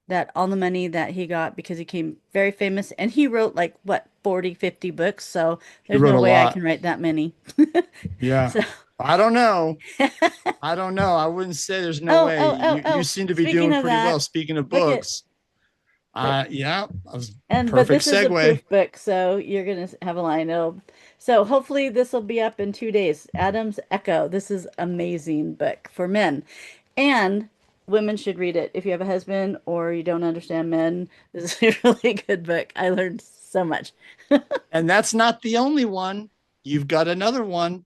that all the money that he got because he became very famous and he wrote like what 40, 50 books, so he there's wrote no a way I lot. can write that many. Yeah, So I don't know. I don't know. I wouldn't say there's no oh, way. oh, oh, You oh. seem to be Speaking doing of pretty well. that, Speaking of look at books, look. yeah, that was But perfect this is a segue. proof book, so you're gonna have a line. So hopefully this will be up in 2 days. Adam's Echo. This is amazing book for men, and women should read it. If you have a husband or you don't understand men, this is a really good book. I learned so much. And that's not the only one. You've got another one.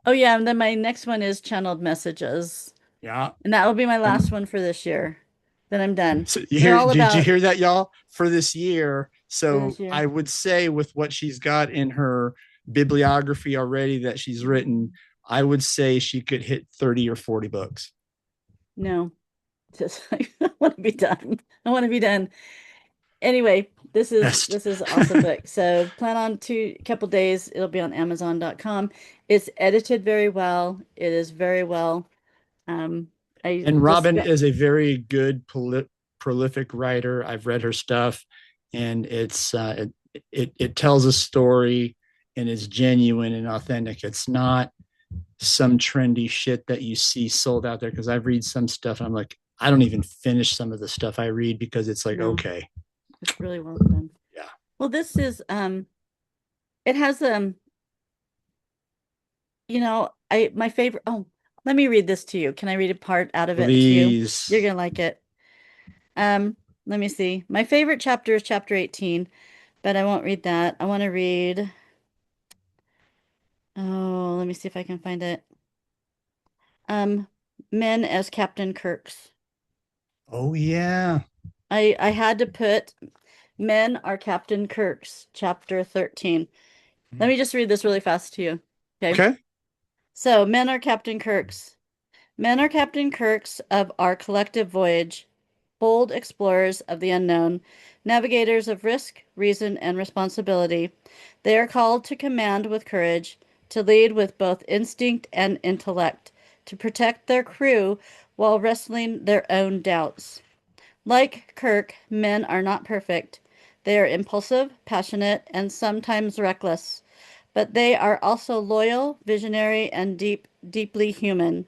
Oh yeah, and then my next one is channeled messages, Yeah. and that will be my And last one for this year. Then I'm done. so They're all did you about hear that, y'all? For this year. for So this year. I would say with what she's got in her bibliography already that she's written, I would say she could hit 30 or 40 books. No, just I want to be done. I want to be done. Anyway, Best. this is awesome book. So plan on couple days. It'll be on Amazon.com. It's edited very well. It is very well. Um, I And just Robyn spent is a very good prolific writer. I've read her stuff, and it tells a story and is genuine and authentic. It's not some trendy shit that you see sold out there. Because I've read some stuff, and I'm like, I don't even finish some of the stuff I read because it's like, no, okay, it's really well done. yeah, Well, this is it has I my favorite. Oh, let me read this to you. Can I read a part out of it to you? You're please. gonna like it. Let me see. My favorite chapter is chapter 18, but I won't read that. I want to read. Oh, let me see if I can find it. Um, Men as Captain Kirks. Oh yeah. I had to put Men are Captain Kirks, chapter 13. Let me just read this really fast to you. Okay. Okay. So, men are Captain Kirks. Men are Captain Kirks of our collective voyage, bold explorers of the unknown, navigators of risk, reason, and responsibility. They are called to command with courage, to lead with both instinct and intellect, to protect their crew while wrestling their own doubts. Like Kirk, men are not perfect. They are impulsive, passionate, and sometimes reckless, but they are also loyal, visionary, and deeply human.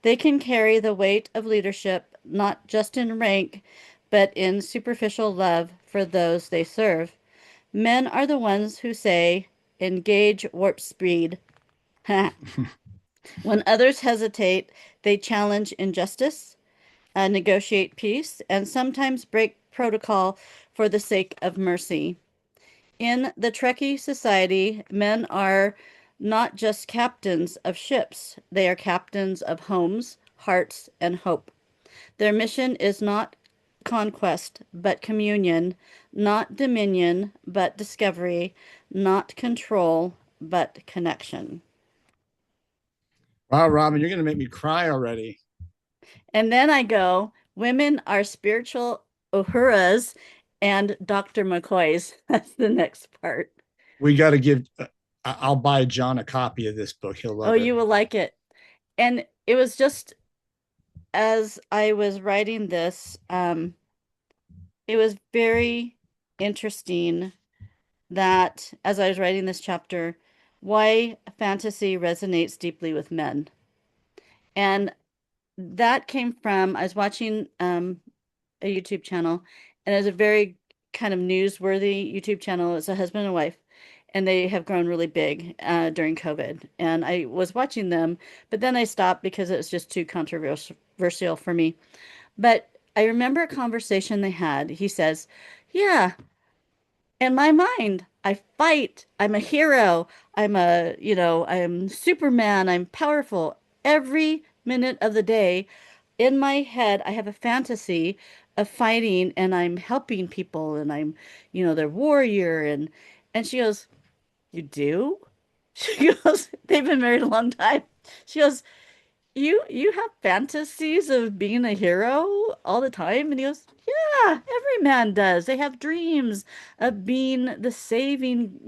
They can carry the weight of leadership, not just in rank, but in superficial love for those they serve. Men are the ones who say, engage warp speed. When others hesitate, they challenge injustice, negotiate peace, and sometimes break protocol for the sake of mercy. In the Trekkie society, men are not just captains of ships, they are captains of homes, hearts, and hope. Their mission is not conquest, but communion, not dominion, but discovery, not control, but connection. Wow, Robyn, you're gonna make me cry already. And then I go, women are spiritual Uhuras and Dr. McCoys. That's the next part. We got to give. I'll buy John a copy of this book. He'll Oh, love it. you will like it. And it was just as I was writing this, it was very interesting that as I was writing this chapter, why fantasy resonates deeply with men. And that came from I was watching a YouTube channel, and it's a very kind of newsworthy YouTube channel. It's a husband and wife, and they have grown really big during COVID. And I was watching them, but then I stopped because it was just too controversial for me. But I remember a conversation they had. He says, "Yeah, in my mind, I fight. I'm a hero. I'm Superman. I'm powerful. Every minute of the day, in my head, I have a fantasy of fighting and I'm helping people and I'm, their warrior and she goes, "You do?" She goes, "They've been married a long time." She goes, "You have fantasies of being a hero all the time?" And he goes, "Yeah, every man does. They have dreams of being the saving,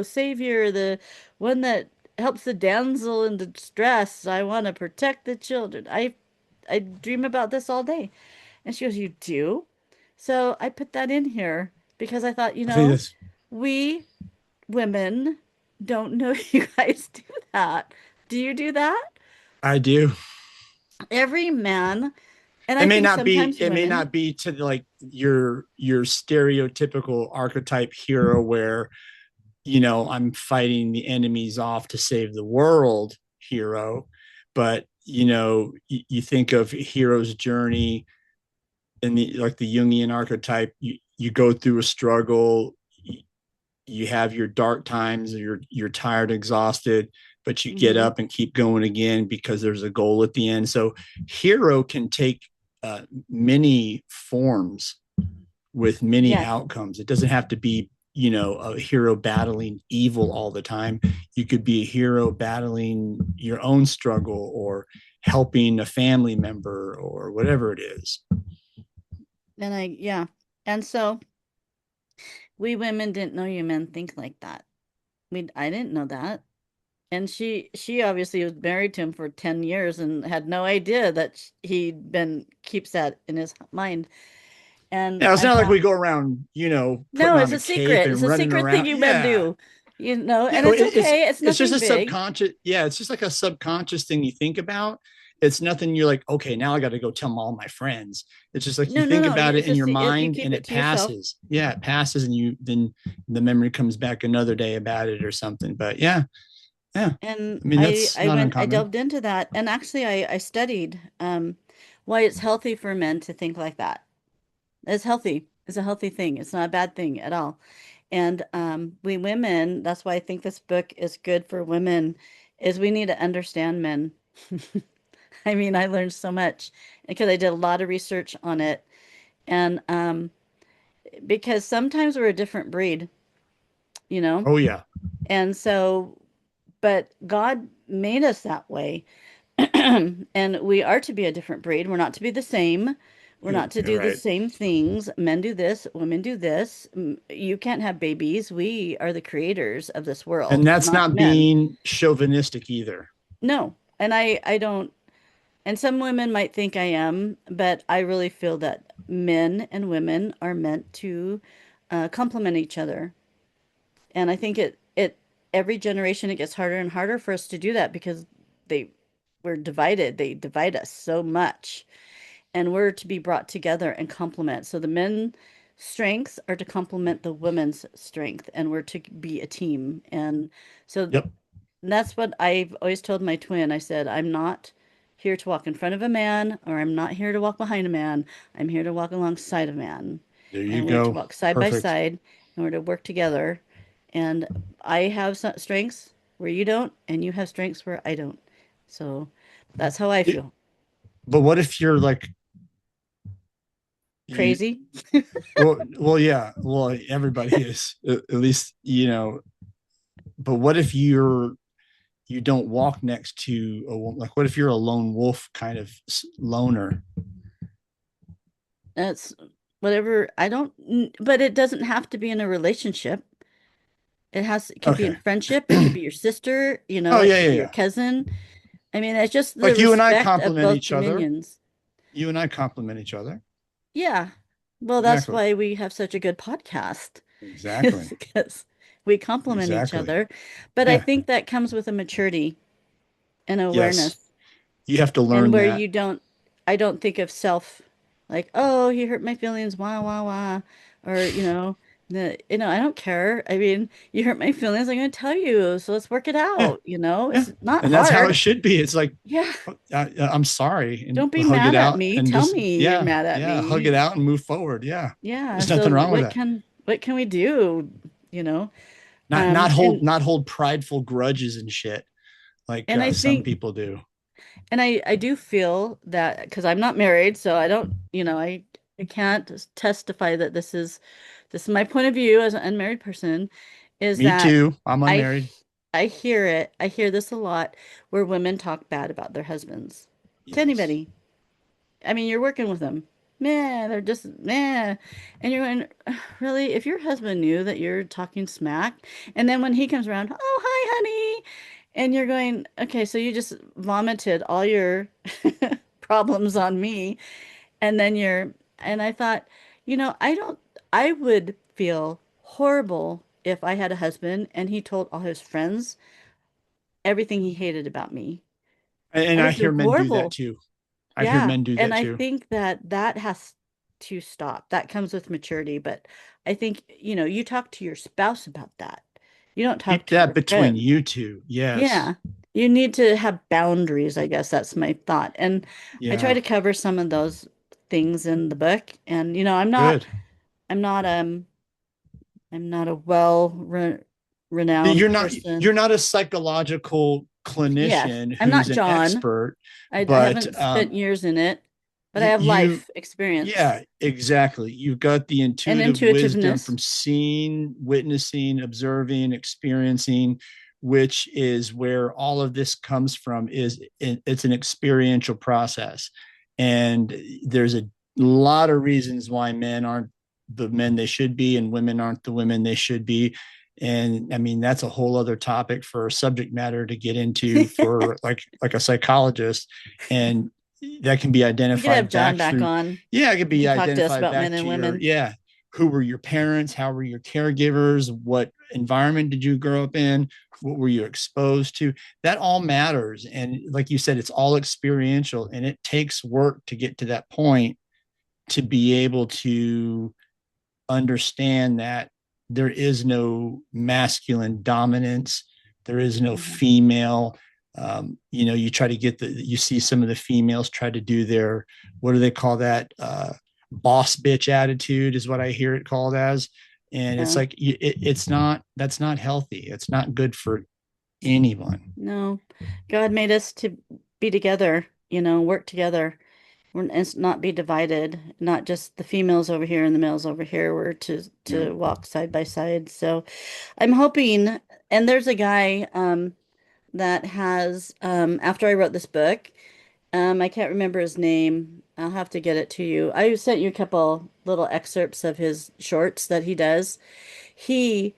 savior, the one that helps the damsel in distress. I want to protect the children. I dream about this all day." And she goes, "You do?" So I put that in here because I thought, I think that's, we women don't know you guys do that. Do you do that? I do. Every man, and It I may think not be, sometimes it may not women, be to like your stereotypical archetype hero where, I'm fighting the enemies off to save the world hero. But, you think of hero's journey in the like the Jungian archetype, you go through a struggle, you have your dark times, you're tired, exhausted, but you get hmm up and keep going again because there's a goal at the end. So hero can take many forms with many yes. outcomes. It doesn't have to be, a hero battling evil all the time. You could be a hero battling your own struggle or helping a family member or whatever it is. Yeah. And so we women didn't know you men think like that. I didn't know that. And she obviously was married to him for 10 years and had no idea that he'd been keeps that in his mind. And Yeah, it's I not like we thought, go around, putting no, on it's a a cape secret. It's and a running secret thing around. you men Yeah. do, Yeah, and it's okay. It's it's just nothing a big. subconscious. Yeah, it's just like a subconscious thing you think about. It's nothing you're like, okay, now I got to go tell all my friends. It's just like you No, no, think no. about it It's in just your you mind keep and it it to yourself. passes. Yeah, it passes, and you then the memory comes back another day about it or something. But yeah, yeah. And I mean, that's not I uncommon. delved into that, and actually I studied why it's healthy for men to think like that. It's healthy. It's a healthy thing. It's not a bad thing at all. And we women, that's why I think this book is good for women, is we need to understand men. I mean, I learned so much because I did a lot of research on it, and because sometimes we're a different breed, you know, Oh yeah, and so, but God made us that way. And we are to be a different breed. We're not to be the same. We're not to you're do the right. same things. Men do this, women do this. You can't have babies. We are the creators of this And world, that's not not men. being chauvinistic either. No. And I don't, and some women might think I am, but I really feel that men and women are meant to complement each other. And I think every generation it gets harder and harder for us to do that because they, we're divided. They divide us so much. And we're to be brought together and complement. So the men's strengths are to complement the women's strength, and we're to be a team. And so Yep. that's what I've always told my twin. I said, I'm not here to walk in front of a man, or I'm not here to walk behind a man. I'm here to walk alongside a man. There you And we're to go. walk side by Perfect. side, and we're to work together. And I have some strengths where you don't, and you have strengths where I don't. So that's how I It- feel. but what if you're like you Crazy? well, yeah. Well, everybody is at least, but what if you don't walk next to like what if you're a lone wolf kind of loner? That's whatever. I don't, but it doesn't have to be in a relationship. It could be in Okay. friendship. It could be your sister, Oh it yeah, could yeah, be your yeah. cousin. I mean, it's just the Like you and I respect of complement both each other. dominions. You and I complement each other. Yeah. Well, that's Exactly. why we have such a good podcast, Exactly. because we complement each Exactly. other. But I Yeah. think that comes with a maturity and Yes. awareness. You have to And learn where that. you don't, I don't think of self like, oh, he hurt my feelings, wah, wah, wah. Or, I don't care. I mean, you hurt my feelings, I'm going to tell you. So let's work it Yeah. out. Yeah. It's not And that's how it hard. should be. It's like, Yeah. I'm sorry, and Don't be hug it mad at out me. and Tell just, me you're yeah, mad at yeah, hug it me. out and move forward. Yeah. Yeah. There's nothing So wrong with that. what can we do? You know? Not, not hold, And not hold prideful grudges and shit like and I some think people do. and I do feel that because I'm not married, so I don't, I can't testify that this is my point of view as an unmarried person, is Me that too. I'm I unmarried. I hear it. I hear this a lot where women talk bad about their husbands to Yes. anybody. I mean, you're working with them. Man, they're just man. And you're going, really? If your husband knew that you're talking smack, and then when he comes around, oh, hi, honey. And you're going, okay, so you just vomited all your problems on me. And then and I thought, I would feel horrible if I had a husband and he told all his friends everything he hated about me. I And I would feel hear men do that horrible. too. I hear Yeah, men do and that I too. think that that has to stop. That comes with maturity, but I think, you talk to your spouse about that. You don't talk Keep to that your between friend. you two. Yes. Yeah. You need to have boundaries, I guess that's my thought. And I try Yeah. to cover some of those things in the book. And Good. I'm not I'm not a well re renowned You're person. not a psychological Yes, clinician I'm not who's an John. expert, I but haven't spent years in it, but I you have you life experience yeah, exactly. You've got the and intuitive wisdom intuitiveness. from seeing, witnessing, observing, experiencing, which is where all of this comes from. It's an experiential process, and there's a lot of reasons why men aren't the men they should be and women aren't the women they should be. And I mean, that's a whole other topic for subject matter to get into for like a psychologist. And that can be We could have identified John back back through, on. yeah, it could He be could talk to us identified about back men and to your, women. yeah, who were your parents, how were your caregivers, what environment did you grow up in, what were you exposed to. That all matters, and like you said, it's all experiential, and it takes work to get to that point, to be able to understand that there is no masculine dominance, there is no Mhm. female. You try to you see some of the females try to do their, what do they call that? Boss bitch attitude is what I hear it called as. And it's Yeah. like, it's not, that's not healthy. It's not good for anyone. No. God made us to be together, work together. And not be divided, not just the females over here and the males over here. We're Yeah. to walk side by side. So I'm hoping, and there's a guy that has after I wrote this book, I can't remember his name. I'll have to get it to you. I sent you a couple little excerpts of his shorts that he does. He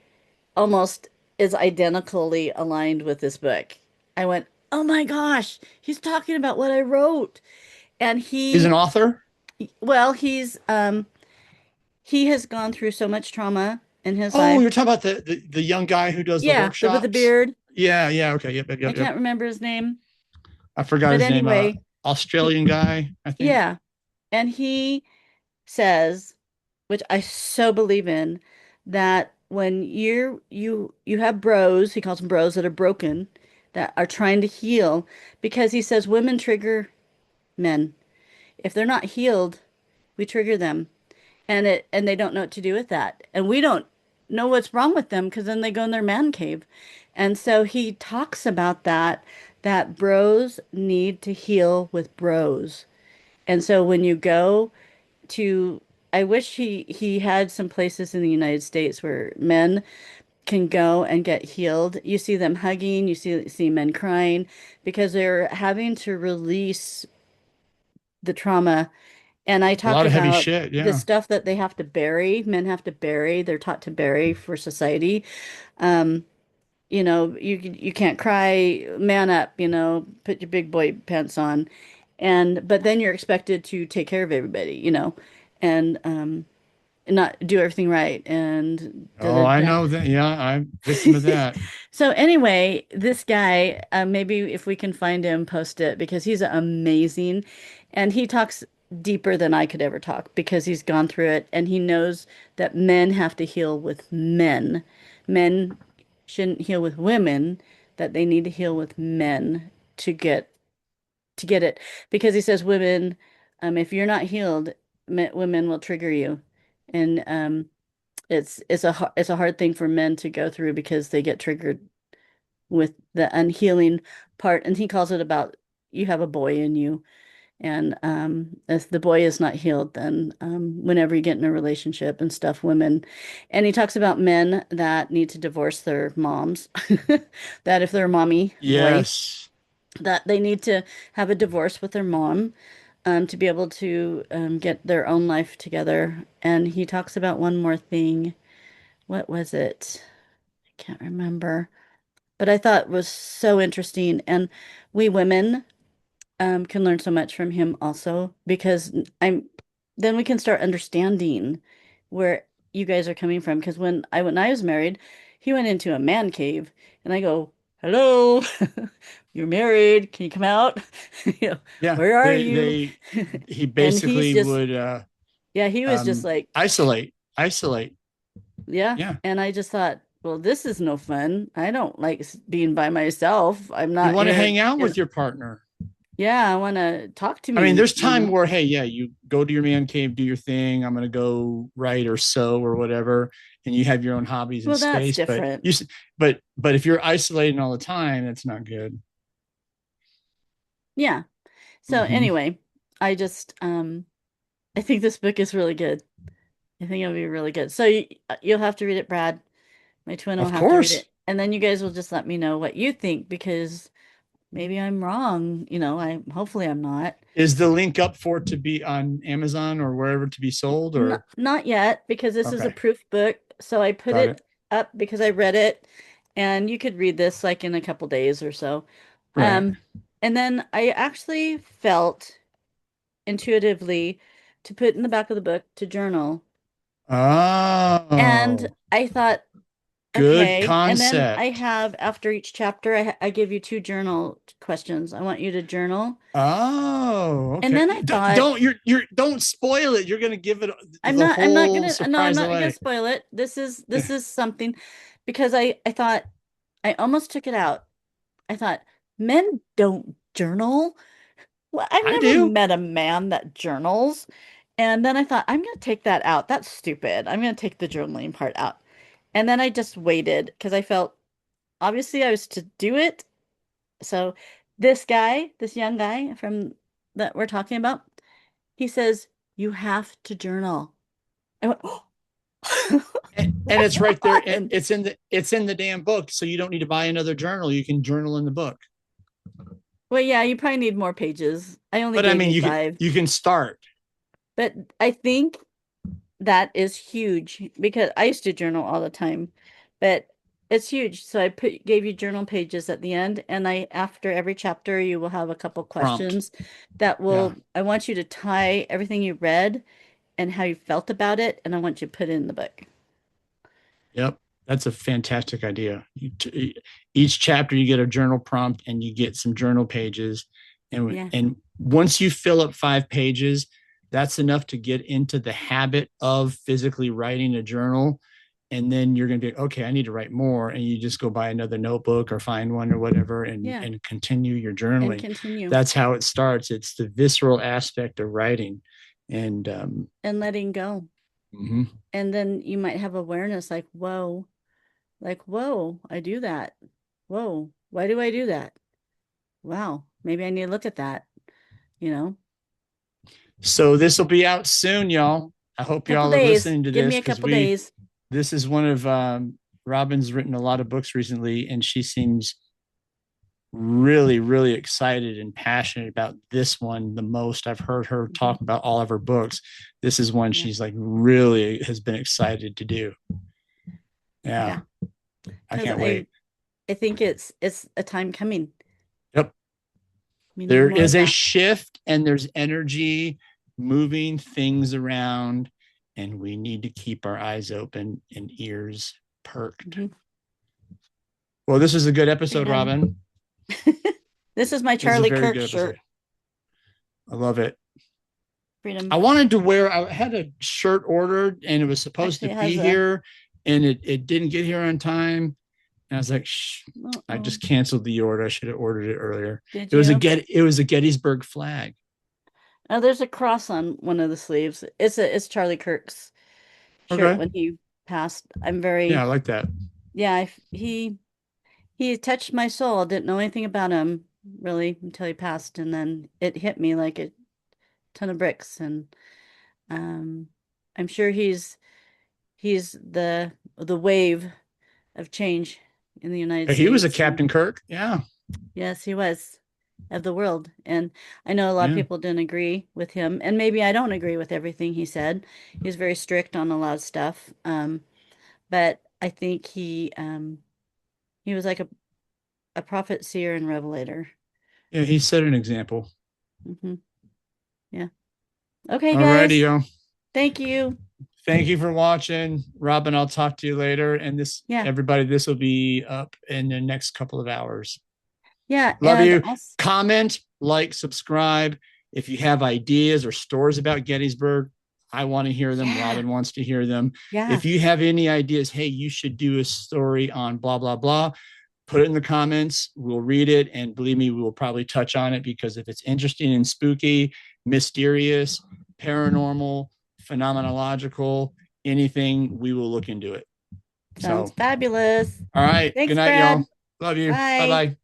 almost is identically aligned with this book. I went, "Oh my gosh, he's talking about what I wrote." And He's an author. well, he has gone through so much trauma in his Oh, life. you're talking about the young guy who does the Yeah, with the workshops. beard. Yeah, yeah, okay, yep, yep, I yep, yep. can't remember his name. I forgot But his name. anyway, he Australian guy, I think. yeah, and he says, which I so believe in, that when you have bros, he calls them bros that are broken, that are trying to heal, because he says women trigger men. If they're not healed, we trigger them. And they don't know what to do with that. And we don't know what's wrong with them because then they go in their man cave. And so he talks about that bros need to heal with bros. And so when you go to I wish he had some places in the United States where men can go and get healed. You see them hugging, you see men crying because they're having to release the trauma. And I A talk lot of heavy about shit. the Yeah. stuff that they have to bury, men have to bury, they're taught to bury for society. Um, you can't cry, man up, put your big boy pants on. But then you're expected to take care of everybody, and not do everything right and da Oh, da I da. know that. Yeah, I'm victim of that. So anyway, this guy, maybe if we can find him, post it because he's amazing, and he talks deeper than I could ever talk because he's gone through it and he knows that men have to heal with men. Men shouldn't heal with women, that they need to heal with men to get it because he says women, if you're not healed, women will trigger you, and it's a hard thing for men to go through because they get triggered with the unhealing part, and he calls it about you have a boy in you, And if the boy is not healed, then whenever you get in a relationship and stuff, women, and he talks about men that need to divorce their moms, that if they're a mommy boy, Yes. that they need to have a divorce with their mom to be able to get their own life together. And he talks about one more thing. What was it? I can't remember, but I thought was so interesting. And we women can learn so much from him also because then we can start understanding where you guys are coming from. Because when I was married, he went into a man cave, and I go, "Hello, you're married. Can you come out? You know, Yeah. where are you?" They he And he's basically just, would yeah, he was just like, isolate. yeah. Yeah. And I just thought, well, this is no fun. I don't like being by myself. I'm You not want to here. hang out with your partner. Yeah, I want to talk to I mean, me, there's you time know. where, hey, yeah, you go to your man cave, do your thing. I'm going to go write or sew or whatever, and you have your own hobbies and Well, that's space. different. But if you're isolating all the time, that's not good. Yeah. So Mm-hmm. anyway, I just I think this book is really good. I think it'll be really good. So you'll have to read it, Brad. My twin will Of have to read course. it. And then you guys will just let me know what you think because maybe I'm wrong. I hopefully I'm not. Is the link up for it to be on Amazon or wherever to be sold Not or not yet because this is a okay, proof book. So I put got it. it up because I read it and you could read this like in a couple days or so. Right. Um and then I actually felt intuitively to put in the back of the book to journal. And Oh, I thought, good okay. And then I concept. have, after each chapter, I give you two journal questions. I want you to journal. Oh, And okay. then I thought, Don't don't spoil it. You're gonna give it I'm the not, I'm not whole gonna, no, I'm surprise not gonna away. spoil it. This is something because I thought I almost took it out. I thought, men don't journal. Well, I've I never do. met a man that journals. And then I thought, I'm going to take that out. That's stupid. I'm going to take the journaling part out. And then I just waited because I felt obviously I was to do it. So this guy, this young guy from that we're talking about, he says, you have to journal. I went, oh, And it's right there. one. It's in the damn book, so you don't need to buy another journal. You can journal in the book. Well, yeah, you probably need more pages. I only But I gave mean, you five, you can start. but I think that is huge because I used to journal all the time, but it's huge. So I gave you journal pages at the end, and I after every chapter you will have a couple Prompt. questions that Yeah. will I want you to tie everything you read and how you felt about it, and I want you to put it in the book. Yep. That's a fantastic idea. Each chapter you get a journal prompt and you get some journal pages, Yeah. and once you fill up 5 pages, that's enough to get into the habit of physically writing a journal. And then you're going to be okay. I need to write more, and you just go buy another notebook or find one or whatever, Yeah. and continue your And journaling. continue That's how it starts. It's the visceral aspect of writing, and and letting go. mhm. And then you might have awareness like, whoa, I do that. Whoa, why do I do that? Wow, maybe I need to look at that, you know? So this will be out soon, y'all. I hope Couple y'all are days. listening to Give me this a because couple we days. this is one of Robyn's written a lot of books recently, and she seems really excited and passionate about this one the most. I've heard her Mhm. talk about all of her books. This is one Yeah. she's like really has been excited to do. Yeah, Yeah. I Because can't wait. I think it's a time coming. Yep. We need There more is of a that. shift and there's energy moving things around, and we need to keep our eyes open and ears perked. Mhm. Well, this is a good episode, Amen. Robyn. This is my This is a Charlie very Kirk good episode. shirt. I love it. I Freedom. wanted to wear, I had a shirt ordered and it was supposed Actually, to it has be a. here, and it didn't get here on time. And I was like, shh, I Uh-oh. just canceled the order. I should have ordered it earlier. Did you? It was a Gettysburg flag. Oh, there's a cross on one of the sleeves. It's Charlie Kirk's shirt Okay. when he passed. I'm Yeah, I very like that. yeah. He touched my soul. Didn't know anything about him really until he passed, and then it hit me like it. ton of bricks, and um, I'm sure he's the wave of change in the United He was a States. And Captain Kirk. Yeah. yes, he was of the world. And I know a lot of Yeah. people didn't agree with him, and maybe I don't agree with everything he said. He was very strict on a lot of stuff. But I think he was like a prophet, seer, and revelator. Yeah. He set an example. Hmm. Yeah. Okay, All righty, guys. yo. Thank you. Thank you for watching. Robyn, I'll talk to you later. And this, Yeah. everybody, this will be up in the next couple of hours. Yeah. Love And you. also, Comment, like, subscribe. If you have ideas or stories about Gettysburg, I want to hear them. yeah. Robyn wants to hear them. Yeah. If you have any ideas, hey, you should do a story on blah, blah, blah, put it in the comments. We'll read it. And believe me, we will probably touch on it because if it's interesting and spooky, mysterious, paranormal, phenomenological, anything, we will look into it. Sounds So, fabulous. all right. Good Thanks, night, Brad. y'all. Love you. Bye Bye. bye.